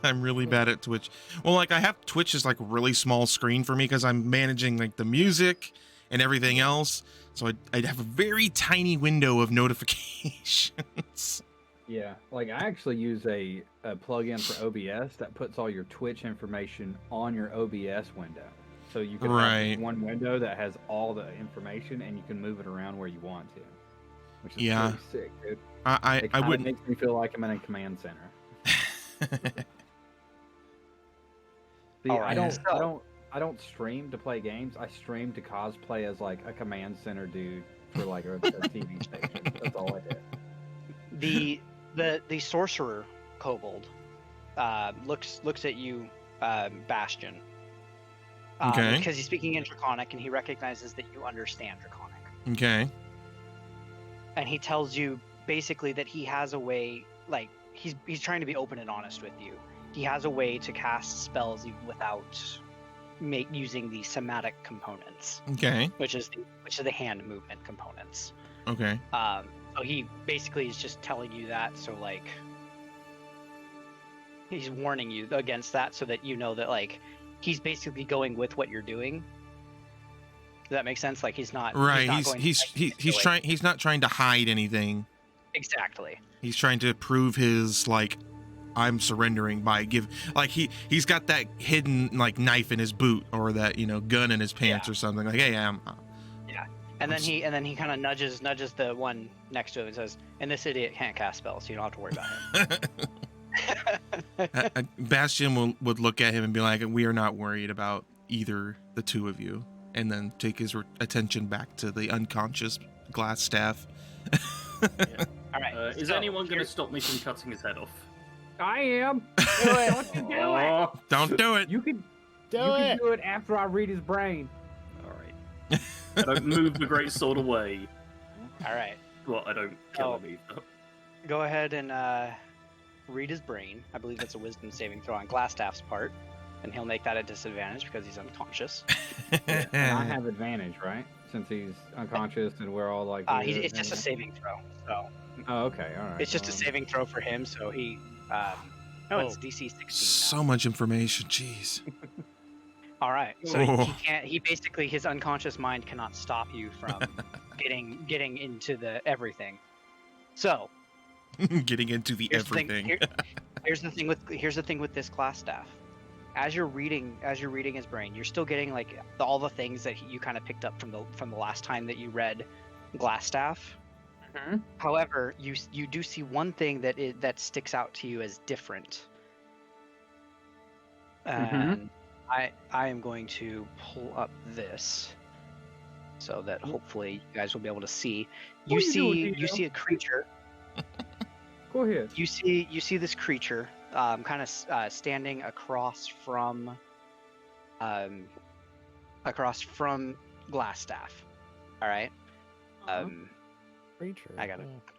I'm really bad at Twitch. Well, like I have Twitch is like really small screen for me because I'm managing like the music and everything else. So I'd have a very tiny window of notifications. Yeah, like I actually use a plugin for OBS that puts all your Twitch information on your OBS window. So you can have Right. one window that has all the information and you can move it around where you want to. Which is Yeah. pretty sick, dude. I It kinda wouldn't. makes me feel like I'm in a command center. See, Alright, I don't stream to play games. I stream to cosplay as like a command center dude for like a TV station. That's all I did. The Sorcerer Kobold looks at you, Bastion. Okay. Because he's speaking in Draconic and he recognizes that you understand Draconic. Okay. And he tells you basically that he has a way, like he's trying to be open and honest with you. He has a way to cast spells even without using the somatic components, Okay. which is the hand movement components. Okay. So he basically is just telling you that, so like he's warning you against that, so that you know that like he's basically going with what you're doing. Does that make sense? Like he's not Right. He's not going He's trying. He's not trying to hide anything. exactly. He's trying to prove his like I'm surrendering by he's got that hidden like knife in his boot or that gun in his pants or something like hey I'm And then he kind of nudges the one next to him and says, "And this idiot can't cast spells, so you don't have to worry about him." Bastion would look at him and be like we are not worried about either the two of you and then take his attention back to the unconscious glass staff. All right. Is so anyone going to here's- stop me from cutting his head off? I am. Do it. Don't you do it. Oh, Don't do it. You can Do you it. can do it after I read his brain. all right. I don't move the great sword away. All right. Well, I don't kill Oh. him either. Go ahead and read his brain. I believe that's a wisdom saving throw on Glassstaff's part, and he'll make that a disadvantage because he's unconscious. And I have advantage, right? Since he's unconscious and we're all like. It's just a saving throw. So. Oh, okay, all right. It's just a saving throw for him, so he. It's DC 16. So much information, jeez. All right, so Oh. he can't. He basically his unconscious mind cannot stop you from getting into the everything. So Getting into the here's the thing- everything. here's the thing with this Glassstaff. As you're reading his brain, you're still getting like all the things that you kind of picked up from the last time that you read Glassstaff. Mm-hmm. However, you do see one thing that sticks out to you as different. And I am going to pull up this so that hopefully you guys will be able to see. You see a creature. Go ahead. You see this creature kind of standing across from Glassstaff. All right. Creature. I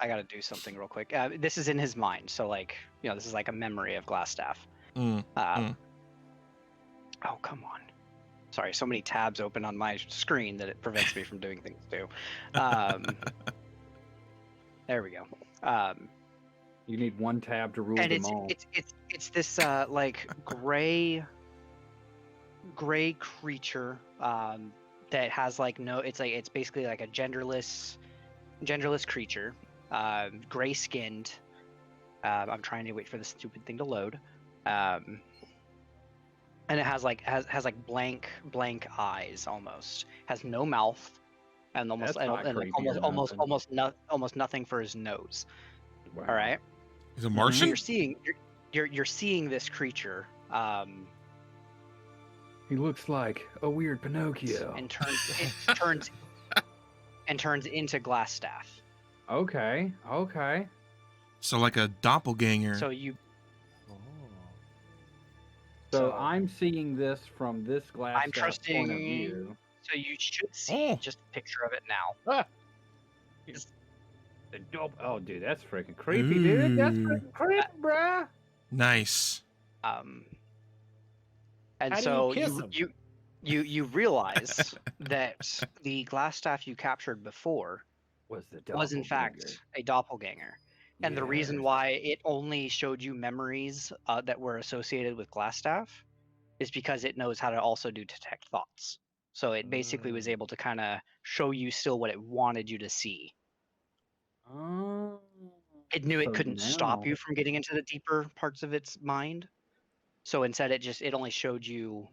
gotta do something real quick. This is in his mind, so like this is like a memory of Glassstaff. Oh, come on. Sorry, so many tabs open on my screen that it prevents me from doing things too. There we go. You need one tab to rule And them all. it's this like gray creature that has like it's basically like a genderless creature, gray skinned. I'm trying to wait for the stupid thing to load. And it has like blank eyes almost. Has no mouth, and almost nothing for his nose. Wow. All right. He's a So Martian? you're seeing this creature. He looks like a weird Pinocchio. And turns into Glassstaff. Okay. So like a doppelganger. So you So I'm seeing this from this glass point of trusting- view. so you should see just a picture of it now. Oh, dude, that's freaking creepy, dude. That's Ooh. freaking creepy, bruh. Nice. And How do you so kiss him? you realize that the Glassstaff you captured before Was in fact a doppelganger. And the reason why it only showed you memories that were associated with Glassstaff is because it knows how to also detect thoughts. So it basically was able to kind of show you still what it wanted you to see. Oh. It knew it So couldn't stop now- you from getting into the deeper parts of its mind. So instead it only showed you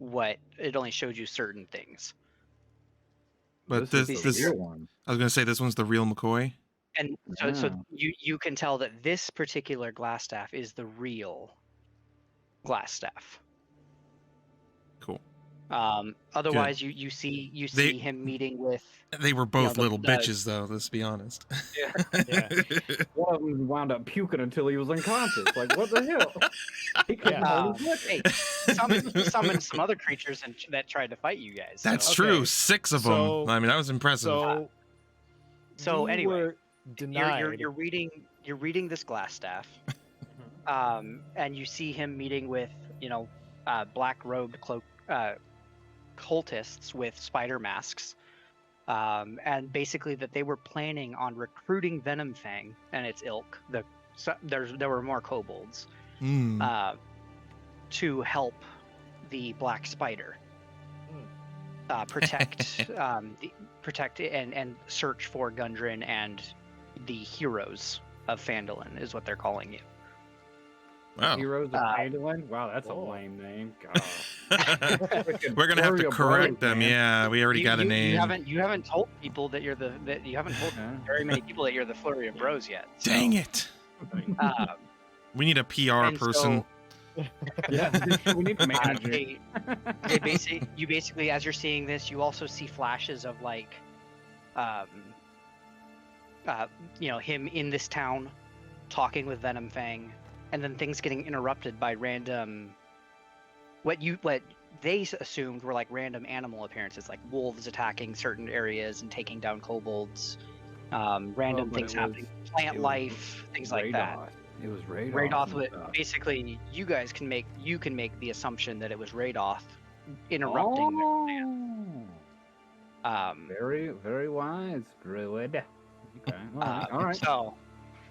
certain things. But this this- is the real one. I was gonna say this one's the real McCoy. And so Yeah. you can tell that this particular Glassstaff is the real Glassstaff. Cool. Otherwise, you see him meeting with. They were both the- little the- bitches, though. Let's be honest. Yeah. One of them wound up puking until he was unconscious. Like, what the hell? He couldn't Yeah. hold his liquor. Hey, summoned some other creatures that tried to fight you guys. That's so. true. Okay. 6 of So- them. I mean, that was impressive. So we anyway, were denied. You're reading this Glassstaff, and you see him meeting with black robed cultists with spider masks, and basically that they were planning on recruiting Venomfang and its ilk. There were more kobolds Hmm. to help the black spider. Protect and search for Gundren and the heroes of Phandelver is what they're calling you. Wow. Heroes of Phandelver? Wow, that's a Whoa. lame name. God. We're gonna have to Flurry of correct blows, them. man. Yeah, we already got a name. You haven't told people that you haven't told very many people that you're the Flurry of Bros yet. So, Dang it! We need a PR and person. Yeah, we need to manage it. you basically, as you're seeing this, you also see flashes of like, him in this town, talking with Venomfang, and then things getting interrupted by random. What they assumed were like random animal appearances, like wolves attacking certain areas and taking down kobolds, random but things it was- happening, plant it was life, things like that. It was Radoth. Radoth and would stuff. basically you guys can make the assumption that it was Radoth interrupting Very, very wise, Druid. Okay, all right. So,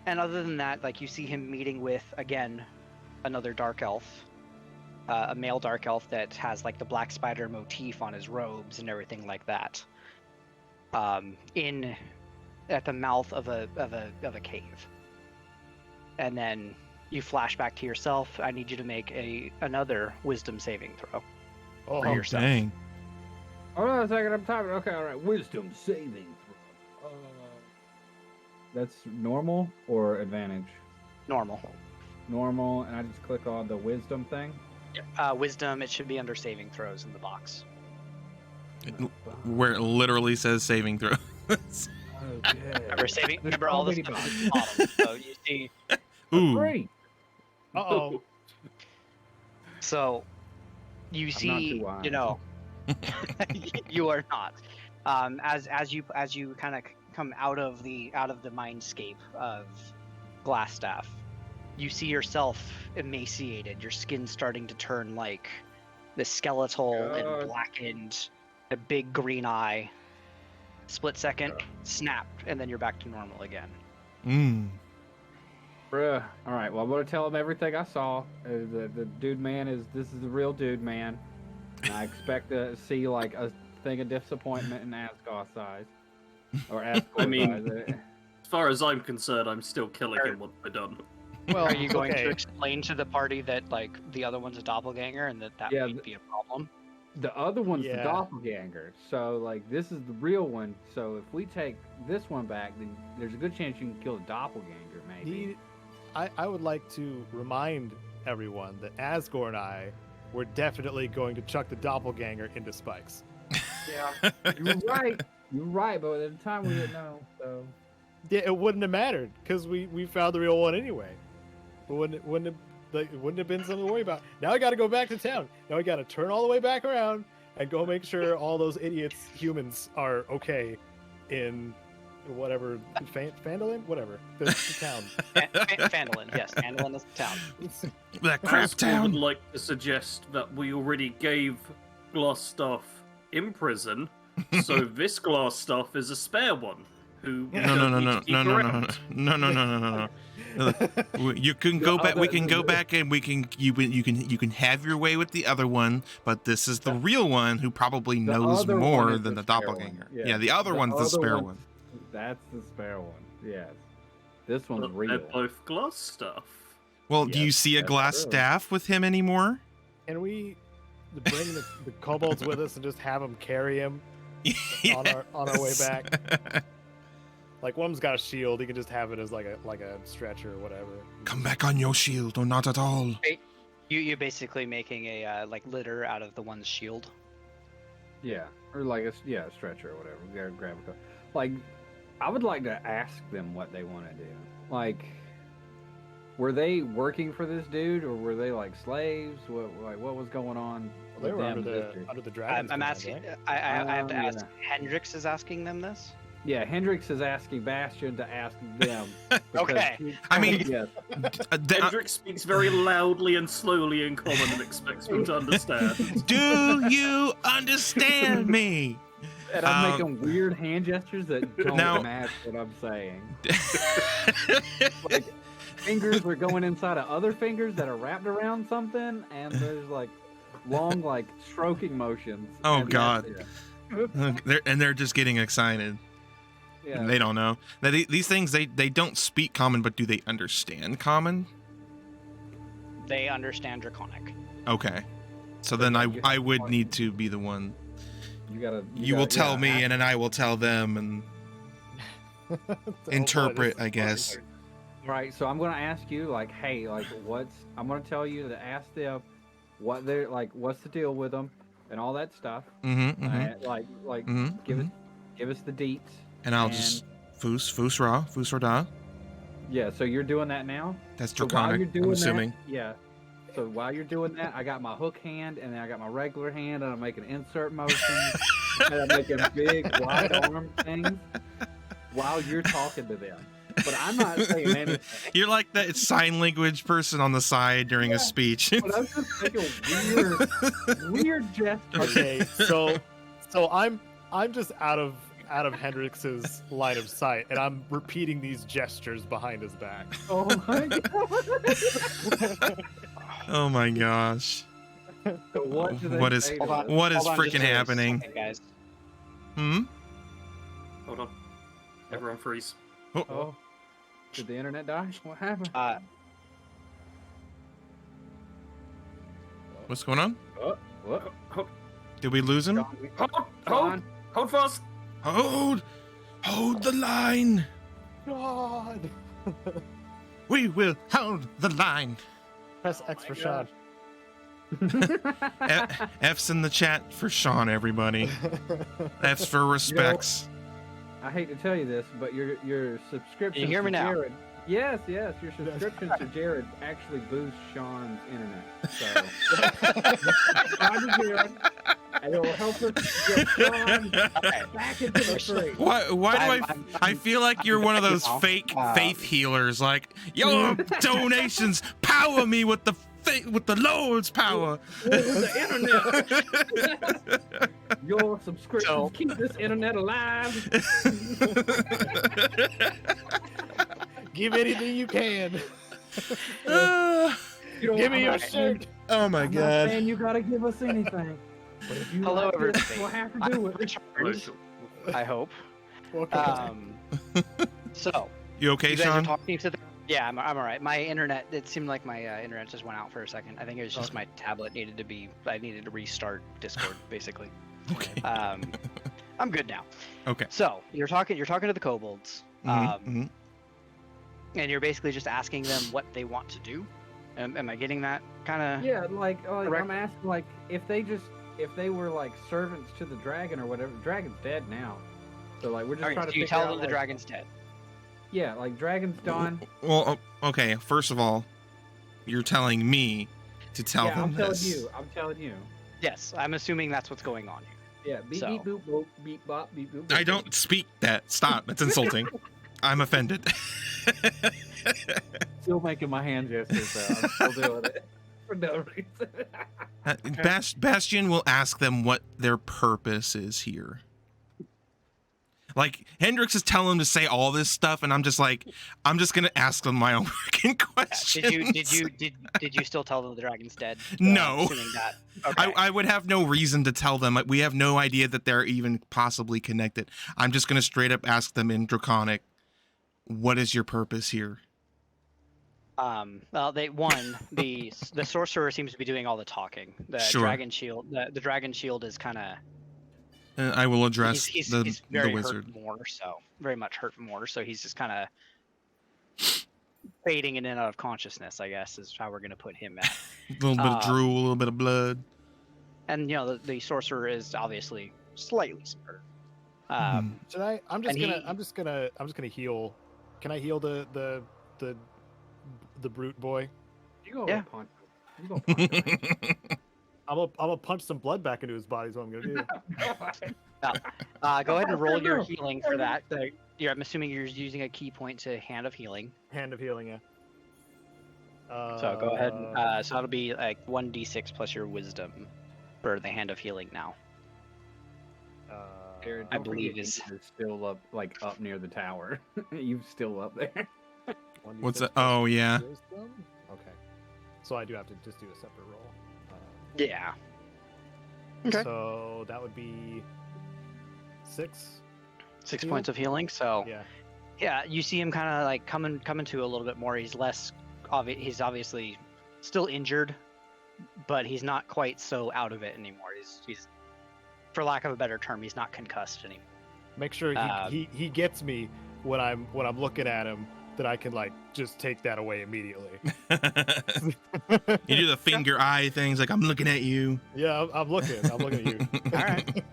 and other than that, like you see him meeting with again another dark elf, a male dark elf that has like the black spider motif on his robes and everything like that. At the mouth of a cave, and then you flash back to yourself. I need you to make another wisdom saving throw Oh, for yourself. Dang. Hold on a second, I'm typing. Okay, all right. Wisdom saving throw. That's normal or advantage? Normal. Normal, and I just click on the wisdom thing. Wisdom. It should be under saving throws in the box. Where it literally says saving throw. Okay. Remember all the stuff at the bottom. So you see. Ooh. Great. Uh-oh. So you I'm not see, too wise. you know, you are not. As you kind of come out of the mindscape of Glassstaff, you see yourself emaciated. Your skin starting to turn like the skeletal and blackened, a big green eye. Split second, snapped, and then you're back to normal again. Bruh. All right. Well, I'm gonna tell him everything I saw. The dude man this is the real dude man. And I expect to see like a thing of disappointment in Asgard size, or Asgard I mean, size. As far as I'm concerned, I'm still killing him once we're done. Well, Are you going okay. to explain to the party that like the other one's a doppelganger and that Yeah, might be a problem? The other one's Yeah. the doppelganger. So like this is the real one. So if we take this one back, then there's a good chance you can kill the doppelganger. Maybe. I would like to remind everyone that Asgore and I were definitely going to chuck the doppelganger into spikes. Yeah. You're right. You're right. But at the time we didn't know. So. Yeah, it wouldn't have mattered because we found the real one anyway. It wouldn't have been something to worry about. Now I got to go back to town. Now I got to turn all the way back around and go make sure all those idiots humans are okay in whatever Phandelver, whatever the town. Phandalin, yes, Phandalin is the town. That crap Asgore would town. like to suggest that we already gave glass stuff in prison, so this glass stuff is a spare one. Who we No. don't need to keep around. You can go back. We can go back and you can have your way with the other one, but this is the real one who probably The knows other more one is than the the spare doppelganger. one. Yeah, the other one's the other spare one's- one. That's the spare one. Yes. This one's But real. they're both glass stuff. Well, do you Yes, see a that's glass true. staff with him anymore? Can we bring the kobolds with us and just have them carry him on our way back? Like one of them's got a shield, he can just have it as like a stretcher or whatever. Come back on your shield, or not at all. You're basically making a like litter out of the one's shield. Yeah, or like a stretcher or whatever. We gotta grab a. Like, I would like to ask them what they want to do. Like, were they working for this dude, or were they like slaves? What was going on? Well, they with were them under and this dude? the dragon's I'm command, asking. right? I have to Yeah. ask. Hendrix is asking them this. Yeah, Hendrix is asking Bastion to ask them. because Okay. I mean- yes. Hendrik speaks very loudly and slowly in common and expects them to understand. Do you understand me? And I'm making weird hand gestures that don't Now- match what I'm saying. Like, fingers are going inside of other fingers that are wrapped around something, and there's like long, like stroking motions. Oh, and God. that's it. They're just getting excited. Yeah. They don't know. Now, these things, they don't speak common, but do they understand common? They understand Draconic. Okay. So then I would need to be the one. You will tell me, and then I will tell them, and interpret, I guess. Right. So I'm gonna ask you, like, hey, like, I'm gonna tell you to ask them what they're like, what's the deal with them, and all that stuff. Mm-hmm. Give us the deets. And I'll just foos da. Yeah. So you're doing that now. That's So while draconic. you're doing I'm assuming. that, yeah. So while you're doing that, I got my hook hand, and then I got my regular hand, and I'm making insert motions, and I'm making big wide arm things while you're talking to them. but I'm not saying anything. You're like that sign language person on the side during a Yeah. speech. But I'm just making weird gestures. Okay, so I'm just out of Hendrix's line of sight, and I'm repeating these gestures behind his back. Oh my god. Oh my gosh. So what do they What is- say to Hold on. us? What is Hold on just freaking a happening? second, guys. Hmm? Hold on. Everyone freeze. Oh, did the internet die? What happened? What's going on? What? Did we lose him? Hold fast. Hold the line. God. We will hold the line. Press X for Sean. F's in the chat for Sean, everybody. F's for respects. I hate to tell you this, but your subscription. Can you hear me now? Jared, yes, your subscription to Jared actually boosts Sean's internet. So, subscribe to Jared, and it will help us get Sean back into the free. Why do I feel like you're one of those fake faith healers? Like, your donations power me with the Lord's power. The internet. Your subscriptions keep this internet alive. Give anything you can. Give me your shirt. Oh my I'm not god. saying you gotta give us anything. But if you Hello, like this, everybody. we'll have to do it. Returned, I hope. Okay. So You okay, you guys are Sean? talking to the. Yeah, I'm all right. My internet. It seemed like my internet just went out for a second. I think it was just my tablet needed to be. I needed to restart Discord, basically. Okay. I'm good now. Okay. So you're talking to the kobolds, Mhm. and you're basically just asking them what they want to do. Am I getting that kind of? Yeah, like Correct. I'm asking, like if they were like servants to the dragon or whatever. The dragon's dead now, so like we're just trying to. Do you figure tell out, them the like- dragon's dead? Yeah, like dragon's done. Well, okay. First of all, you're telling me to tell Yeah, them I'm telling this. you. I'm telling you. Yes, I'm assuming that's what's going on here. Yeah, beep So- beep boop boop beep bop beep boop. I don't speak that. Stop. That's insulting. I'm offended. Still making my hand gestures though. I'm still doing it for no reason. Bastion will ask them what their purpose is here. Like, Hendrix is telling them to say all this stuff, and I'm just gonna ask them my own freaking questions. Did you still tell them the dragon's dead? No. Assuming that. Okay. I would have no reason to tell them. We have no idea that they're even possibly connected. I'm just gonna straight up ask them in Draconic, what is your purpose here? Well, the sorcerer seems to be doing all the talking. The Sure. dragon shield. The dragon shield is kind of. I will address He's the very wizard. hurt more, so very much hurt more. So he's just kind of fading in and out of consciousness. I guess is how we're gonna put him at. A little bit of drool, a little bit of blood. And the sorcerer is obviously slightly hurt. Should I? I'm just and gonna heal. Can I heal the brute boy? You go Yeah. punch. You go punch him. I'm gonna punch some blood back into his body. Is what I'm gonna do. Go ahead and roll your healing for that. I'm assuming you're using a key point to Hand of Healing. Hand of healing, yeah. So go ahead. So that'll be like 1d6 plus your wisdom for the Hand of Healing now. Jared, I don't believe forget is- you're still up near the tower. You still up there. 1d6 What's that? plus Oh, yeah. wisdom? Okay. So I do have to just do a separate roll. Yeah. Okay. So that would be 6. 6 heal? points of healing. So Yeah. yeah, you see him kind of like coming to a little bit more. He's less he's obviously still injured, but he's not quite so out of it anymore. He's for lack of a better term, he's not concussed anymore. Make sure he gets me when I'm looking at him, that I can like just take that away immediately. You do the finger eye things, like I'm looking at you. Yeah, I'm looking at you. All right.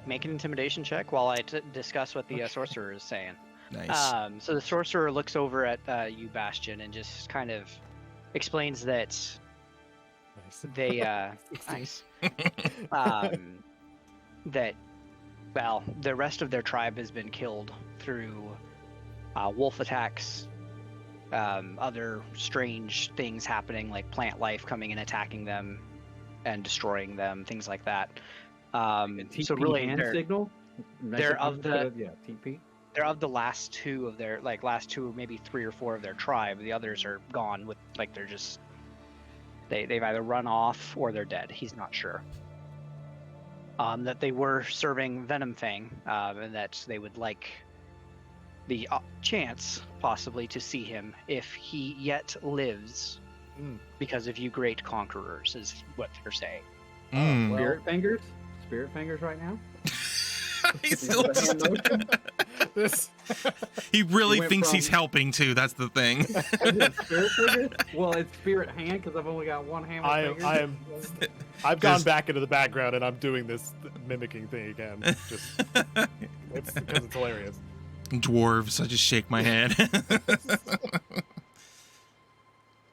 Make an intimidation check while I discuss what the sorcerer is saying. Nice. So the sorcerer looks over at you, Bastion, and just kind of explains that Nice. they nice that well, the rest of their tribe has been killed through wolf attacks, other strange things happening, like plant life coming and attacking them and destroying them, things like that. So really, hand signal. they're of the TP. they're of the last two of their maybe 3 or 4 of their tribe. The others are gone with they're just they've either run off or they're dead. He's not sure. That they were serving Venomfang, and that they would like the chance possibly to see him if he yet lives, because of you great conquerors, is what they're saying. Spirit fingers right now. He really thinks he's helping too. That's the thing. Spirit fingers? Well, it's spirit hand because I've only got one hand. I've gone back into the background and I'm doing this mimicking thing again. Just it's because it's hilarious. Dwarves. I just shake my head.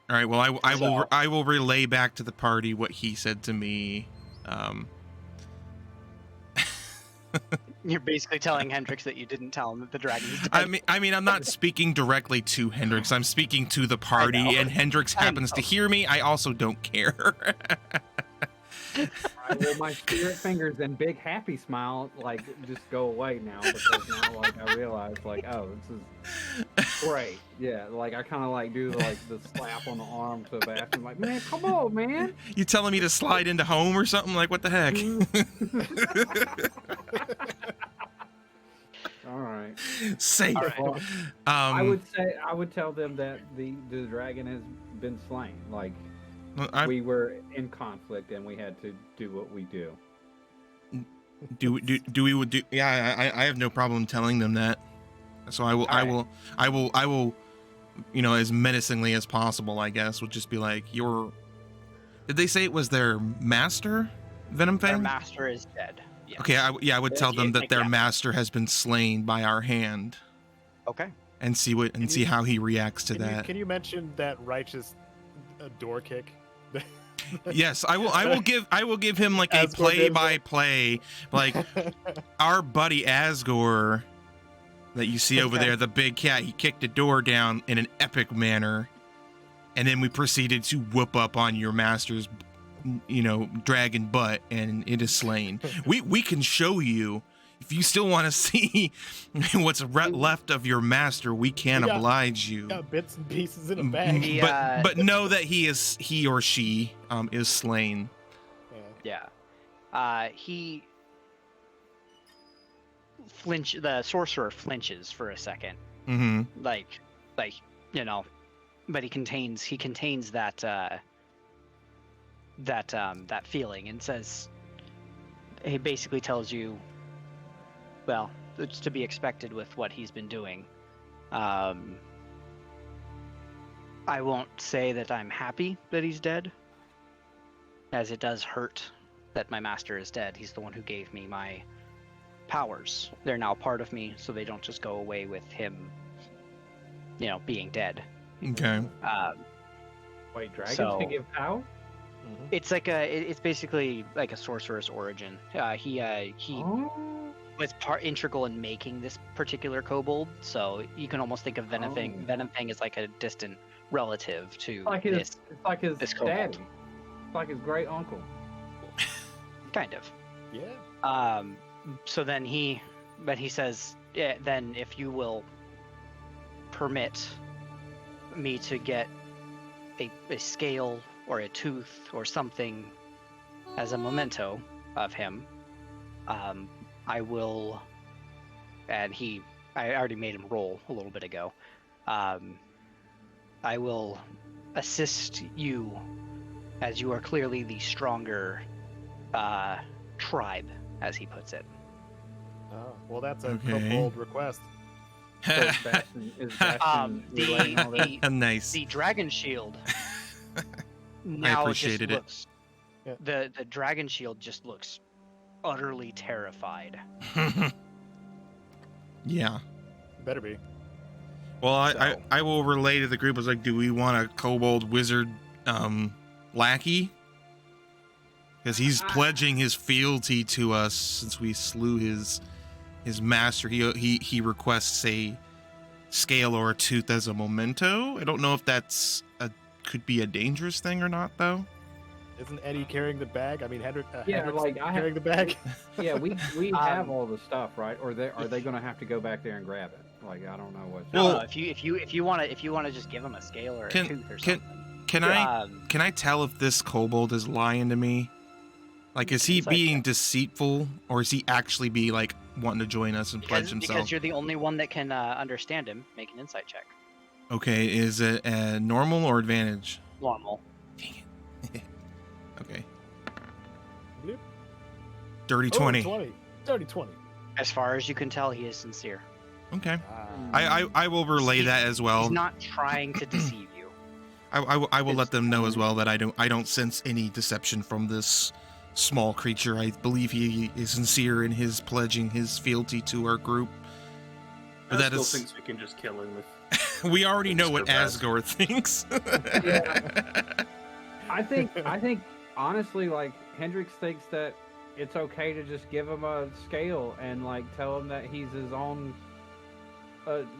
All right. Well, I will relay back to the party what he said to me. You're basically telling Hendrix that you didn't tell him that the dragon's dead. I mean, I'm not speaking directly to Hendrix. I'm speaking to the party, and Hendrix happens to hear me. I also don't care. Well, my spirit fingers and big happy smile just go away now, because now I realize oh, this is great. Yeah, I kind of do the slap on the arm to Bastion, man, come on, man. You telling me to slide into home or something? What the heck? All right. Safe. All right. Well, I would tell them that the dragon has been slain. We were in conflict and we had to do what we do. Yeah, I have no problem telling them that. So I will, as menacingly as possible, I guess, would just be did they say it was their master, Venomfang? Their master is dead. Yeah. Okay, I would tell them that their master has been slain by our hand. Okay. And see how he reacts to that. Can you mention that righteous door kick? Yes, I will give him a play-by-play, our buddy Asgore that you see over there, the big cat. He kicked a door down in an epic manner, and then we proceeded to whoop up on your master's, dragon butt, and it is slain. We can show you. If you still want to see what's left of your master, we can oblige you. Got bits and pieces in a bag. But know that he or she is slain. Yeah. The sorcerer flinches for a second. Mm-hmm. But he contains that that feeling, and says, he basically tells you, well, it's to be expected with what he's been doing. I won't say that I'm happy that he's dead, as it does hurt that my master is dead. He's the one who gave me my powers. They're now part of me, so they don't just go away with him, being dead. Okay. Wait, dragons can give power? It's it's basically like a sorcerer's origin. He was integral in making this particular kobold, so you can almost think of Venomfang. Venomfang is like a distant relative to it's like his this daddy. kobold. It's like his great uncle. Kind of. Yeah. So then he says, then if you will permit me to get a scale or a tooth or something as a memento of him, I will, and I already made him roll a little bit ago. I will assist you, as you are clearly the stronger tribe, as he puts it. Oh, well, that's a kobold request. Nice. The dragon shield. I appreciated it. The dragon shield just looks utterly terrified. Yeah. Better be. Well, I will relay to the group. I was like, do we want a kobold wizard lackey? Because he's pledging his fealty to us since we slew his master. He requests a scale or a tooth as a memento. I don't know if that's could be a dangerous thing or not, though. Isn't Eddie carrying the bag? I mean, Yeah, Hendrix like, I carrying the bag. Yeah, we have all the stuff, right? Or are they going to have to go back there and grab it? Like, I don't know what. No, Well- if you want to just give him a scale or a tooth or something. Can I tell if this kobold is lying to me? Like, is he Insight being check. deceitful, or is he actually be like wanting to join us and pledge himself? Because you're the only one that can understand him. Make an insight check. Okay, is it a normal or advantage? Normal. Dang it. Okay. Bloop. Dirty Oh, 20. 20. Dirty 20. As far as you can tell, he is sincere. Okay. Ah. I will relay He- that as well. He's not trying to deceive you. I will let It's- them know as well that I don't sense any deception from this small creature. I believe he is sincere in his pledging his fealty to our group. But that Asgore is, thinks we can just kill him with. we already know what Let's go Asgore thinks. I think honestly, like, Hendrix thinks that it's okay to just give him a scale and like tell him that he's his own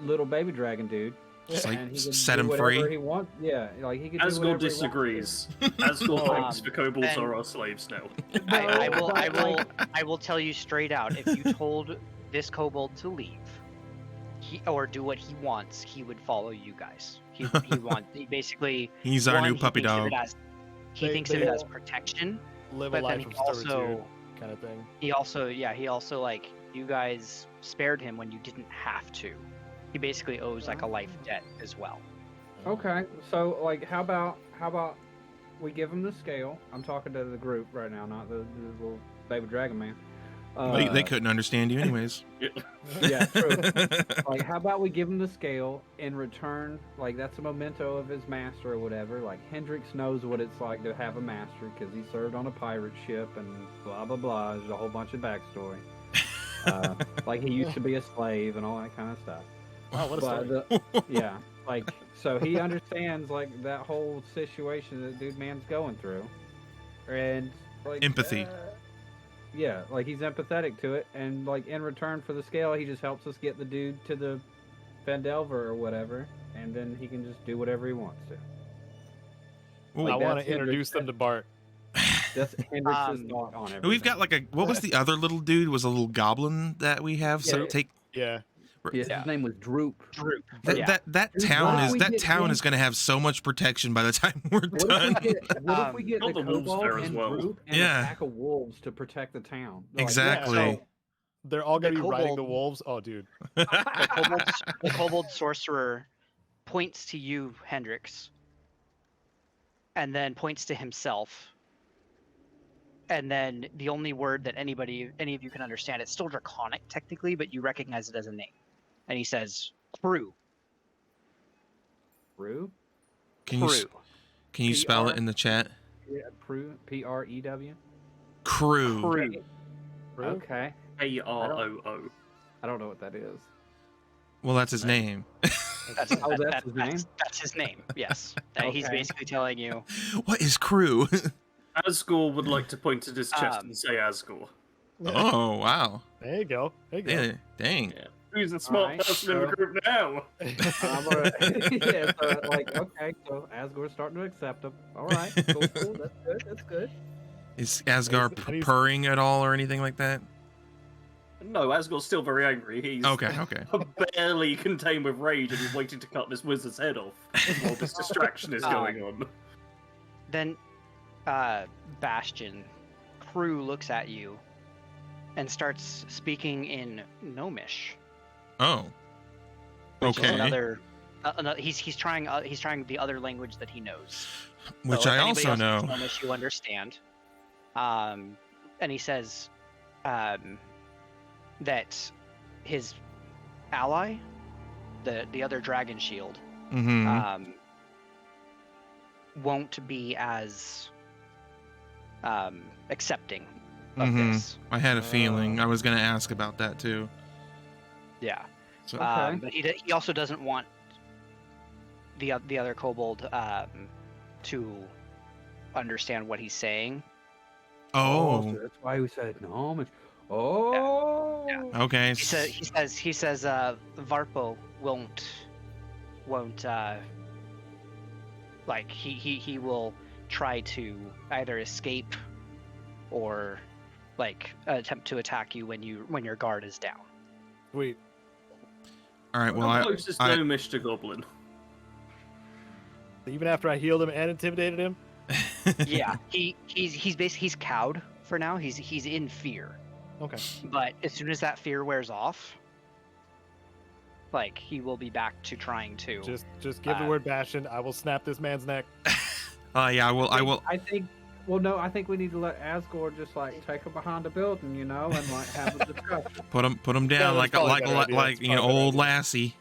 little baby dragon dude. Just like And he can set do him whatever free. He wants. Yeah, like he can do Asgore whatever disagrees. Asgore Um, thinks the kobolds and- are our slaves now. I will tell you straight out. If you told this kobold to leave, or do what he wants, he would follow you guys. He basically. He's our new he puppy thinks of dog. it as- He They- thinks they of it as all protection, Live a but then life he of servitude, also kind of thing. he also like, you guys spared him when you didn't have to. He basically owes like a life debt as well. Okay, so like, how about we give him the scale? I'm talking to the group right now, not the little baby dragon man. They couldn't understand you anyways. Yeah, true. Like, how about we give him the scale in return? Like, that's a memento of his master or whatever. Like, Hendrix knows what it's like to have a master because he served on a pirate ship and blah blah blah. There's a whole bunch of backstory. Like, he used to be a slave and all that kind of stuff. Wow, what a But story. yeah, like, so he understands like that whole situation that dude man's going through, and like Empathy. Yeah, like he's empathetic to it, and like in return for the scale, he just helps us get the dude to the Phandelver or whatever, and then he can just do whatever he wants to. Ooh, I like, want that's to introduce them to Bart. That's Hendrix's thought on everything. We've got like what was the other little dude? Was a little goblin that we have. So Yeah. take Yeah. Yes, Yeah. his name was Droop. Droop. that Yeah. that Dude, town why is don't we that get town him- is going to have so much protection by the time we're What done. if we get Got the the wolves kobold there as and well. Droop and Yeah. a pack of wolves to protect the town? Like, Exactly. So They're all going The to be riding the kobold- wolves. Oh, dude. the kobold sorcerer points to you, Hendrix, and then points to himself. And then the only word that any of you can understand, it's still draconic technically, but you recognize it as a name. And he says, "Crew." Prue? Can you Crew. spell it in the chat? Yeah, Prue. Prew. Crew. Crew. Okay. AROO. I don't know what that is. Well, that's his name. That's, Oh, that's his name? That's his name. Yes. And he's Okay. basically telling you. What is crew? Asgore would like to point at his chest Um, and say Asgore. Oh wow. There you go. There you go. Yeah, dang. Yeah. Who's the smart Alright, person in the so- group now? I'm gonna, yeah, so like, okay, so Asgore's starting to accept him. All right, cool, cool. That's good. That's good. Is Asgard He's- he's- purring at all or anything like that? No, Asgore's still very angry. He's Okay. barely contained with rage and he's waiting to cut this wizard's head off while this distraction is going on. Then, Bastion, Crew looks at you and starts speaking in Gnomish. Oh. Which is Okay. another, he's trying the other language that he knows. Which So if I anybody also else know. speaks Gnomish, you understand. And he says that his ally, the other dragon shield, Mm-hmm. won't be as accepting of Mhm. this. I had a feeling. I was gonna ask about that too. Yeah. So Okay. But he also doesn't want the other kobold to understand what he's saying. oh, so that's why we said Gnomish. Oh. Yeah. okay. He says Varpo won't like he will try to either escape or like attempt to attack you when your guard is down. Sweet. All right. Well, How close is Gnomish to Goblin? Even after I healed him and intimidated him. Yeah, he's cowed for now. He's in fear. Okay. But as soon as that fear wears off, like he will be back to trying to. Just give the word Bastion. I will snap this man's neck. Yeah, I will. I think. Well, no, I think we need to let Asgore just like take him behind the building, and like have a discussion. Put him down Yeah, like that's probably a better idea. That's probably a old better idea. Lassie.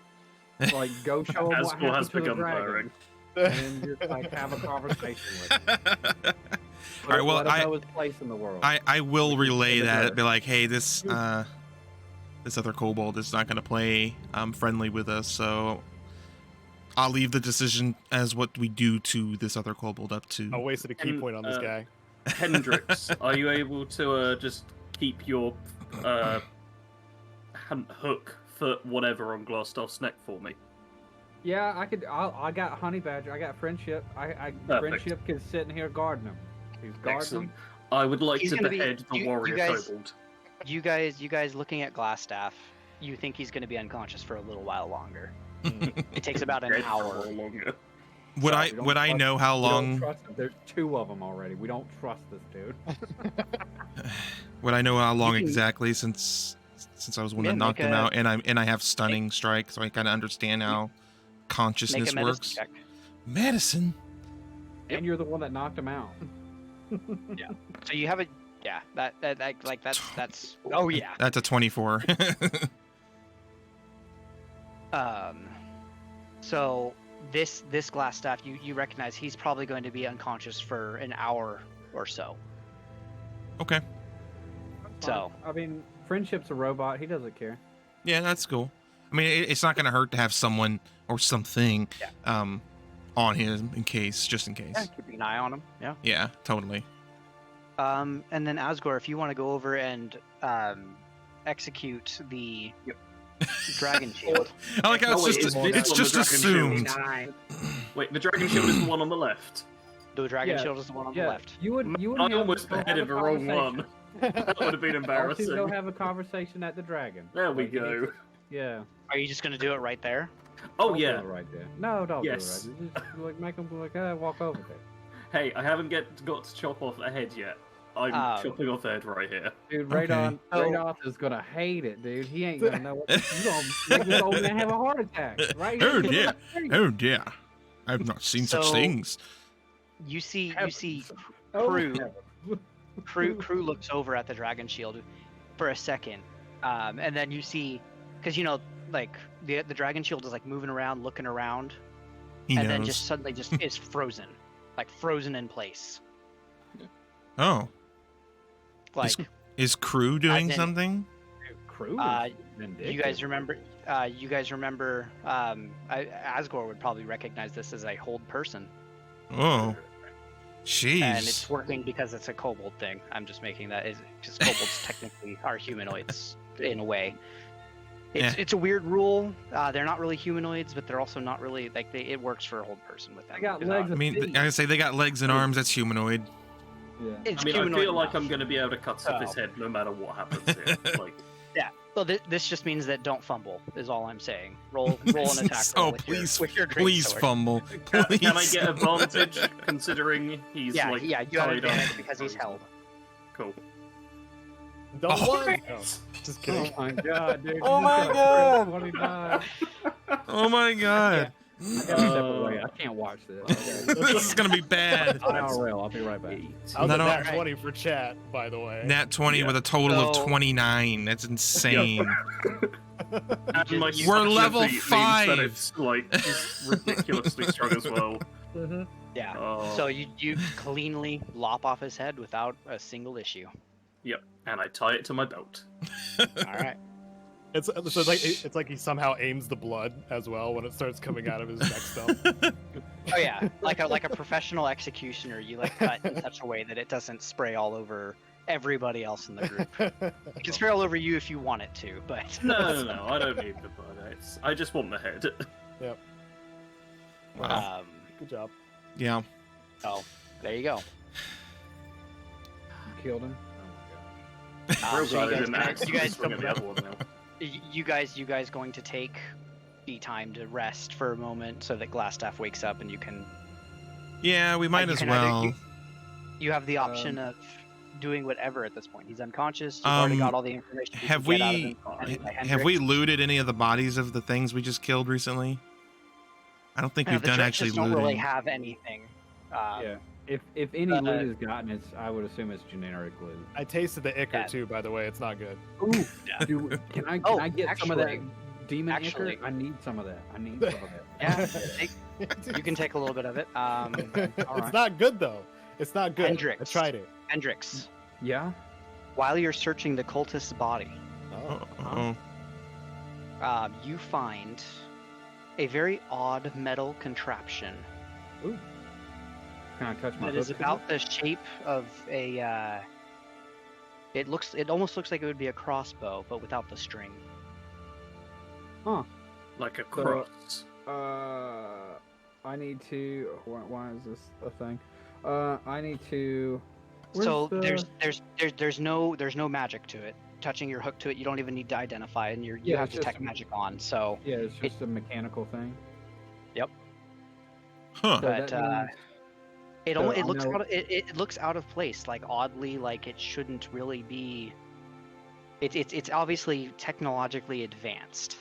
Like go show him what Asgore happened has to the begun dragon, firing. and just like have a conversation with him. All right. Well, let him know his place in the world. I will relay Get that. together. Be like, hey, this other kobold is not going to play friendly with us, so I'll leave the decision as what we do to this other kobold up to. I wasted a key point on this guy. Hendrix, are you able to just keep your hook, foot, whatever on Glassstaff's neck for me? Yeah, I could. I got Honey Badger. I got Friendship. Perfect. Friendship can sit in here guarding him. He's guarding Excellent. him. I would like He's to gonna be- behead the you warrior guys- kobold. You guys looking at Glassstaff, you think he's going to be unconscious for a little while longer. It takes about an Dead for a hour. little longer. Would We don't I trust- know how We don't long? trust him. There's 2 of them already. We don't trust this dude. Would I know how long can- exactly since I was the one Yeah, that knocked make him a- out, and I have stunning strike, so I kind of understand how Make consciousness a medicine works. check. Medicine. And you're the one that knocked him out. So you have a that's oh yeah. That's a 24. So this Glassstaff, you recognize he's probably going to be unconscious for an hour or so. Okay. So I mean, Friendship's a robot. He doesn't care. Yeah, that's cool. I mean, it's not going to hurt to have someone or something on him just in case. yeah, keeping an eye on him. Yeah. Yeah, totally. And then Asgore, if you want to go over and execute the dragon shield. I like how Oh, wait, it's it's just on the dragon assumed. Wait, the dragon shield is the one on the left. The dragon Yeah, shield is the one on the Yeah, left. you would. I almost beheaded the wrong one. That would have been Go embarrassing. have a conversation at the dragon. There we Like, you need go. to- Yeah. Are you just going to do it right there? Oh Don't do yeah. it right there. No, don't Yes. do it right there. Just like make him like walk over there. Hey, I haven't got to chop off a head yet. I'm Oh. chopping off a head right here. Dude, Okay. Radon is gonna hate it, dude. He ain't gonna know what you gonna make this old man have a heart attack, right? Oh yeah. Oh yeah. I've not seen such So- things. You see Oh, Crew. heavens. Crew looks over at the dragon shield for a second, and then you see, because like the dragon shield is like moving around, looking around, He and knows. then just suddenly just is frozen, like frozen in place. Oh, Like is Crew doing in- something? Crew. you guys remember, Asgore would probably recognize this as a hold person, Oh, jeez. and it's working because it's a kobold thing. I'm just making that is because kobolds technically are humanoids in a way. It's a weird rule. They're not really humanoids, but they're also not really like it works for a hold person with them. I got Because, legs. I mean, I say they got legs and arms. That's humanoid. Yeah. It's I mean, I humanoid feel like enough. I'm going to be able to cut off his Oh. head no matter what happens here. Like, Well, this just means that don't fumble is all I'm saying. Roll an attack roll Oh, with please, your, with your great please sword. fumble. can I Please. get advantage considering he's Yeah, like you have tied advantage up? because he's held. Cool. Don't Oh. one. No, just kidding. Oh my god, dude. Oh you my just God. got 29. Oh my god. I gotta step away. I can't watch this. This is gonna be bad. IRL. I'll be right back. I was Not a all- nat 20 for chat, by the way. Nat 20 with a total of So- 29. That's insane. And my We're special level feat means 5. that it's like just ridiculously strong as well. Mhm. Yeah. Oh. So you cleanly lop off his head without a single issue. Yep, and I tie it to my belt. All right. It's like he somehow aims the blood as well when it starts coming out of his neck stuff. Oh yeah, like a professional executioner, you like cut in such a way that it doesn't spray all over everybody else in the group. It can spray all over you if you want it to, but No, I don't need the blood. I just want the head. Yep. Wow. Good job. Yeah. Oh, there you go. Killed him. Real So glad I didn't you guys, swing at the other one now. you guys going to take the time to rest for a moment so that Glassstaff wakes up and you can. Yeah, we might you as can well. either- you have the option of doing whatever at this point. He's unconscious. You've already got all the information. You Have can get out of we him by have we Hendrix. looted any of the bodies of the things we just killed recently? I don't think we've The done Dredges actually don't looting. really have anything. Yeah. If any loot is gotten, I would assume it's generic loot. I tasted the ichor Yeah. too, by the way. It's not good. Ooh, Yeah. can I Oh, get some of that actually- demon actually- ichor? I need some of that. I need some of that. Yeah, you can take a little bit of it. All It's right. not good though. It's not good. Hendrix. I tried it. Hendrix, Yeah. while you're searching the cultist's body, Oh. Oh, you find a very odd metal contraption Ooh. Can I touch my that is hook? about the shape of a. It almost looks like it would be a crossbow, but without the string. Like a So- cross. I need to. Why is this a thing? I need to. So where's the- there's no magic to it. Touching your hook to it, you don't even need to identify, and you Yeah, have it's detect just- magic on. So, Yeah, it's just a mechanical thing. huh. So but that means- it so I looks know- it looks out of place, like oddly, like it shouldn't really be. It's obviously technologically advanced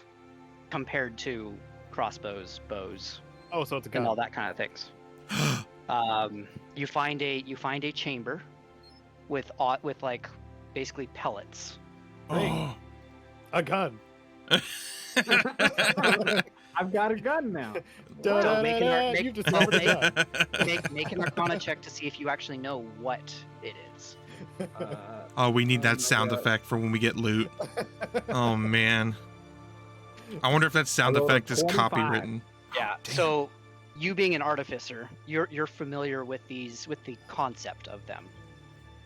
compared to crossbows, bows, Oh, so it's a and all gun. that kind of things. You find a chamber with like basically pellets. Oh. A gun. I've got a gun now. Da, So da, make da, an ar- da, make- You've discovered a gun. make an Arcana check to see if you actually know what it is. Oh, we need Oh that my sound God. effect for when we get loot. Oh man. I wonder if that sound I rolled a effect is 25. copywritten. Yeah. damn. So, you being an artificer, you're familiar with the concept of them.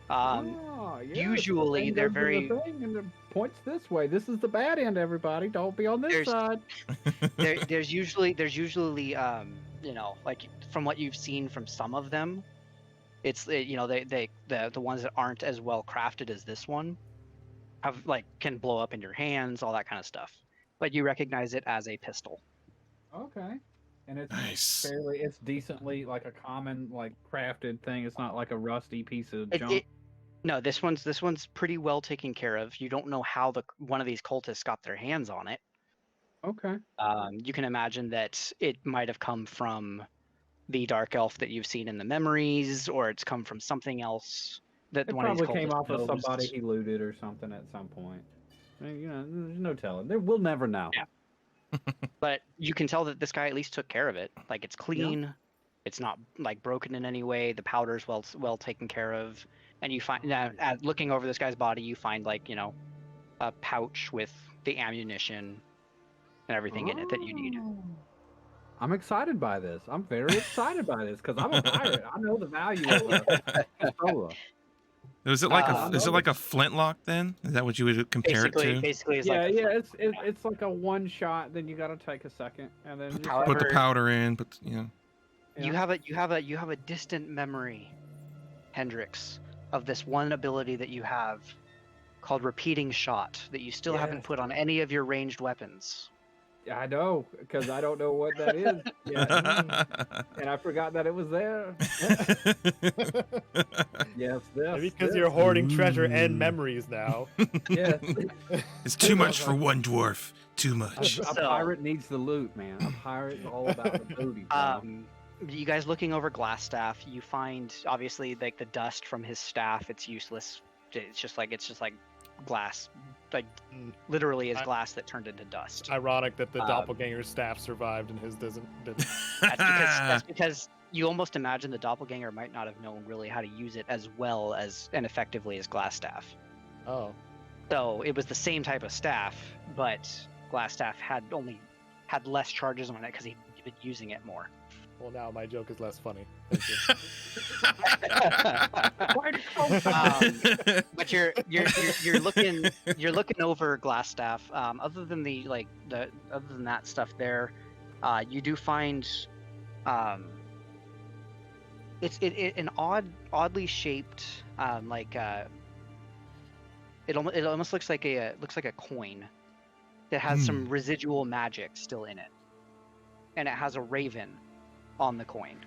Oh, yeah, usually the thing they're goes to very- the thing and it points this way. This is the bad end, everybody. Don't be on this There's- side. there's usually like from what you've seen from some of them, it's the ones that aren't as well crafted as this one have can blow up in your hands, all that kind of stuff. But you recognize it as a pistol. Okay. And it's Nice. it's decently like a common crafted thing. It's not like a rusty piece of It- junk. it- No, this one's pretty well taken care of. You don't know how one of these cultists got their hands on it. Okay. You can imagine that it might have come from the dark elf that you've seen in the memories, or it's come from something else that It one of these probably came cultists off of knows. somebody he looted or something at some point. I mean, there's no telling. We'll never know. Yeah. But you can tell that this guy at least took care of it. Like it's clean, it's not broken in any way. The powder's well taken care of, and you find now looking over this guy's body, you find a pouch with the ammunition and everything in it that you need. Oh. I'm excited by this. I'm very excited by this because I'm a pirate. I know the value of a pistola. Is it like Uh, is it like a flintlock then? Is that what you would compare it to? Basically, it's Yeah, like yeah. It's like a one shot. Then you got to take a second, and then just However- Put the powder in, but you yeah. have a distant memory, Hendrix, of this one ability that you have called repeating shot that you still haven't Yes. put on any of your ranged weapons. I know because I don't know what that is yet, and I forgot that it was there. Yes, this. Maybe because this. you're hoarding treasure Ooh. and memories now. Yes. It's too much for one dwarf. Too much. A So- pirate needs the loot, man. A pirate's all about the booty. bro. You guys looking over Glassstaff, you find obviously the dust from his staff. It's useless. It's just like glass, literally is I- glass that turned into dust. Ironic that the Um, doppelganger's staff survived and his didn't. That's because you almost imagine the doppelganger might not have known really how to use it as well as and effectively as Glassstaff. Oh. So it was the same type of staff, but Glassstaff had less charges on it because he'd been using it more. Well, now my joke is less funny. Thank you. Why do you call But you're looking over Glassstaff. Other than other than that stuff there, you do find it's an oddly shaped it almost looks like a coin that has some residual magic still in it, and it has a raven on the coin.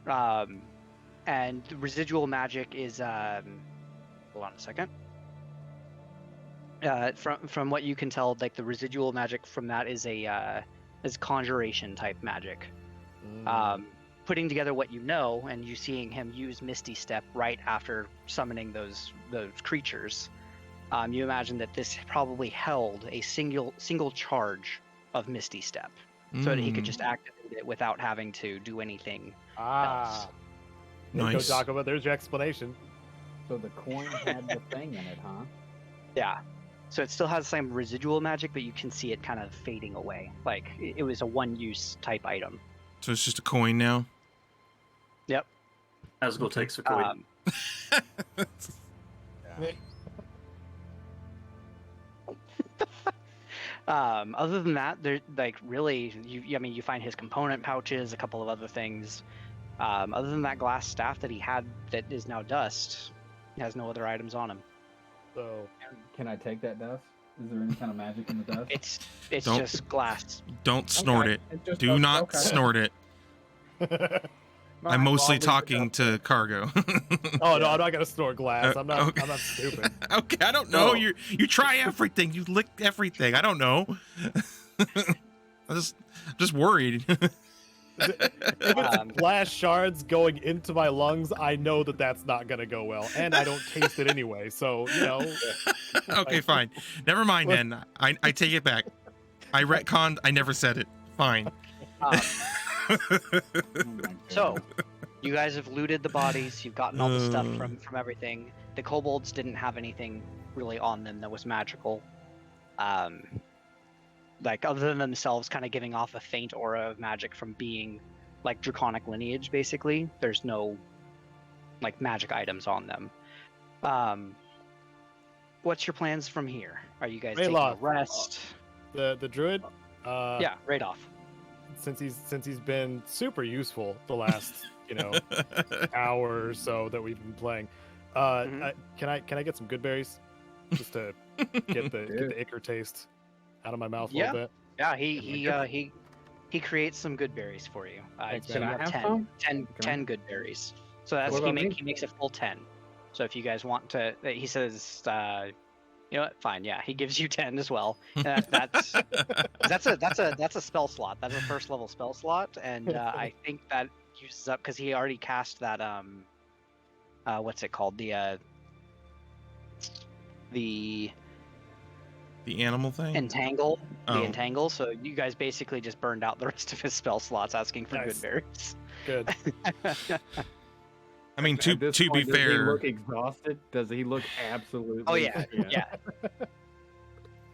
And the residual magic is hold on a second. From what you can tell, like the residual magic from that is is conjuration type magic. Putting together what you know, and you seeing him use Misty Step right after summoning those creatures, you imagine that this probably held a single charge of Misty Step, so that he could just activate it without having to do anything else. Nice. Go talk about. There's your explanation. So the coin had the thing in it, huh? Yeah. So it still has some residual magic, but you can see it kind of fading away. Like it was a one-use type item. So it's just a coin now? Yep. Asgore takes a coin. Other than that, there really you find his component pouches, a couple of other things. Other than that glass staff that he had that is now dust, he has no other items on him. So Can I take that dust? Is there any kind of magic in the dust? It's Don't- just glass. Don't snort Okay, it. it's just Do dust, not okay. snort it. All I'm right, mostly well, I'll leave it talking up to there. Cargo. Oh no, I'm not gonna snort glass. I'm not. okay. I'm not stupid. Okay, I don't know. Oh. You try everything. You lick everything. I don't know. I'm just worried. If it's glass shards going into my lungs, I know that that's not gonna go well, and I don't taste it anyway. So Okay, fine. Never mind then. I take it back. I retconned. I never said it. Fine. Um, Oh my So, God. you guys have looted the bodies. You've gotten all the stuff from everything. The kobolds didn't have anything really on them that was magical. Other than themselves kind of giving off a faint aura of magic from being like draconic lineage, basically. There's no like magic items on them. What's your plans from here? Are you guys taking a Rayloth. rest? the druid. Yeah, right off. Since he's been super useful the last hour or so that we've been playing. Mhm. Can I get some good berries just to get the ichor taste out of my mouth a Yeah. little bit? Yeah, he creates some good berries for you. Thanks, So Can you I have have 10, some? 10, Can I? 10 good berries. So that's What about me? he makes a full 10. So if you guys want to, he says, you know what? Fine. Yeah, he gives you 10 as well. And that's a spell slot. That's a first level spell slot, and I think that uses up because he already cast that what's it called? The animal thing? entangle. Oh. The entangle. So you guys basically just burned out the rest of his spell slots asking for Nice. good berries. Good. I mean, At to this be point, does he fair, look exhausted? Does he look absolutely? Oh yeah, yeah.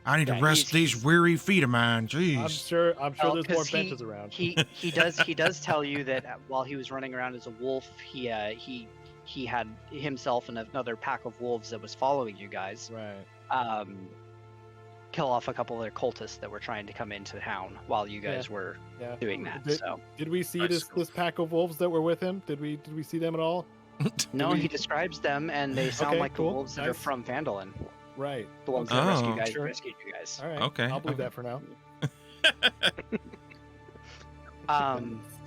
I need to Yeah, rest these weary feet of mine. I'm Jeez. sure Well, there's more 'cause benches around. He does tell you that while he was running around as a wolf, he had himself and another pack of wolves that was following you guys. Right. Kill off a couple of their cultists that were trying to come into town while you guys were Yeah. doing that. Did, So did we see Nice. this pack of wolves that were with him? Did we see them at all? no, we- he describes them, and they sound Okay, like cool, the wolves that are nice. from Phandelver, Right. the ones Okay. that Oh. rescued you guys. All right. Okay, I'll believe okay. that for now.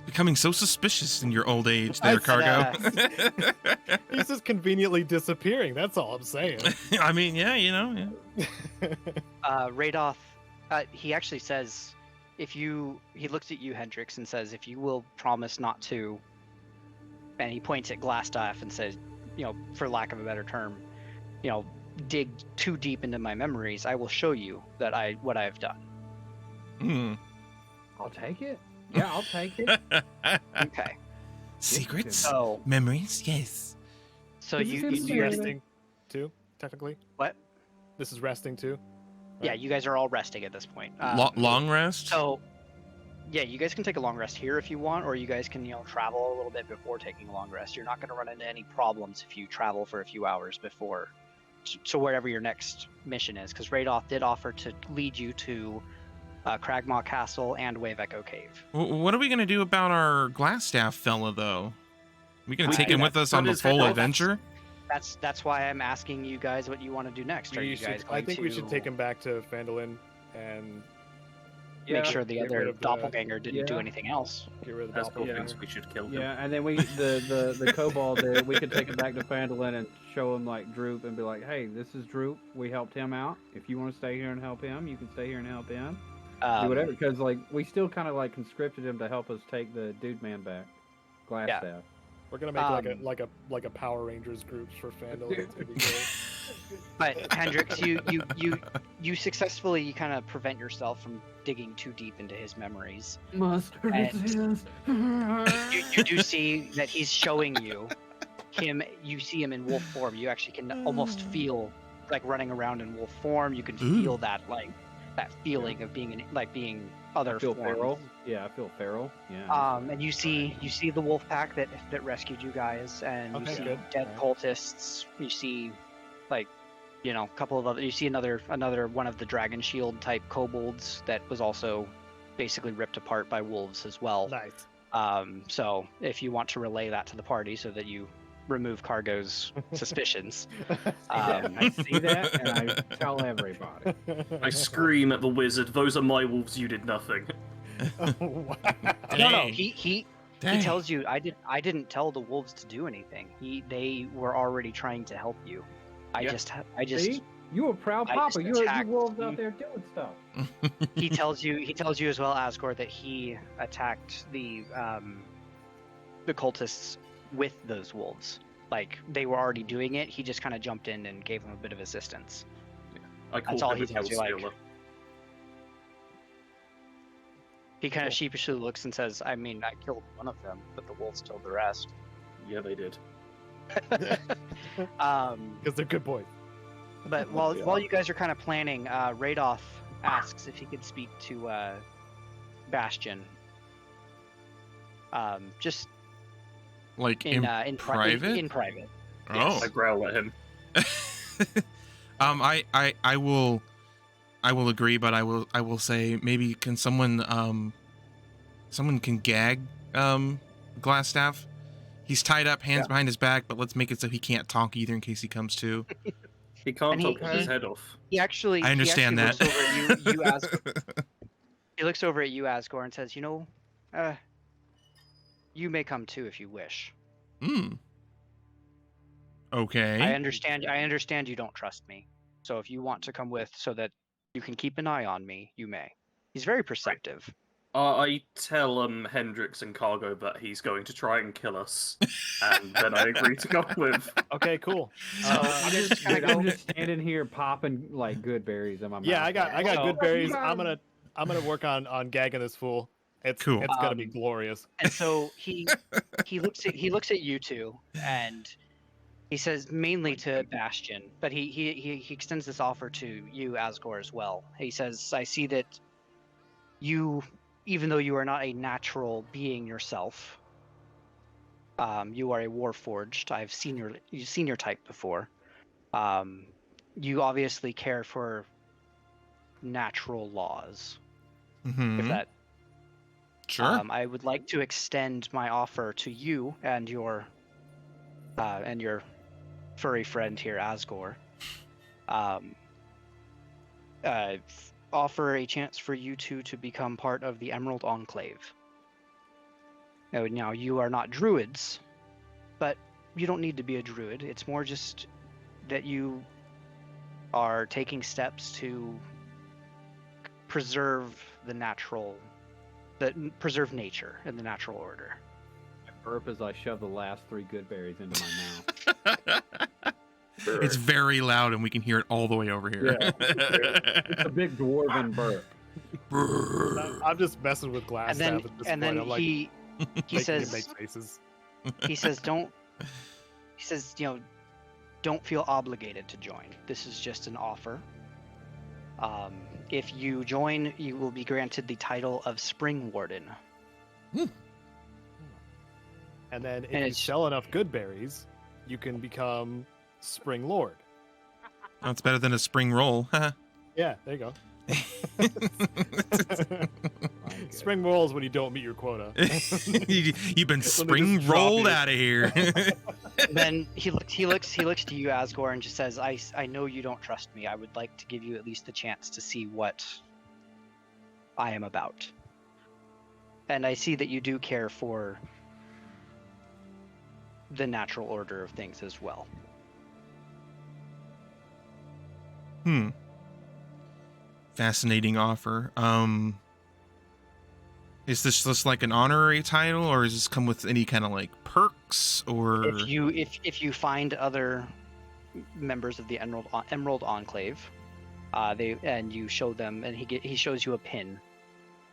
Becoming so suspicious in your old age I there, said, Cargo. He's just conveniently disappearing. That's all I'm saying. I mean, yeah, yeah. Radoth, he actually says, he looks at you, Hendrix, and says, if you will promise not to, and he points at Glassstaff and says, for lack of a better term, dig too deep into my memories, I will show you what I have done. Hmm. I'll take it. Yeah, I'll take it. Okay. Secrets? So, Memories? Yes. so This you is This is guys, resting too, technically. What? This is resting too. yeah, you guys are all resting at this point. Long rest? So, yeah, you guys can take a long rest here if you want, or you guys can, travel a little bit before taking a long rest. You're not going to run into any problems if you travel for a few hours before to wherever your next mission is, because Radoth did offer to lead you to Cragmaw Castle and Wave Echo Cave. What are we gonna do about our Glassstaff fella, though? We gonna We take him can with us cut on the his head full off. adventure? That's why I'm asking you guys what you want to do next. Are you guys going I think to we should take him back to Phandelver and make sure the get other rid of the- doppelganger didn't do yeah. anything else? get rid of the As Bill doppelganger. thinks we should kill him. Yeah, and then the kobold there, we could take him back to Phandelver and show him like Droop and be like, hey, this is Droop. We helped him out. If you want to stay here and help him, you can stay here and help him. Do whatever, because like we still kind of like conscripted him to help us take the dude man back. Glassstaff. We're gonna make like a Power Rangers groups for Phandelver. It's gonna be great. But Hendrix, you successfully kind of prevent yourself from digging too deep into his memories. Must resist. You do see that he's showing you him. You see him in wolf form. You actually can almost feel like running around in wolf form. You can feel that feeling of being being other I feel forms. feral. Yeah, I feel feral. Yeah. And you see the wolf pack that rescued you guys, and you Okay, see good. dead Alright. cultists. You see, a couple of other. You see another one of the dragon shield type kobolds that was also basically ripped apart by wolves as well. Nice. So if you want to relay that to the party so that you remove Cargo's suspicions, I see that and I tell everybody. I scream at the wizard, those are my wolves, you did nothing. Wow. no, he Dang. tells you I didn't tell the wolves to do anything. They were already trying to help you. I Yeah. just See? You a proud I papa. just You attacked wolves you. out there doing stuff. he tells you as well, Asgore, that he attacked the cultists with those wolves. Like they were already doing it. He just kind of jumped in and gave them a bit of assistance. I call That's all him he a tells you, like- stealer. He kind of sheepishly looks and says, "I mean, I killed one of them, but the wolves killed the rest." Yeah, they did. Because they're good boys. But while you guys are kind of planning, Radoth asks if he could speak to Bastion. Just Like in private? In private. Oh. I growl at him. I will agree, but I will say maybe can someone can gag Glassstaff. He's tied up, hands behind his back, but let's make it so he can't talk either in case he comes to. He can't And he- talk his head off. He actually I understand he that. actually looks over at you, he looks over at you, Asgore, and says, you may come too if you wish. Okay. I understand you don't trust me. So if you want to come with so that you can keep an eye on me, you may. He's very perceptive. I tell Hendrix and Cargo that he's going to try and kill us, and then I agree to go with. Okay, cool. You just kind of I'm go, just standing here popping like good berries in my mouth. Yeah, I got So- good berries. I'm gonna work on gagging this fool. It's Cool. It's gonna be glorious. and so he looks at you two, and he says mainly to Bastion, but he extends this offer to you, Asgore, as well. He says, "I see that you, even though you are not a natural being yourself, you are a warforged. You've seen your type before. You obviously care for natural laws. Mhm. If that Sure. I would like to extend my offer to you and your furry friend here, Asgore. Offer a chance for you two to become part of the Emerald Enclave. Now, you are not druids, but you don't need to be a druid. It's more just that you are taking steps to preserve preserve nature and the natural order." I burp as I shove the last 3 good berries into my mouth. It's very loud and we can hear it all the way over here. Yeah. It's a big dwarven burp. I'm just messing with Glassstaff And then, at this and point. then I'm like he making him says, make faces. he says, don't feel obligated to join. This is just an offer. If you join, you will be granted the title of Spring Warden. And then if And you it's- sell enough good berries, you can become Spring Lord. That's better than a spring roll. Yeah, there you go. My Spring rolls when you don't meet your quota. You've been just spring drop rolled you. out of here. Then he looks to you, Asgore, and just says, I know you don't trust me. I would like to give you at least the chance to see what I am about. And I see that you do care for the natural order of things as well. Fascinating offer. Is this just like an honorary title, or does this come with any kind of like perks, or? If you find other members of the Emerald Enclave, and you show them, and he shows you a pin,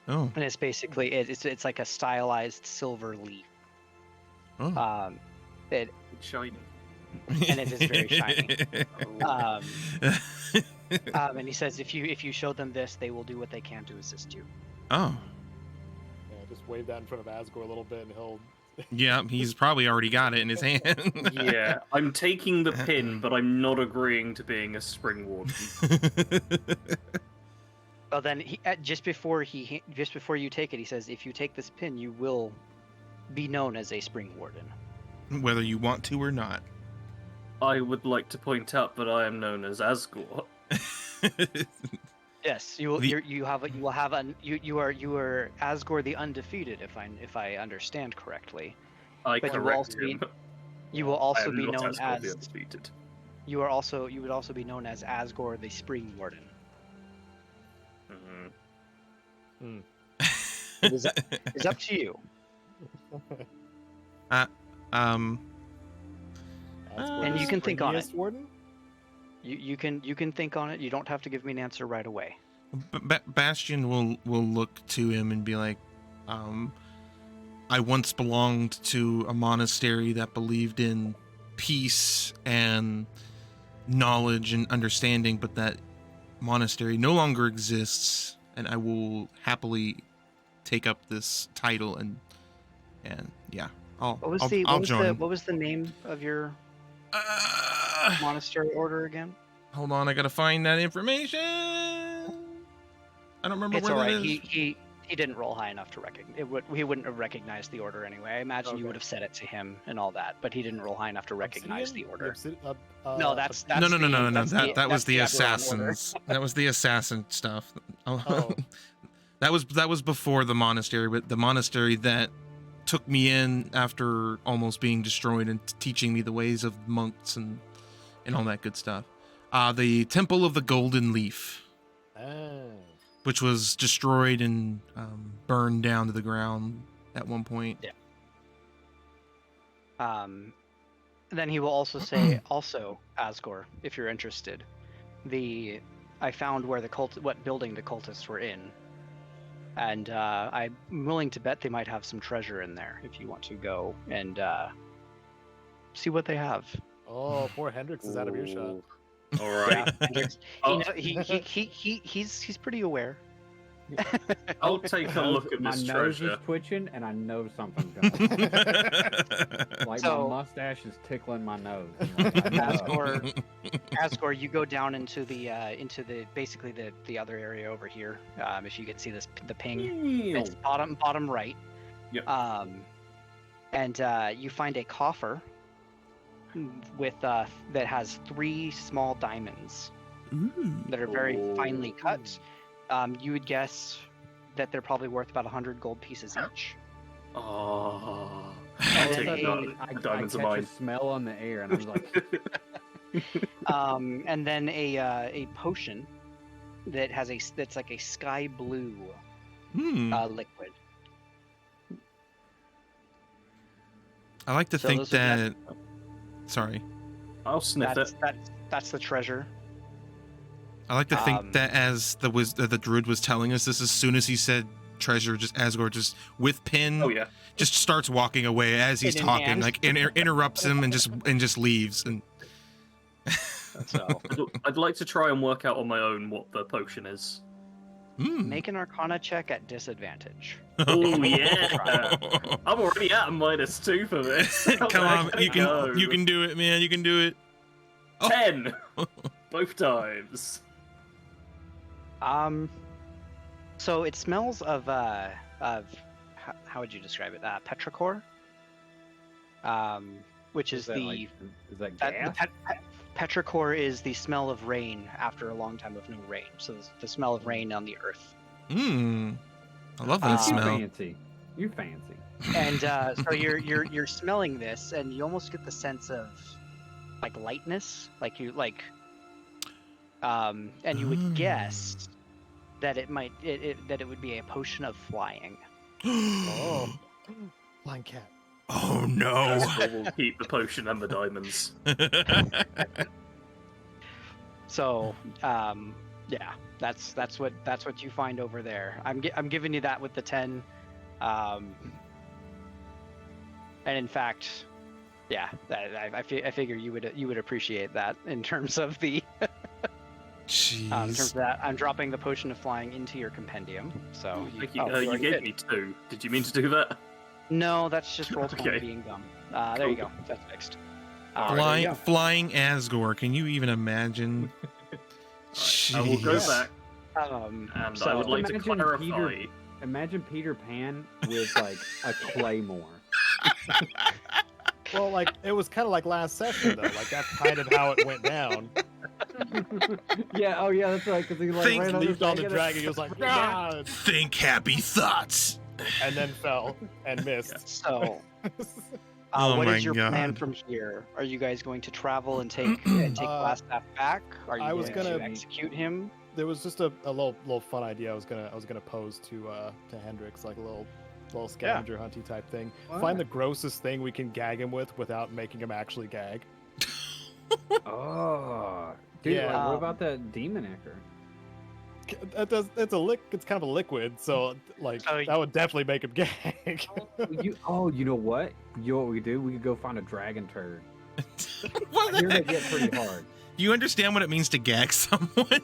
Oh. and it's basically it's like a stylized silver leaf. Oh. It It's shiny. and it is very shiny. And he says, if you show them this, they will do what they can to assist you. Oh. Yeah, just wave that in front of Asgore a little bit, and he'll. Yeah, he's probably already got it in his hand. Yeah, I'm taking the pin, but I'm not agreeing to being a Spring Warden. Well, then just before you take it, he says, if you take this pin, you will be known as a Spring Warden. Whether you want to or not. I would like to point out that I am known as Asgore. Yes, you will. The- You are Asgore the Undefeated, if I understand correctly. I But you will correct also be- him. You will I also am be not known Asgore the as Undefeated. you would also be known as Asgore the Spring Warden. Mhm. It's up to you. Um. Asgore And the you can think on it. Springiest Warden? You can think on it. You don't have to give me an answer right away. Bastion will look to him and be like, I once belonged to a monastery that believed in peace and knowledge and understanding, but that monastery no longer exists, and I will happily take up this title and yeah, I'll join. What was the name of your Uh, monastery order again? hold on, I gotta find that information. I don't remember It's where all that right. is. He didn't roll high enough to recognize it. He wouldn't have recognized the order anyway. I imagine you Okay. would have said it to him and all that, but he didn't roll high enough to recognize the Obsidian? order. No, No, that's No. that's That was that's the Aberron order. assassins. That was the assassin stuff. Oh. That was before the monastery, but the monastery that took me in after almost being destroyed and teaching me the ways of monks and all that good stuff. The Temple of the Golden Leaf, which was destroyed and burned down to the ground at one point. Yeah. Then he will also say, also Asgore, if you're interested, I found where what building the cultists were in, and I'm willing to bet they might have some treasure in there if you want to go and see what they have. Oh, poor Hendrix is out of earshot. All right. Hendrix, Oh. he's pretty aware. I'll take a look at My this nose treasure. is twitching, and I know something's going on. Like So- my mustache is tickling my nose. I'm like, I know. Asgore, you go down into the basically the other area over here. If you can see the ping, it's bottom right. Yep. And you find a coffer with that has 3 small diamonds that are very finely cut. You would guess that they're probably worth about 100 gold pieces each. Oh, All I'll of a take sudden, that. I Diamonds are catch mine. a smell on the air, and I was like, And then a potion that's like a sky blue liquid. I like to So think those are that. Sorry. I'll sniff it. That's the treasure. I like to think that as the druid was telling us this, as soon as he said treasure, just Asgore just with pin Oh yeah. just starts walking away as he's Pin in talking, hand. like interrupts him and just leaves. And So I'd like to try and work out on my own what the potion is. Make an Arcana check at disadvantage. Oh yeah, I'm already at a -2 for this. How Come bad on, can you it can go? you can do it, man. You can do it. Oh. 10, both times. So it smells of how would you describe it? Petrichor. Which is that the like, is that the gas? petrichor is the smell of rain after a long time of no rain. So the smell of rain on the earth. I love that You You smell. fancy. You fancy. And so you're smelling this, and you almost get the sense of like lightness, like you like, and you would guess that it might that it would be a potion of flying. Oh, flying cat. Oh no. We'll keep the potion and the diamonds. So yeah, that's what you find over there. I'm giving you that with the 10, and in fact, yeah, I figure you would appreciate that in terms of the Jeez. in terms of that. I'm dropping the potion of flying into your compendium. So Thank you. oh, You already gave did. me 2. Did you mean to do that? No, that's just roll 20 Okay. being dumb. There you Cool. go. That's fixed. Flying Asgore. Can you even imagine? I will go Jeez. back, Um, and so I would like to Imagine clarify. Imagine Peter Pan with like a claymore. Well, like it was kind of like last session though. Like that's kind of how it went down. Yeah. Oh yeah. That's right. Because he like Think- ran on Leaped on the and- dragon. He was like, "Ah!" Think happy thoughts. and then fell and missed. So, Oh what my is your plan God. from here? Are you guys going to travel and take Glassstaff back? Are you I was going to gonna- execute him? There was just a little fun idea I was gonna pose to Hendrix, like a little scavenger hunty type thing. Wow. Find the grossest thing we can gag him with without making him actually gag. Oh, dude. Yeah. Like, what about that demon ecker? It's kind of a liquid, so like So that would definitely make him gag. You know what? You know what we could do? We could go find a dragon turd. What I hear the they heck? get pretty hard. You understand what it means to gag someone?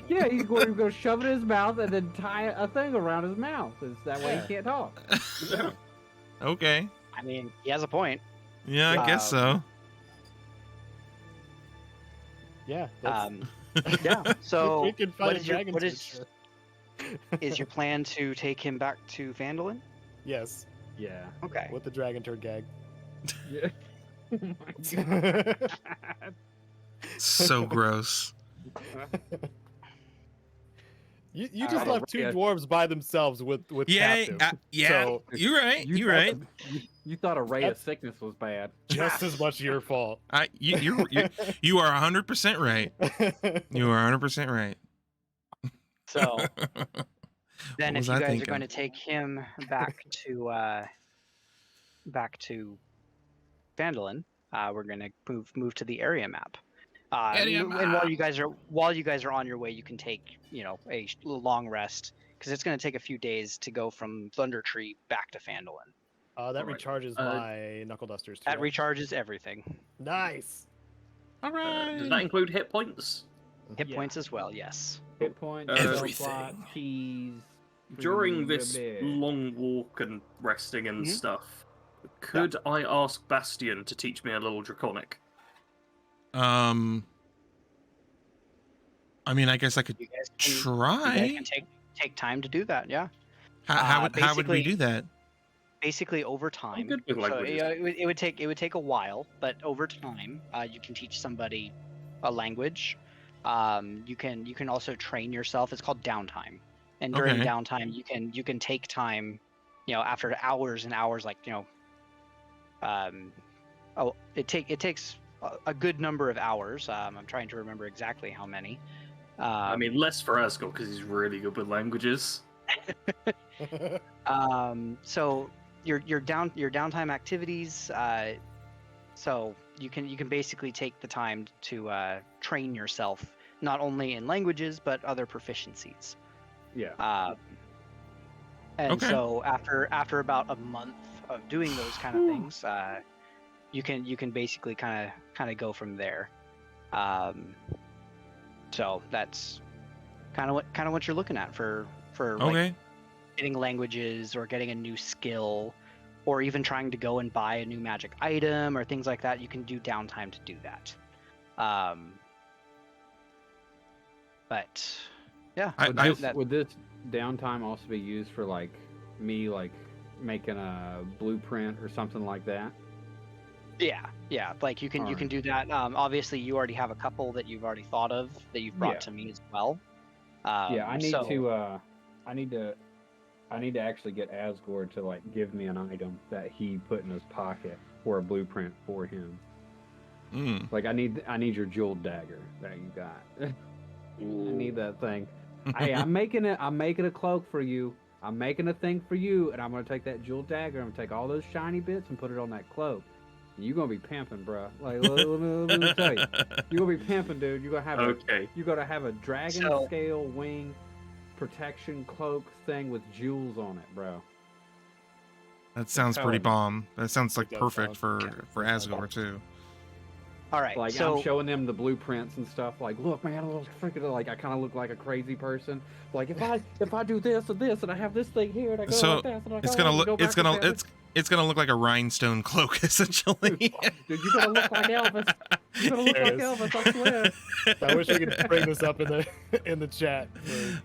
Yeah, he's going to go shove it in his mouth and then tie a thing around his mouth. It's that way Yeah. he can't talk. Okay. I mean, he has a point. Yeah, I guess so. Yeah. That's, Yeah. So, we can find what a is your dragon what turd, is sure. is your plan to take him back to Phandelver? Yes, Yeah. Okay. with the dragon turd gag. Yeah. Oh my God. So gross. You just Oh, left two yeah. dwarves by themselves with Yeah, captive. yeah. So You're right. You're thought right. You thought a ray of sickness was bad. just as much your fault. You are 100% right. You are 100% right. So then, What if was you I guys thinking? are going to take him back to Phandelver, we're going to move to the area map. Area And while you guys are on your way, you can take a long rest because it's going to take a few days to go from Thunder Tree back to Phandelver. That Alright. recharges my knuckle dusters too. That right? recharges everything, Nice. All right. Does that include hit points? hit Yeah. points as well. Yes. Hit points, Everything. spell slot, keys. During food, this bit. long walk and resting and Mhm. stuff, could I ask Bastion to teach me a little Draconic? I mean, I guess I could You guys can, you try. guys can take time to do that. Yeah. How would we basically- do that? Basically, over time. good with So languages. it would take a while, but over time, you can teach somebody a language. You can also train yourself. It's called downtime, and during Okay. downtime, you can take time. After hours and hours, it takes a good number of hours. I'm trying to remember exactly how many. I mean, less for Asgore because he's really good with languages. So your downtime activities. So you can basically take the time to train yourself not only in languages but other proficiencies. Yeah. And Okay. so after about a month of doing those kind of things, you can basically kind of go from there. So that's kind of what you're looking at for like Okay. getting languages or getting a new skill, or even trying to go and buy a new magic item or things like that. You can do downtime to do that. But yeah, Would this downtime also be used for like me like making a blueprint or something like that? yeah, like you can do that. Obviously you already have a couple that you've already thought of that you've brought to me as well. Yeah, I need to actually get Asgore to like give me an item that he put in his pocket for a blueprint for him. Like I need your jeweled dagger that you got. I need that thing. Hey, I'm making a cloak for you. I'm making a thing for you, and I'm gonna take that jeweled dagger. I'm gonna take all those shiny bits and put it on that cloak. You're gonna be pimping, bro. Like let me tell you, you're gonna be pimping, dude. You're gonna have a dragon scale wing protection cloak thing with jewels on it, bro. That sounds pretty telling you. bomb. That sounds like It does perfect sound- for Asgore too. All right, Like so I'm showing them the blueprints and stuff. Like, look, man, I look freaking like I kind of look like a crazy person. Like if I do this and this and I have this thing here and I go So like this and I it's go gonna and go look back it's to gonna Paris. it's gonna look like a rhinestone cloak essentially. Dude, you're gonna look like Elvis. You're gonna look There like it is. Elvis. I swear. I wish we could bring this up in the chat.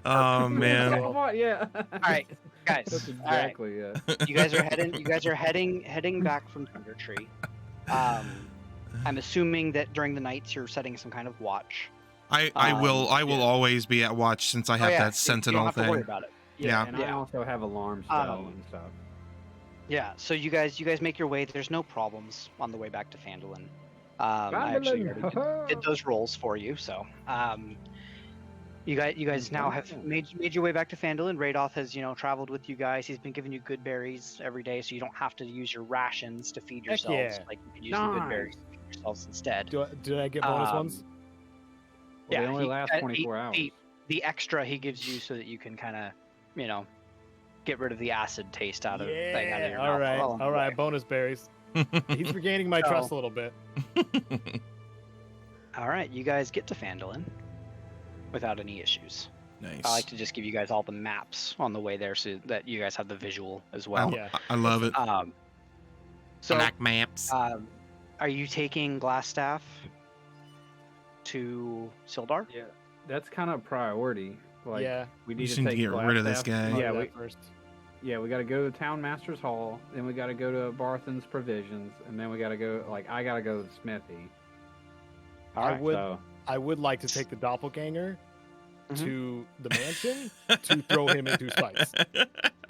Oh man. Come on, yeah. all right, guys. That's All right. exactly yeah. You guys are heading back from Thunder Tree. I'm assuming that during the nights you're setting some kind of watch. I will always be at watch since I have that You don't sentinel have to worry thing. about it. Yeah. And I also have alarm spell and stuff. Yeah, so you guys make your way. There's no problems on the way back to Phandelver. I actually already did those rolls for you, so you guys now have made your way back to Phandelver. Radoth has traveled with you guys. He's been giving you good berries every day, so you don't have to use your rations to feed Heck yourselves. yeah. Like you can use the good berries to feed yourselves instead. Do I get bonus ones? Well, they only last 24 hours. The extra he gives you so that you can kind of get rid of the acid taste out of your Yeah. mouth. All right. Bonus berries. He's regaining my trust a little bit. All right, you guys get to Phandelver without any issues. Nice. I like to just give you guys all the maps on the way there so that you guys have the visual as well. Yeah. I love it. So, Black maps. are you taking Glassstaff to Sildar? Yeah, that's kind of a priority. Like, Yeah. we We need just to need to take get rid of this Glassstaff. guy. Yeah, That first. we got to go to Town Master's Hall, then we got to go to Barthen's Provisions, and then we got to go. Like, I got to go to the Smithy. I would like to take the doppelganger Mhm. to the mansion to throw him into spikes.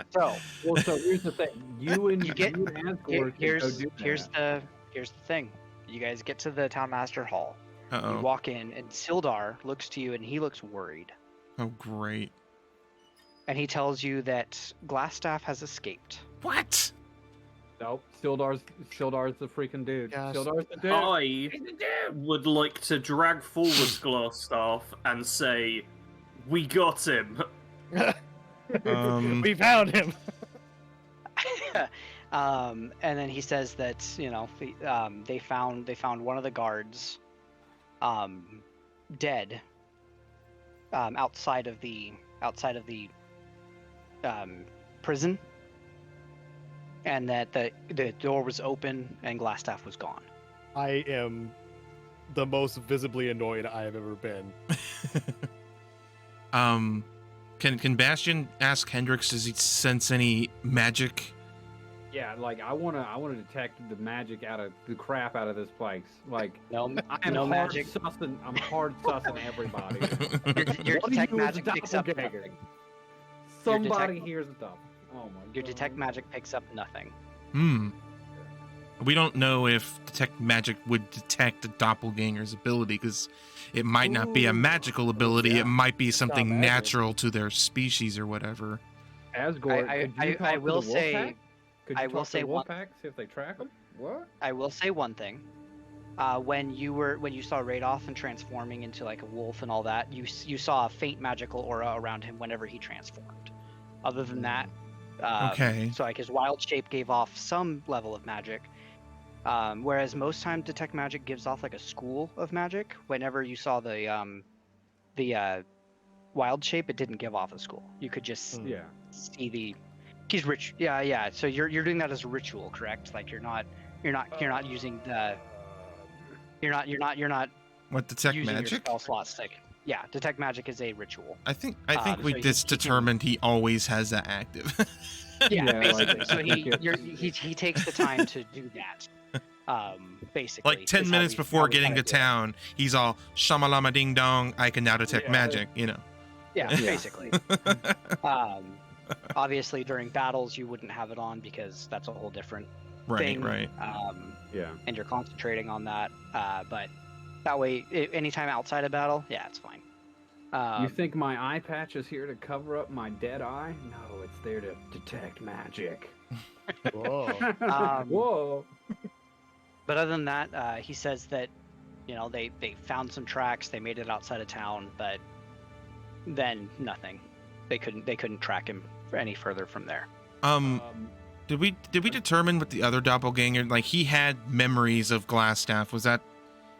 So So here's the thing: you and Asgore here's can go do that. here's the thing. You guys get to the Town Master Hall. You Uh-oh. walk in, and Sildar looks to you, and he looks worried. Oh great. And he tells you that Glassstaff has escaped. What? Nope, Sildar's the freaking dude. Gosh. Sildar's the dude. I would like to drag forward Glassstaff and say, "We got him." We found him. And then he says that they found one of the guards dead outside of the prison, and that the door was open and Glassstaff was gone. I am the most visibly annoyed I have ever been. Can Bastion ask Hendrix, does he sense any magic? Yeah, like I wanna detect the magic out of the crap out of this place. Like No, I'm no hard magic. sussing. I'm hard sussing everybody. Your One of detect you is a magic picks up doppelganger. nothing. Somebody detect- hears a double. Oh my Your god. detect magic picks up nothing. We don't know if detect magic would detect a doppelganger's ability, because it might not be a Ooh. magical ability. Yeah. It might be not something magic. natural to their species or whatever. Asgore, I will say Could you will talk say to the one- Wolfpack, see if they track them? What? I will say one thing. When you saw Radoth and transforming into like a wolf and all that, you saw a faint magical aura around him whenever he transformed. Other than that, Okay. so like his wild shape gave off some level of magic, whereas most times detect magic gives off like a school of magic. Whenever you saw the wild shape, it didn't give off a skull. You could just Yeah. see the. He's rich. Yeah. So you're doing that as a ritual, correct? Like you're not using the. You're not What, detect using your magic? spell slots. Yeah, detect magic is a ritual. I think so we he just can- determined he always has that active. Yeah, Yeah, basically. like- So he takes the time to do that. Basically. Like 10 is how minutes we- before how we getting kinda to do it. town, he's all shamalama ding dong. I can now detect Yeah. magic. You know. Yeah, Yeah. basically. Obviously, during battles, you wouldn't have it on because that's a whole different Right. thing. Right. Yeah. And you're concentrating on that. But that way, anytime outside of battle, yeah, it's fine. You think my eye patch is here to cover up my dead eye? No, it's there to detect magic. Whoa. Whoa. But other than that, he says that, they found some tracks, they made it outside of town, but then nothing. They couldn't track him any further from there. Did we determine with the other doppelganger? Like, he had memories of Glassstaff.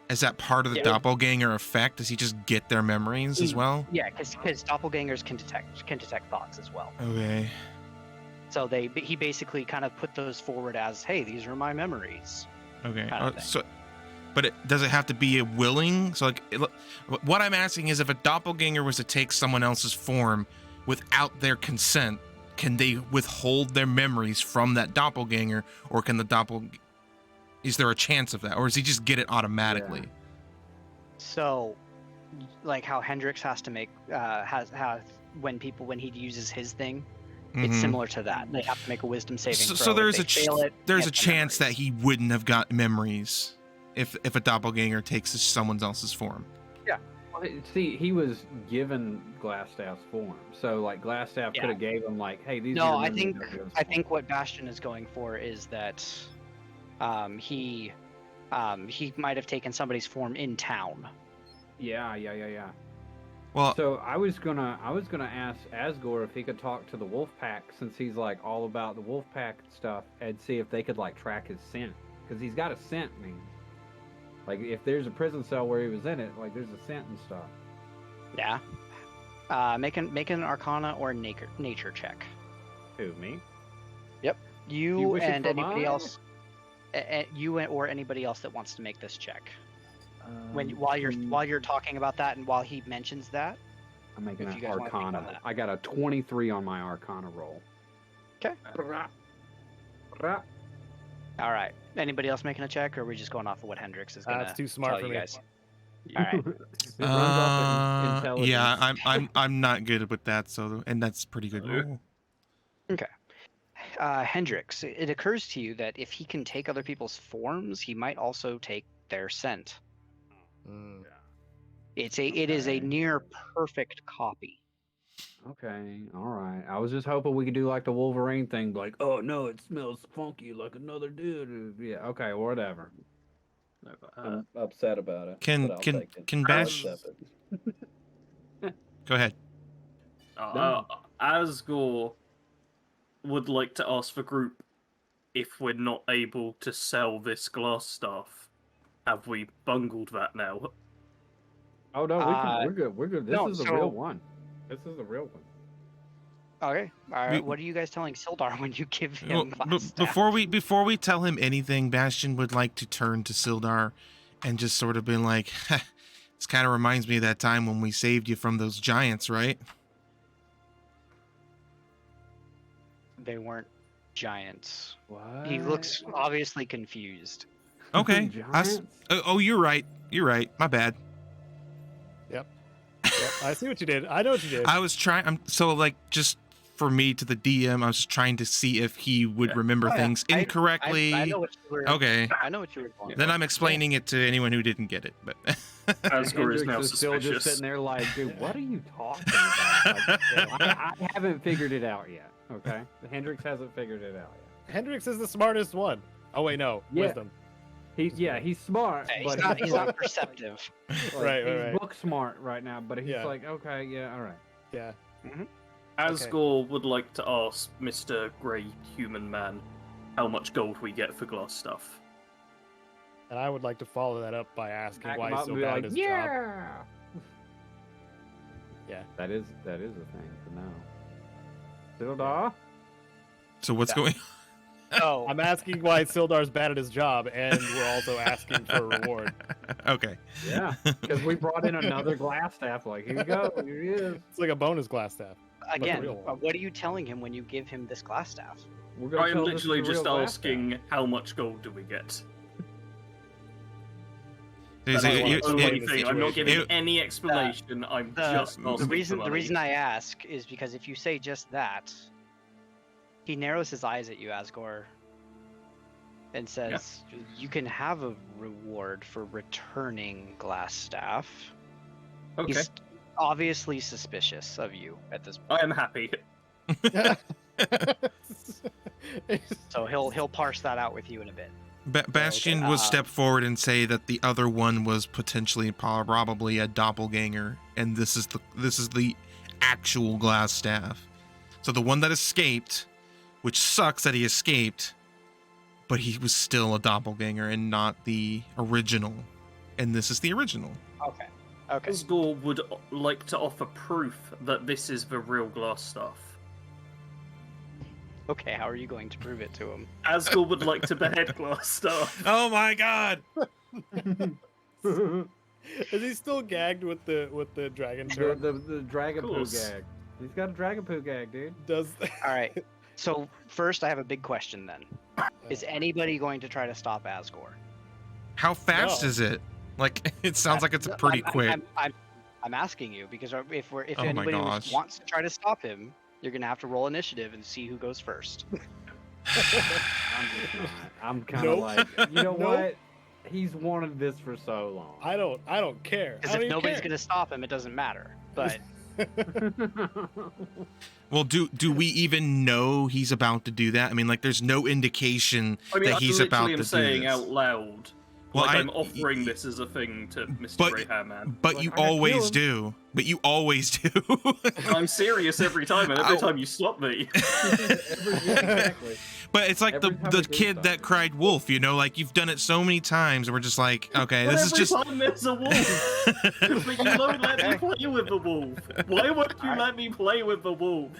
Is that part of the Yeah. doppelganger effect? Does he just get their memories as well? Yeah, because doppelgangers can detect thoughts as well. Okay. So he basically kind of put those forward as, hey, these are my memories. Okay. Kind of thing. So, but does it have to be a willing? So, like, what I'm asking is, if a doppelganger was to take someone else's form without their consent, can they withhold their memories from that doppelganger, or can the doppelganger? Is there a chance of that, or does he just get it automatically? So, like how Hendrix has to make when he uses his thing, it's Mhm. similar to that. They have to make a wisdom saving throw. So If there's they fail it, there's they a get the chance that memories. he wouldn't have got memories if a doppelganger takes someone else's form. Well, see, he was given Glassstaff's form, so like Glassstaff Yeah. could have gave him like, "Hey, these." No, are I the think memories of I this think what Bastion is going for is that he might have taken somebody's form in town. form." Yeah. Well, So I was gonna ask Asgore if he could talk to the wolf pack, since he's like all about the wolf pack stuff, and see if they could like track his scent, because he's got a scent. I mean, like if there's a prison cell where he was in it, like there's a scent and stuff. Yeah. Make an Arcana or nature check. Who, me? You wish it and for anybody mine? else. Or anybody else that wants to make this check. Um, While you're talking about that, and while he mentions that. I'm making if an you guys wanna think on Arcana. that. I got a 23 on my Arcana roll. Okay. All right. Anybody else making a check, or are we just going off of what Hendrix is gonna That's too smart tell for you me. guys? All right. It runs off of intelligence. yeah, I'm not good with that. So, and that's pretty good roll. Hendrix, it occurs to you that if he can take other people's forms, he might also take their scent. Mm. It is a Okay. near perfect copy. Okay, all right. I was just hoping we could do like the Wolverine thing, like, oh no, it smells funky like another dude. Yeah, okay, whatever. No, but, I'm upset about it. Can- but I'll can- take it. can I'll Bash- accept it. Go ahead. Asgore would like to ask the group if we're not able to sell this glass stuff. Have we bungled that now? Oh no, we're good. We're good. This no, is the so- real one. This is the real one. Okay. All right. We- What are you guys telling Sildar when you give Well, him glass staff? before we tell him anything, Bastion would like to turn to Sildar and just sort of be like, this kind of reminds me of that time when we saved you from those giants, right? They weren't giants. What? He looks obviously confused. Okay. Giants? Oh, you're right. You're right. My bad. Yep, I see what you did. I know what you did. I was trying. So, like, just for me to the DM, I was just trying to see if he would remember Oh, yeah. things incorrectly. I know what you were. Okay. I know what you were going. Then for. I'm explaining it to anyone who didn't get it. But Asgore is Hendrix now is still just suspicious. sitting there like, dude, what are you talking about? Like, I haven't figured it out yet. Okay, Hendrix hasn't figured it out yet. Hendrix is the smartest one. Oh wait, no, Yeah. wisdom. He's smart, Yeah, but he's not perceptive. like, Right, he's right. book smart right now. But he's Yeah. like, okay, yeah, all right. Yeah. Asgore would like to ask Mr. Grey Human Man how much gold we get for glass stuff. And I would like to follow that up by asking Back why him he's up so and be bad like, at his job. yeah. Yeah. That is a thing to know. Sildar? So what's going Oh, I'm asking why Sildar's bad at his job, and we're also asking for a reward. Okay. Yeah, because we brought in another glass staff. Like, here you go, here he is. It's like a bonus glass staff. again, real one. what are you telling him when you give him this glass staff? We're gonna I am tell this is literally the just real glass asking how much gold do we get. Is That's it- why it- I'm Only in the thing. I'm not giving it- any explanation. I'm just asking The for reason money. I ask is because if you say just that, he narrows his eyes at you, Asgore, and says, "You can have a reward for returning glass staff." Okay, He's obviously suspicious of you at this point, I am happy. so he'll parse that out with you in a bit. Bastion would step forward and say that the other one was potentially probably a doppelganger, and this is the actual glass staff. So the one that escaped, which sucks that he escaped, but he was still a doppelganger and not the original, and this is the original. Okay. Okay. Asgore would like to offer proof that this is the real glass stuff. Okay. How are you going to prove it to him? Asgore would like to behead glass stuff. Oh my god! staff. Is he still gagged with the dragon turret? the dragon Of poo course. gag. He's got a dragon poo gag, dude. Does All right. So first, I have a big question. Then, is anybody going to try to stop Asgore? How fast No. is it? Like, it sounds like it's pretty quick. I'm asking you because if Oh my anybody gosh. wants to try to stop him, you're gonna have to roll initiative and see who goes first. I'm just not. I'm kind of Nope. like, you know Nope. what? He's wanted this for so long. I don't care. Because if nobody's gonna stop him, it doesn't matter. But Well, do we even know he's about to do that? I mean, like, there's no indication I mean, that I he's literally about am to saying do this. out loud. Well, Like I- I'm offering this as a thing to Mr. But- Greyhairman. But Like, you I gotta kill always him. do. But you always do. I'm serious every time, and every Ow. time you stop me. Exactly. But it's like Every the time the we do kid that something. cried wolf, you know, like you've done it so many times, and we're just like, okay, But this is every just. time there's a wolf. But you won't let me play with the wolf. Why won't you let me play with the wolf?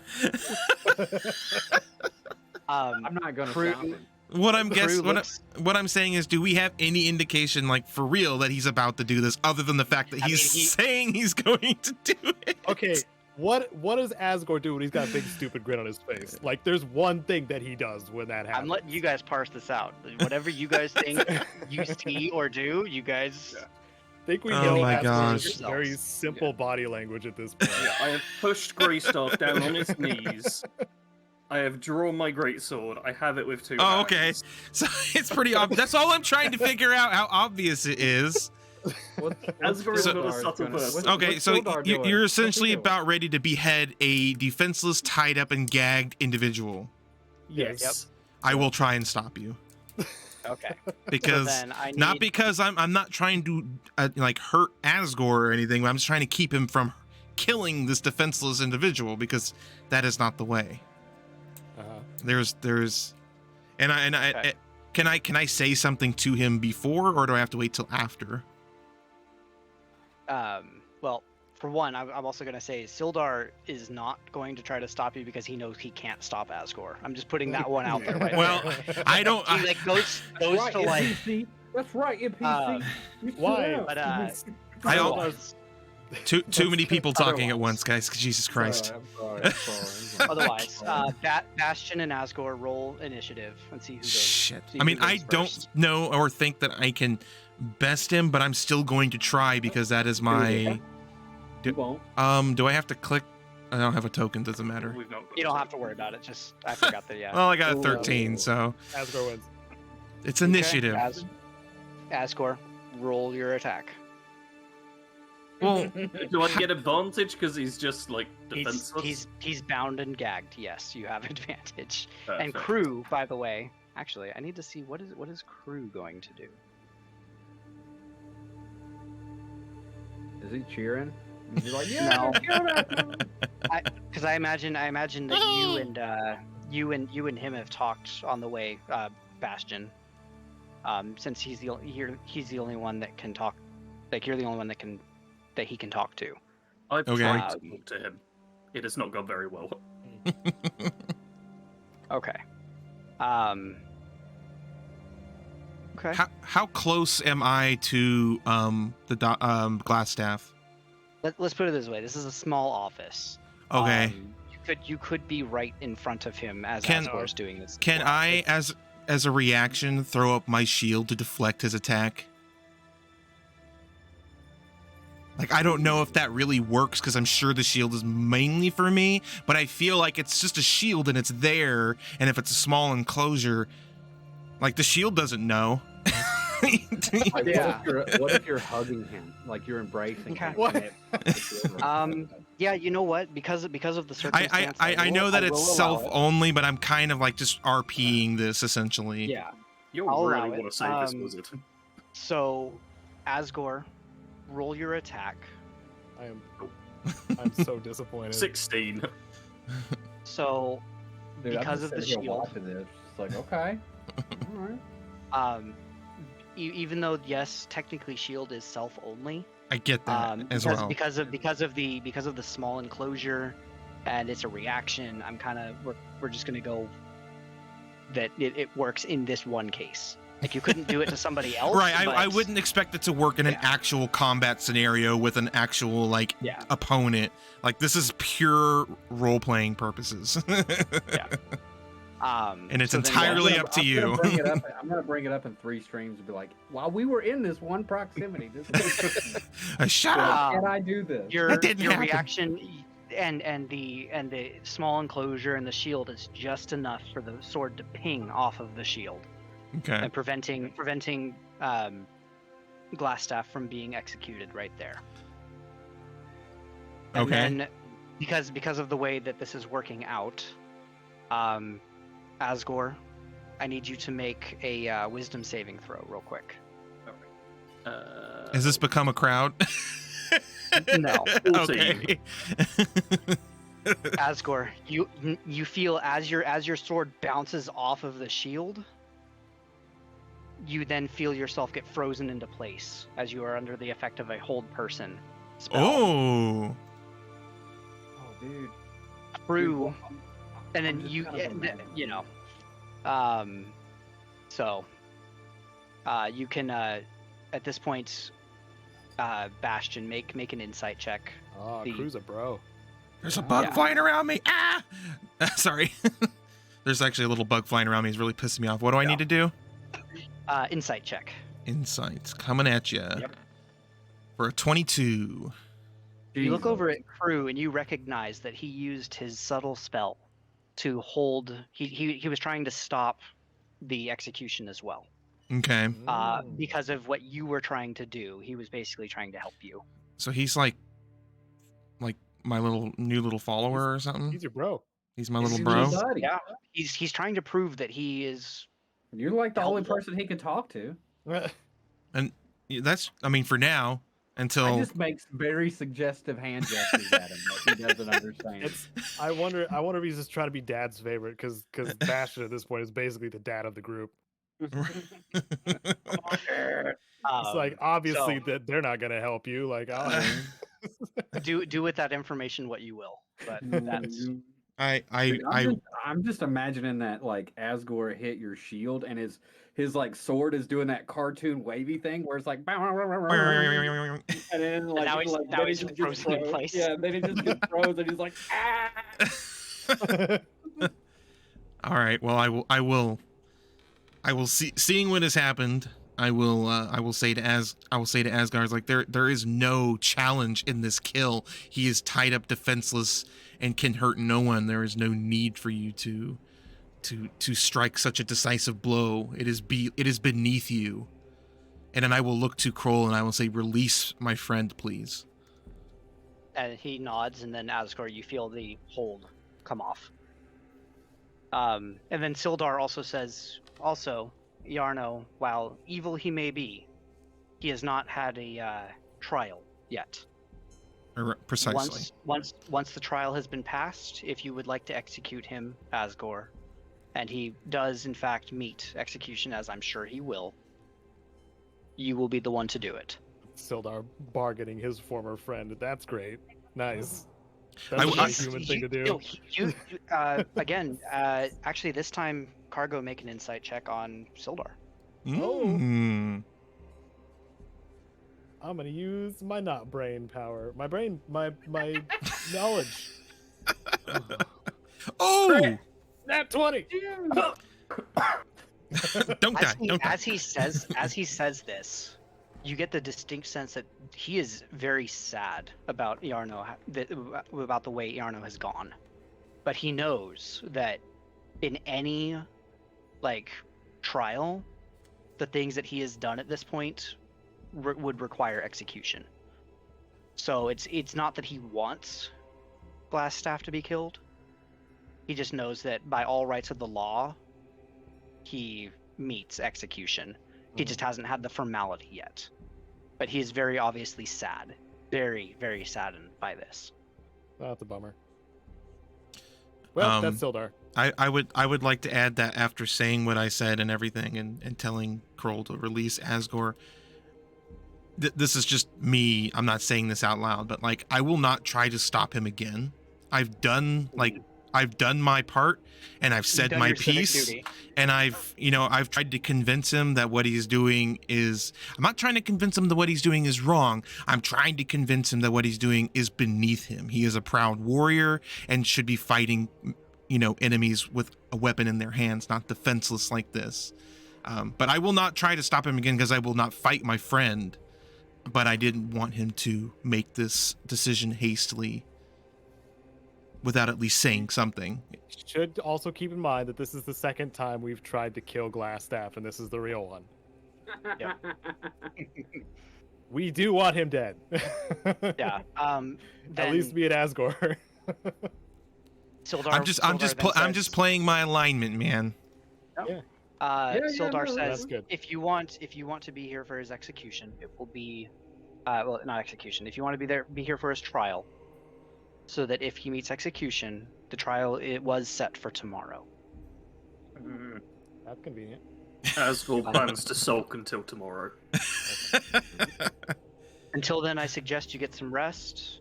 I'm not gonna Crew- stop him. What I'm Crew guessing, looks- what I'm saying is, do we have any indication, like for real, that he's about to do this, other than the fact that I he's mean, he- saying he's going to do it? Okay, what does Asgore do when he's got a big stupid grin on his face? Like, there's one thing that he does when that happens. I'm letting you guys parse this out. Whatever you guys think you see or do, you guys. I think we Oh know my Asgore's gosh. very simple body language at this point. Yeah, I have pushed Greystaff down on his knees. I have drawn my greatsword. I have it with two Oh, hands. okay. So it's pretty obvious. That's all I'm trying to figure out how obvious it is. Asgore is So- not a subtle person. Okay, so you're essentially about ready to behead a defenseless, tied up, and gagged individual. Yes. I will try and stop you Okay. because so then I need, not because I'm not trying to like hurt Asgore or anything. But I'm just trying to keep him from killing this defenseless individual because that is not the way. Uh-huh. There's, and I Okay. can I say something to him before, or do I have to wait till after? Well, for one, I'm also going to say Sildar is not going to try to stop you because he knows he can't stop Asgore. I'm just putting that one out there right Well, I don't. now. He like goes right, to like NPC. That's right, NPC. Uh, You sit why? down. but I don't- otherwise, too many people talking at Otherwise. once, guys. Jesus Christ. I'm sorry. I'm sorry. otherwise, Bastion and Asgore roll initiative and see who goes. Shit. see I mean, who I goes don't first. know or think that I can best him, but I'm still going to try because that is my. You won't. Do I have to click? I don't have a token. Doesn't matter. We've not got You don't a have to worry about it. Just I forgot that. Yeah. Well, I got a Ooh. 13, so Asgore wins. it's initiative. Okay, Asgore, roll your attack. Well, Do I get advantage because he's just like defenseless? He's bound and gagged. Yes, you have advantage. And Perfect. Crew, by the way, actually, I need to see what is Crew going to do. Is he cheering? Is he like, yeah, No. kill that. Because I imagine that you and him have talked on the way, Bastion. Since he's the only one that can talk. Like you're the only one that he can talk to. I've Okay. tried to talk to him. It has not gone very well. Okay. Okay. How close am I to the glass staff? Let's put it this way. This is a small office. Okay. You could be right in front of him as Can- Asgor's doing this. Can I, as a reaction, throw up my shield to deflect his attack? Like, I don't know if that really works, because I'm sure the shield is mainly for me, but I feel like it's just a shield and it's there, and if it's a small enclosure, like, the shield doesn't know. Like, Yeah. what if you're hugging him, like you're embracing him? What? Yeah, you know what? Because of the circumstance. I know that I it's will allow it. self-only, but I'm kind of like just RPing this, essentially. Yeah. You I'll really allow want it. to save this wizard. So, Asgore, roll your attack. I'm so disappointed. 16. So, Dude, because of the shield. Watching this, it's like, okay, all right. Even though yes, technically shield is self-only. I get that as well. Because of the small enclosure, and it's a reaction. We're just gonna go that it works in this one case. Like, you couldn't do it to somebody else. Right, but- I wouldn't expect it to work in an actual combat scenario with an actual, like, opponent. Like, this is pure role-playing purposes. And it's so then, entirely up to you. I'm gonna bring it up in 3 streams and be like, while we were in this one proximity, Shut up! can I do this? Your didn't happen. reaction and the small enclosure and the shield is just enough for the sword to ping off of the shield. Okay. And preventing Glassstaff from being executed right there. And Okay. then because of the way that this is working out, Asgore, I need you to make a wisdom saving throw real quick. Has this become a crowd? No. Okay. Asgore, you feel as your sword bounces off of the shield, you then feel yourself get frozen into place as you are under the effect of a hold person spell. Oh. Oh, dude. Through, and I'm then just you kind of amazed. you know, so you can at this point, Bastion, make an insight check. Oh, The- Cruiser, bro. There's a bug flying around me. Ah! Sorry. There's actually a little bug flying around me. It's really pissing me off. What do I need to do? Insight check. Insights coming at you. Yep. For a 22. You look over at Crew and you recognize that he used his subtle spell to hold. He was trying to stop the execution as well. Okay. Because of what you were trying to do, he was basically trying to help you. So he's like my new little follower or something. He's your bro. He's my He's little your bro. buddy. Yeah, he's trying to prove that he is. You're like the only Helpful. person he can talk to. And that's, I mean, for now, until I just makes very suggestive hand gestures at him that he doesn't understand. I wonder if he's just trying to be dad's favorite because Bastion at this point is basically the dad of the group. It's like obviously so- that they're not gonna help you. Like, do with that information what you will, but that's Dude, I I'm just imagining that like Asgore hit your shield and his like sword is doing that cartoon wavy thing where it's like and then like, now he's- like now then he's he just frozen gets in froze. place. Yeah, then he just gets frozen and he's like, ah! all right. Well, I will see, seeing what has happened. I will say to Asgard, like, there is no challenge in this kill. He is tied up defenseless and can hurt no one. There is no need for you to strike such a decisive blow. It is beneath you. And then I will look to Kroll and I will say, release my friend, please. and he nods, and then Asgore, you feel the hold come off. And then Sildar also says, Yarno, while evil he may be, he has not had a trial yet. Precisely. Once the trial has been passed, if you would like to execute him, Asgore, and he does in fact meet execution, as I'm sure he will, you will be the one to do it. Sildar bargaining his former friend. That's great. Nice. I- That's I- a human thing to do. Again, actually, this time, Cargo make an insight check on Sildar. Mm. I'm gonna use my not brain power. My knowledge. Oh! Nat 20. Don't die! Don't die! As he says this, you get the distinct sense that he is very sad about Yarno, about the way Yarno has gone. But he knows that in any trial, the things that he has done at this point would require execution. So it's not that he wants Glassstaff to be killed. He just knows that by all rights of the law, he meets execution. He just hasn't had the formality yet. But he is very obviously sad. Very, very saddened by this. That's a bummer. Well, that's Sildar. I would like to add that after saying what I said and everything and telling Kroll to release Asgore, this is just me. I'm not saying this out loud, but I will not try to stop him again. I've done my part and I've said my piece, and I've tried to convince him that what he's doing is, I'm not trying to convince him that what he's doing is wrong. I'm trying to convince him that what he's doing is beneath him. He is a proud warrior and should be fighting, enemies with a weapon in their hands, not defenseless like this. But I will not try to stop him again because I will not fight my friend. But I didn't want him to make this decision hastily without at least saying something. Should also keep in mind that this is the second time we've tried to kill Glassstaff, and this is the real one. Yep. We do want him dead. Yeah. At least be at Asgore. Sildar, I'm just playing my alignment, man. Sildar That's says, good. if you want to be here for his execution, it will be, well, not execution. If you want to be here for his trial, so that if he meets execution, the trial was set for tomorrow. That's convenient. Asgore plans to sulk until tomorrow. Until then, I suggest you get some rest.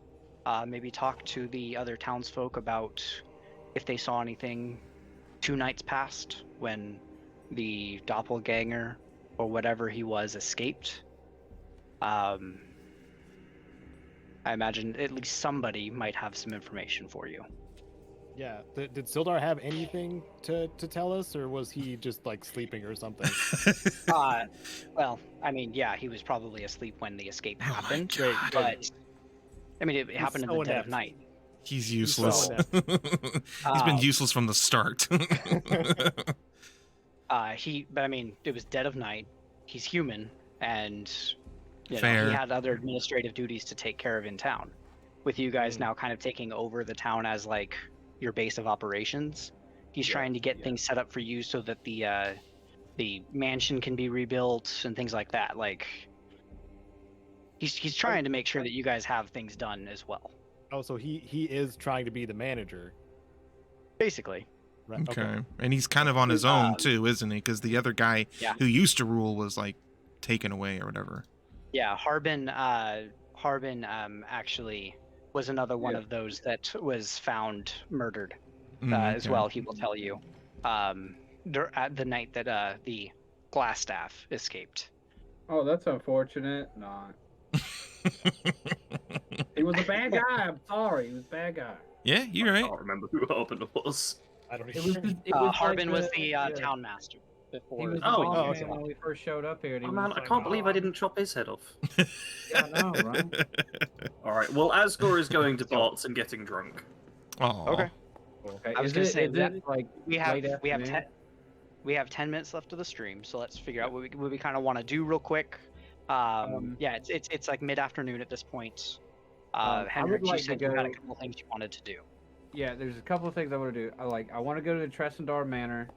Maybe talk to the other townsfolk about if they saw anything 2 nights past when the doppelganger or whatever he was escaped. I imagine at least somebody might have some information for you. Yeah. Did Sildar have anything to tell us, or was he just sleeping or something? Well, I mean, yeah, he was probably asleep when the escape happened. Great. But I mean, it happened in the dead of inept. night. He's useless. so He's been useless from the start. But I mean, it was dead of night. He's human, and he had other administrative duties to take care of in town. With you guys now kind of taking over the town as your base of operations, he's trying to get things set up for you so that the mansion can be rebuilt and things like that. He's trying to make sure that you guys have things done as well. Oh, so he is trying to be the manager. Basically. Right. Okay. And he's kind of on his own too, isn't he? Because the other guy who used to rule was taken away or whatever. Yeah, Harbin actually was another one of those that was found murdered as well. He will tell you at the night that the Glassstaff escaped. Oh, that's unfortunate. Not. He was a bad guy. I'm sorry. He was a bad guy. Yeah, you're right. I can't remember who Harbin was. I don't It even. was Harbin was the town master He before. was okay. when we first showed up here. And he Oh was man, I like, can't believe I didn't chop his head off. Yeah, I know, right? Alright, well, Asgore is going to Bart's and getting drunk. Oh. Okay. Okay. I was gonna say that we have late afternoon? we have 10 minutes left of the stream, so let's figure out what we kind of want to do real quick. Yeah, it's mid-afternoon at this point. Henrik, you said you had a couple things you wanted to do. Yeah, there's a couple of things I want to do. I want to go to Tressendar Manor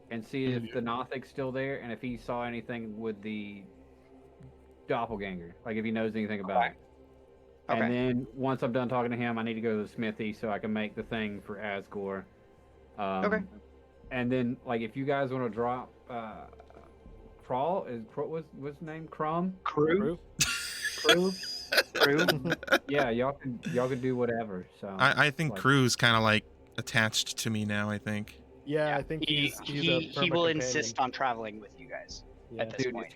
and see if the Nothic's still there and if he saw anything with the doppelganger, if he knows anything about it. Okay. And then once I'm done talking to him, I need to go to the smithy so I can make the thing for Asgore. Okay. And then, if you guys want to drop Crawl, what's his name? Crumb? Crew? Crew? Crew? Yeah, y'all can do whatever. So I think like, Crew's kind of like attached to me now. I think. Yeah, I think he's a he perfect will companion. insist on traveling with you guys Yeah. at this dude, point.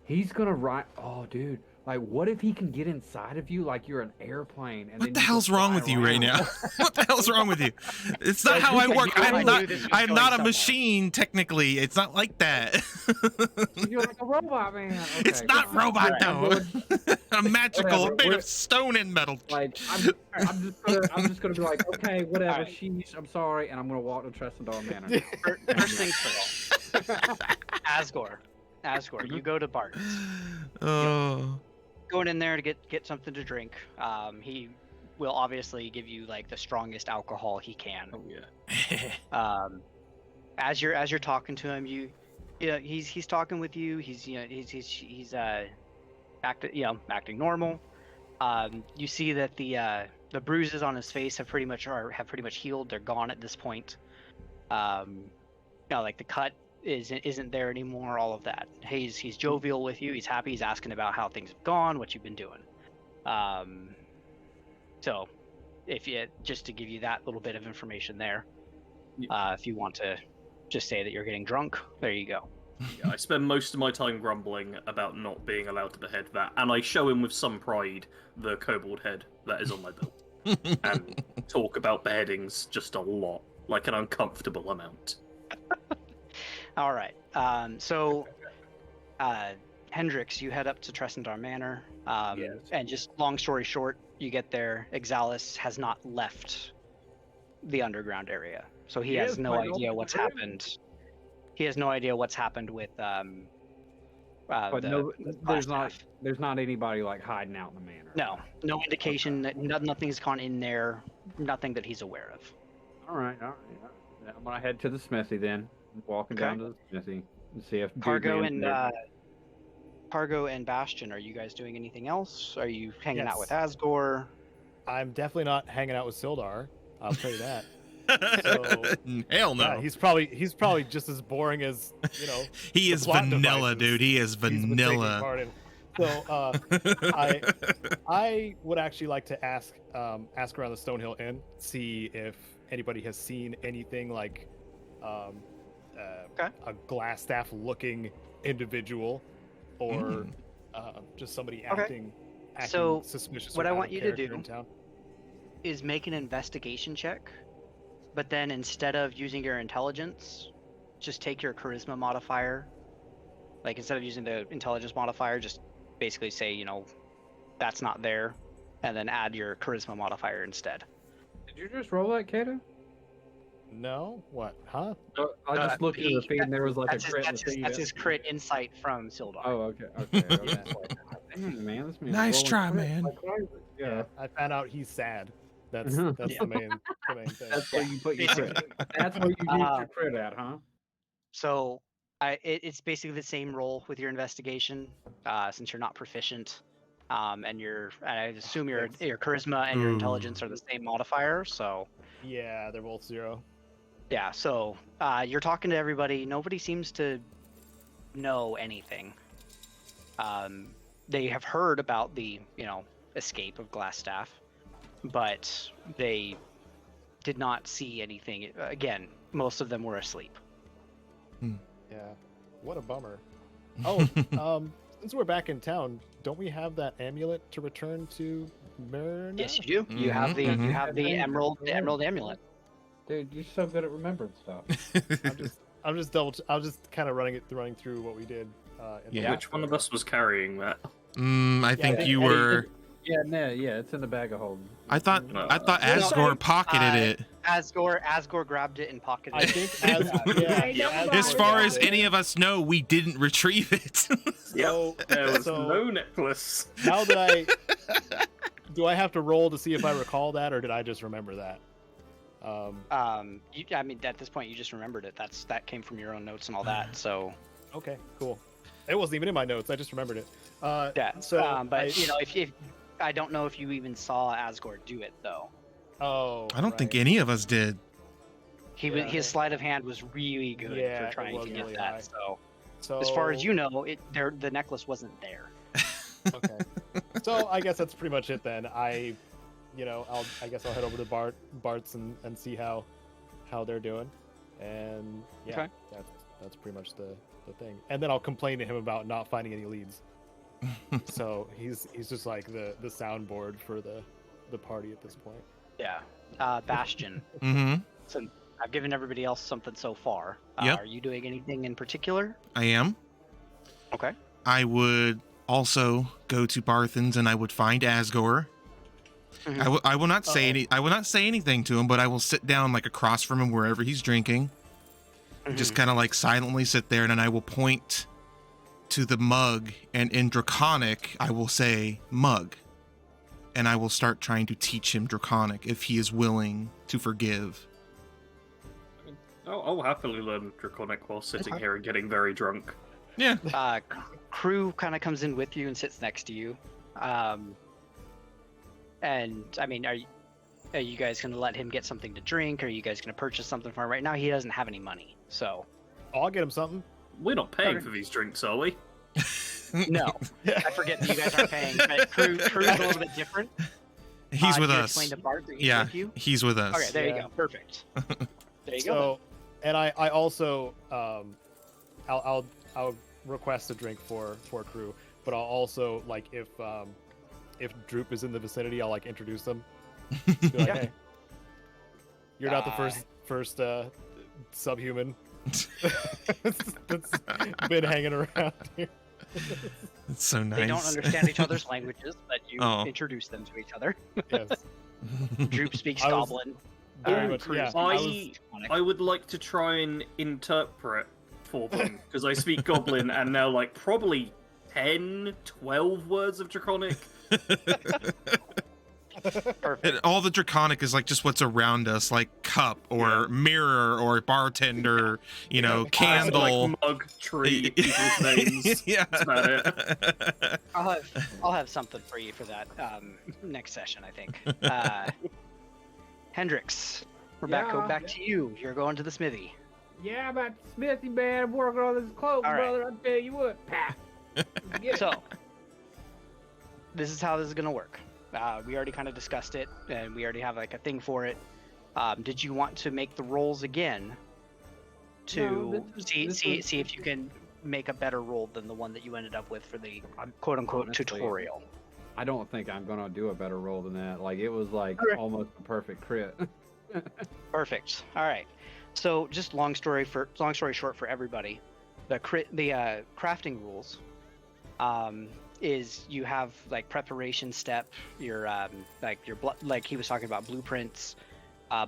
he's gonna ride. Oh, dude, like, what if he can get inside of you like you're an airplane? And What then the you hell's can wrong fly with you right around? now? What the hell's wrong with you? It's not Like, how we I can- work. I I'm knew not. this was I'm going not a somewhere. machine. Technically, it's not like that. You're like a robot, man. It's Okay, not fine. robot Right, I'm though. going- A magical Whatever, made we're- of stone and metal. Like, I'm just gonna be like, okay, whatever. Alright. Sheesh, I'm sorry, and I'm gonna walk to Tressendar Manor. First things first. Asgore, you go to Bart's. Oh. Going in there to get something to drink. He will obviously give you like the strongest alcohol he can. Oh yeah. As you're talking to him, he's talking with you. He's acting normal. You see that the bruises on his face have pretty much healed. They're gone at this point. Like the cut isn't there anymore. All of that. He's jovial with you. He's happy. He's asking about how things have gone, what you've been doing. So, just to give you that little bit of information there, if you want to just say that you're getting drunk, there you go. Yeah, I spend most of my time grumbling about not being allowed to behead that, and I show him with some pride the kobold head that is on my belt, and talk about beheadings just a lot, like an uncomfortable amount. All right. Hendrix, you head up to Tressendar Manor. Yes. And just long story short, you get there. Exalis has not left the underground area, so he has no idea what's happened. He has no idea what's happened with But the there's glass staff. there's not anybody like hiding out in the manor. No indication that nothing's gone in there. Nothing that he's aware of. All right. I'm gonna head to the smithy then. Walking Okay. down to the smithy and see if Cargo Dude and Bastion, are you guys doing anything else? Are you hanging out Yes. with Asgore? I'm definitely not hanging out with Sildar. I'll tell you that. So, Hell no. yeah, he's probably just as boring as He the is plot vanilla, devices dude. He is he's been taking vanilla. part in. So I would actually like to ask around the Stonehill Inn, see if anybody has seen anything like a glass staff looking individual, or just somebody acting So, suspicious. what or I out want of you to character do- in town. Is make an investigation check, but then instead of using your intelligence, just take your charisma modifier. Like instead of using the intelligence modifier, just basically say, that's not there, and then add your charisma modifier instead. Did you just roll that, Caedo? No, what? Huh? I just looked at the feed and there was like a That's crit. that's his crit insight from Sildar. Oh, okay. I was like, dang, man, this man's Nice rolling try, crit man. like crazy. Yeah. I found out he's sad. That's Mhm. that's the main thing. That's where you put your crit. That's where you use your crit at, huh? So it's basically the same roll with your investigation, since you're not proficient, and I assume your charisma and your intelligence are the same modifier. So Yeah, they're both 0. yeah, so you're talking to everybody. Nobody seems to know anything. They have heard about the escape of Glassstaff, but they did not see anything. Again, most of them were asleep. Yeah. What a bummer. Oh, since we're back in town, don't we have that amulet to return to Myrna? Yes, you do. You have the Mhm. you have the emerald amulet. Dude, you're so good at remembering stuff. I'm just kind of running through what we did. In the Yeah. last Which one of episode. us was carrying that? I think yeah, you Eddie, were. Yeah, it's in the bag of holding. I thought No. Asgore pocketed it. Asgore grabbed it and pocketed I it. think As far as any of us know, we didn't retrieve it. So, There was so no necklace. now that do I have to roll to see if I recall that, or did I just remember that? I mean, at this point, you just remembered it. That came from your own notes and all that. So Okay, cool. It wasn't even in my notes. I just remembered it. yeah. So, But if I don't know if you even saw Asgore do it though. Oh, I don't think right. any of us did. Yeah. His sleight of hand was really good Yeah, for it trying was to get really that. high. So So as far as you know, the necklace wasn't there. Okay. So I guess that's pretty much it then. I guess I'll head over to Bart's and see how they're doing. And yeah, Okay. that's pretty much the thing. And then I'll complain to him about not finding any leads. So he's just like the soundboard for the party at this point. Yeah. Bastion. Mm-hmm. So I've given everybody else something so far. Yep. Are you doing anything in particular? I am. Okay. I would also go to Barthen's and I would find Asgore. Mhm. I will not say I will not say anything to him, but I will sit down like across from him wherever he's drinking. Just kind of like silently sit there, and then I will point to the mug, and in Draconic I will say mug, and I will start trying to teach him Draconic if he is willing to forgive. I'll happily learn Draconic while sitting here and getting very drunk. Yeah. Crew kind of comes in with you and sits next to you. And I mean, are you guys gonna let him get something to drink? Or are you guys gonna purchase something for him? Right now, he doesn't have any money, so. I'll get him something. We're not paying Okay. for these drinks, are we? No, I forget that you guys aren't paying. But crew's a little bit different. He's with Did you us. explain to Bart that he's Yeah, with you? he's with us. Okay, there you Yeah. go. Perfect. There you So, go. and I also I'll request a drink for crew, but I'll also like if Droop is in the vicinity, I'll like introduce them. Be like, Yeah. hey, you're not the first subhuman that's been hanging around here. It's so nice. They don't understand each other's languages, but you Oh. introduce them to each other. Yes. Droop speaks I was- Goblin. Very much, Crew yeah. speaks I Draconic. would like to try and interpret for them because I speak Goblin and now like probably 10, 12 words of Draconic. Perfect. And all the Draconic is like just what's around us, like cup or Yeah. mirror or bartender, candle. Like mug, tree, people's names. Yeah. That's about it. I'll have something for you for that next session, I think. Hendrix, we're Yeah. back to you. You're going to the smithy. Yeah, about the smithy, man. I'm working on this cloak, All right. brother. I tell you what. Pah. Get it. So, this is how this is going to work. We already kind of discussed it, and we already have like a thing for it. Did you want to make the rolls again to No, this is- see if you can make a better roll than the one that you ended up with for the quote-unquote Honestly, tutorial? I don't think I'm gonna do a better roll than that. Like it was like Okay. almost a perfect crit. Perfect. All right. So, just long story short for everybody, the crafting rules is you have like preparation step, your like he was talking about blueprints.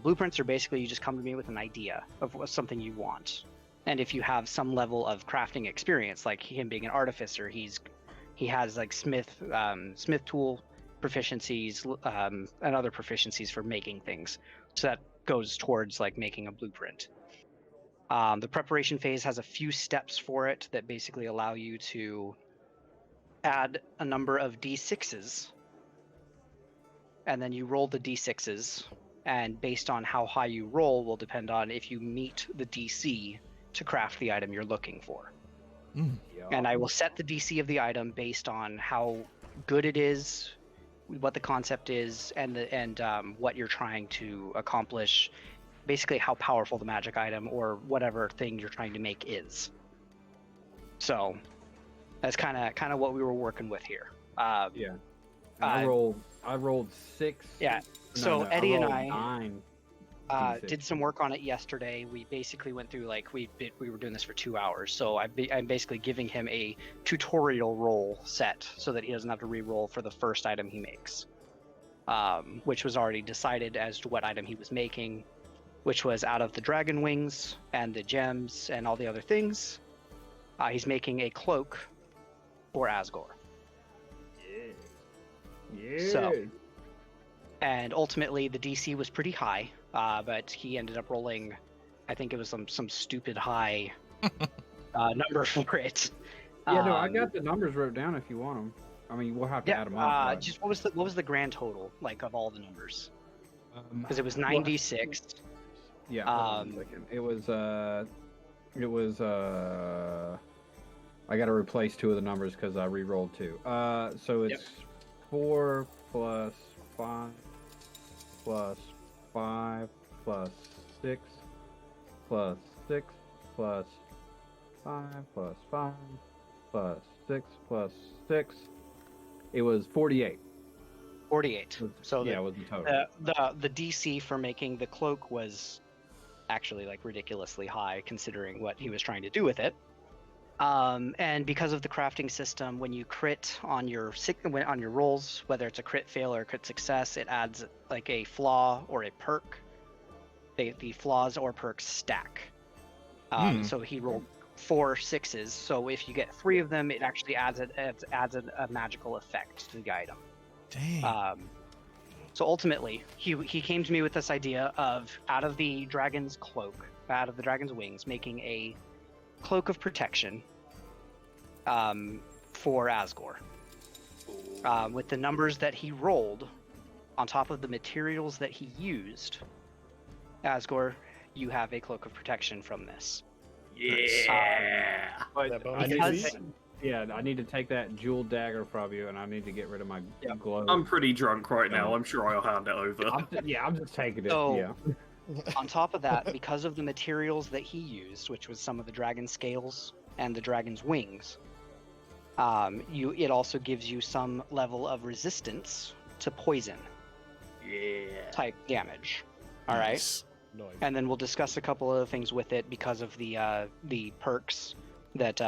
Blueprints are basically you just come to me with an idea of something you want, and if you have some level of crafting experience, like him being an artificer, he has like smith tool proficiencies and other proficiencies for making things. So that goes towards like making a blueprint. The preparation phase has a few steps for it that basically allow you to add a number of d6s, and then you roll the d6s, and based on how high you roll will depend on if you meet the DC to craft the item you're looking for. And I will set the DC of the item based on how good it is, what the concept is, and what you're trying to accomplish. Basically, how powerful the magic item or whatever thing you're trying to make is. So that's kind of what we were working with here. Yeah. I rolled 6. Yeah. No, So no, Eddie and rolled I 9. did some work on it yesterday. We basically went through like we were doing this for 2 hours. So I'm basically giving him a tutorial roll set so that he doesn't have to re-roll for the first item he makes, which was already decided as to what item he was making, which was out of the dragon wings and the gems and all the other things. He's making a cloak for Asgore. Yeah. So, and ultimately the DC was pretty high, but he ended up rolling, I think it was some stupid high number for it. Yeah, no, I got the numbers wrote down if you want them. I mean, we'll have to add them up. but- Just what was the grand total like of all the numbers? Because it was well, 96. Yeah. Hold on a second. It was I got to replace 2 of the numbers because I re-rolled 2. So it's 4 plus 5 plus 5 plus 6 plus 6 plus 5 plus 5 plus 6 plus 6. It was 48. 48. So yeah, it was the total. the DC for making the cloak was actually like ridiculously high considering what he was trying to do with it. And because of the crafting system, when you crit on your rolls, whether it's a crit fail or a crit success, it adds like a flaw or a perk. The flaws or perks stack. So he rolled 4 6s. So if you get 3 of them, it actually adds a magical effect to the item. Dang. So ultimately, he came to me with this idea of out of the dragon's wings, making a cloak of protection for Asgore. With the numbers that he rolled, on top of the materials that he used, Asgore, you have a cloak of protection from this. Yeah. But That bonus I need, Because- to take, I need to take that jeweled dagger from you, and I need to get rid of my glow. I'm pretty drunk right now. I'm sure I'll hand it over. I'm just taking it. So- yeah. On top of that, because of the materials that he used, which was some of the dragon scales and the dragon's wings, it also gives you some level of resistance to poison Yeah. type damage. All right. Nice. Noise. And then we'll discuss a couple other things with it because of the perks that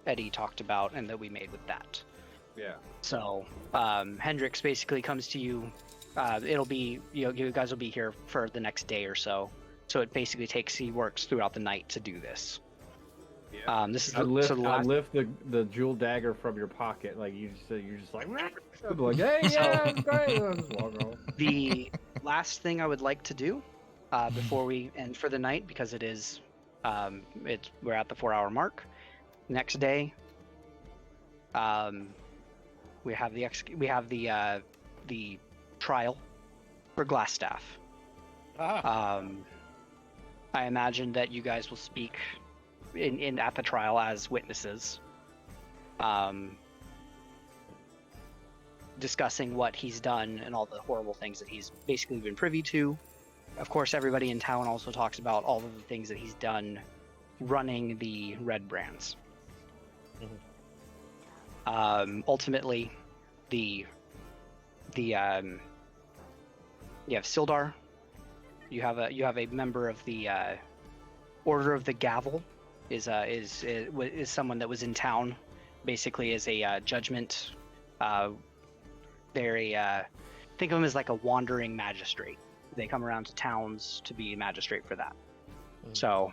Eddie talked about and that we made with that. Yeah. So Hendrix basically comes to you. It'll be you guys will be here for the next day or so. So it basically he works throughout the night to do this. Yeah. This is I lift, so the I last, lift the jewel dagger from your pocket, like you're just like, I'm like, hey, yeah, it's great. I'll just walk off. the last thing I would like to do before we end for the night, because it is we're at the 4-hour mark. Next day, we have the trial for Glassstaff. I imagine that you guys will speak in at the trial as witnesses, discussing what he's done and all the horrible things that he's basically been privy to. Of course, everybody in town also talks about all of the things that he's done running the red brands. Ultimately, you have Sildar. You have a member of the Order of the Gavel. Is someone that was in town, basically as a judgment. They're think of them as like a wandering magistrate. They come around to towns to be a magistrate for that. So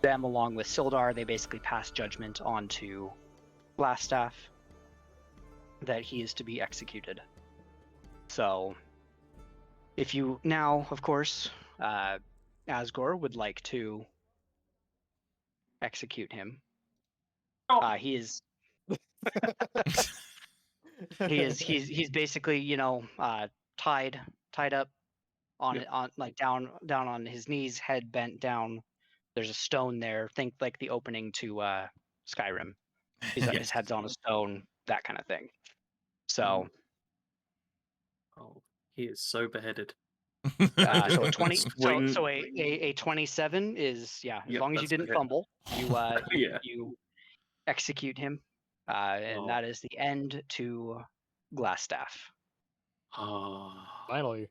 them along with Sildar, they basically pass judgment on to Glassstaff that he is to be executed. So if you now, of course, Asgore would like to execute him. He's basically, tied up on it, on like down on his knees, head bent down. There's a stone there. Think like the opening to Skyrim. His head's on a stone, that kind of thing. So Oh, he is so beheaded. so a 20 Swing. so a 27 is as Yep, long as you that's didn't behead. fumble, you Yeah. you execute him, and that is the end to Glassstaff. Ah. Finally.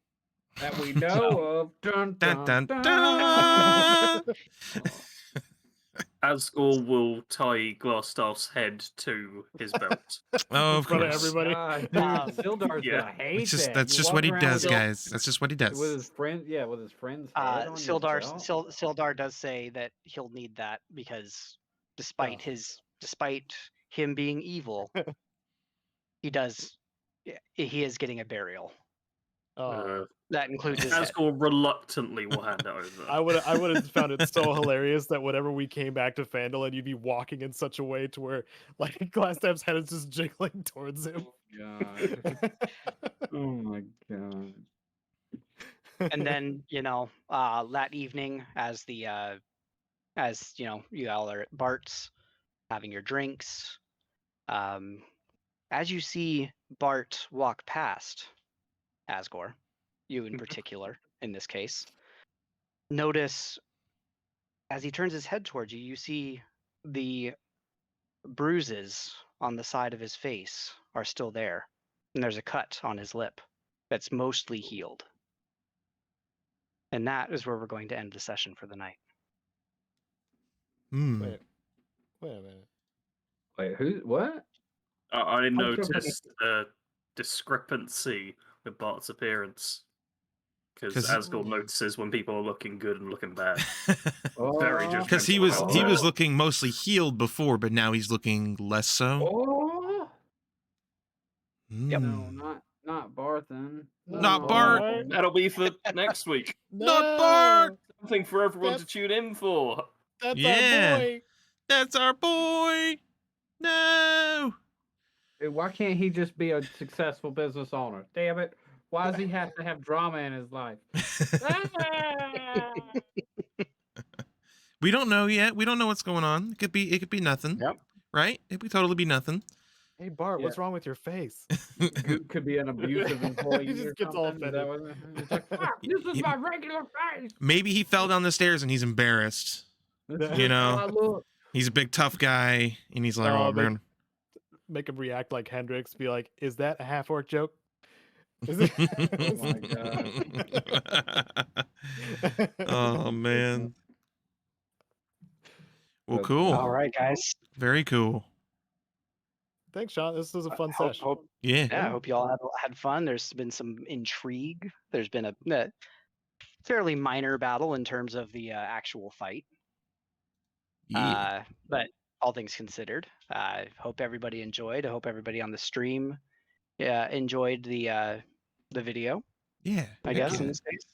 That we know of. Dun, Dun, dun, dun, dun. dun. Asgore will tie Glassstaff's head to his belt. Oh, In of front of course. everybody. God, dude, Sildar's Yeah. gonna hate It's just that. that's You just walk what he around does, with guys. That's just what he does. With his friend, with his friend's head on your belt. Sildar does say that he'll need that because despite him being evil, he is getting a burial. That includes his head. Asgore reluctantly will hand it over. I would have found it so hilarious that whenever we came back to Phandalver, you'd be walking in such a way to where like Glassstaff's head is just jiggling towards him. God. Oh my god. And then that evening, as you all are at Bart's having your drinks, as you see Bart walk past Asgore, you in particular, in this case, notice as he turns his head towards you, you see the bruises on the side of his face are still there, and there's a cut on his lip that's mostly healed. And that is where we're going to end the session for the night. Hmm. Wait a minute. Wait, who? What? I I'm so noticed a discrepancy with Bart's appearance. Because 'Cause- Asgore notices when people are looking good and looking bad. Oh, Very Because he judgmental was about he that. was looking mostly healed before, but now he's looking less so. Oh, Yep. no, Hmm. not Barthen. Not No. Bart. That'll be for next week. Not Bart! Something for everyone to That's- tune in for. That's Yeah. our boy. That's our boy. No. Dude, why can't he just be a successful business owner? Damn it! Why does he have to have drama in his life? We don't know yet. We don't know what's going on. It could be nothing. Yep. Right? It could totally be nothing. Hey Bart, what's Yeah. wrong with your face? Could be an abusive employee. He just or gets all something. Is that what it- It's like, fuck, this is He- my regular face. Maybe he fell down the stairs and he's embarrassed. This You is how know. I look. He's a big tough guy, and he's like, Oh, "Oh man." Make him react like Hendrix. Be like, "Is that a half orc joke?" Is it? Oh my god. Oh man. Well, But- cool. All right, guys. Very cool. Thanks, Sean. This was a fun Hope, session. hope, Yeah. yeah, I hope you all had fun. There's been some intrigue. There's been a fairly minor battle in terms of the actual fight. Yeah. But all things considered, I hope everybody enjoyed. I hope everybody on the stream enjoyed the video, Yeah. I heck guess, yeah. in this case.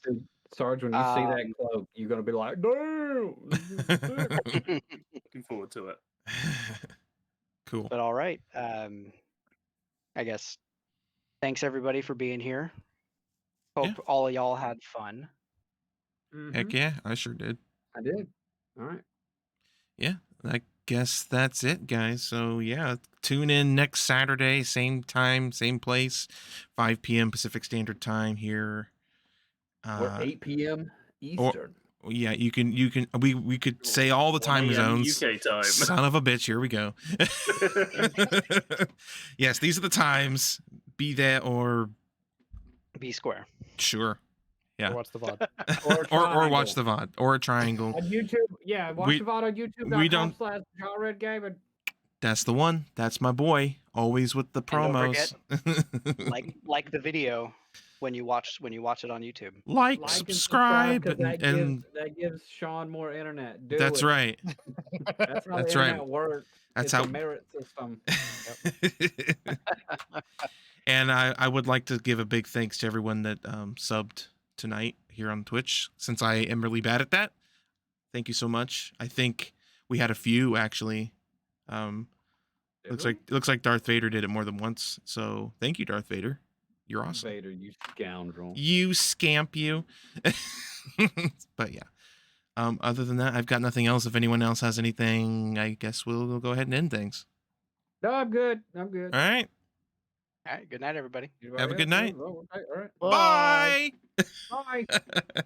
Sarge, when you see that cloak, you're gonna be like, damn. This is sick." Looking forward to it. Cool. But all right. I guess thanks everybody for being here. Hope Yeah. all of y'all had fun. Heck Mhm. yeah, I sure did. I did. All right. Yeah, I guess that's it, guys. So yeah, tune in next Saturday, same time, same place, 5 p.m. Pacific Standard Time here. We're 8 p.m. or- Eastern. Yeah, you can. We could say all the 1 time a.m. zones. UK time. Son of a bitch, here we go. Yes, these are the times. Be there or Be square. sure. Yeah. Or watch the VOD. Or watch the VOD or a triangle. On YouTube, yeah, watch We- the VOD on YouTube.com we don't- /JohnRedGaming. That's the one. That's my boy. Always with the don't promos. Like the video when you watch it on YouTube. like, Like subscribe, 'cause and that gives Sean more internet. Do that's it. right. That's how That's the right. internet works. That's It's how. a merit system. And I would like to give a big thanks to everyone that subbed tonight here on Twitch, since I am really bad at that. Thank you so much. I think we had a few actually. Looks like Darth Vader did it more than once. So thank you, Darth Vader. You're awesome. Vader, you scoundrel. You scamp you. But yeah. Other than that, I've got nothing else. If anyone else has anything, I guess we'll go ahead and end things. No, I'm good. I'm good. All right. All right. Good night, everybody. Anybody Have a good else? night. Oh, okay, all right. Bye. Bye.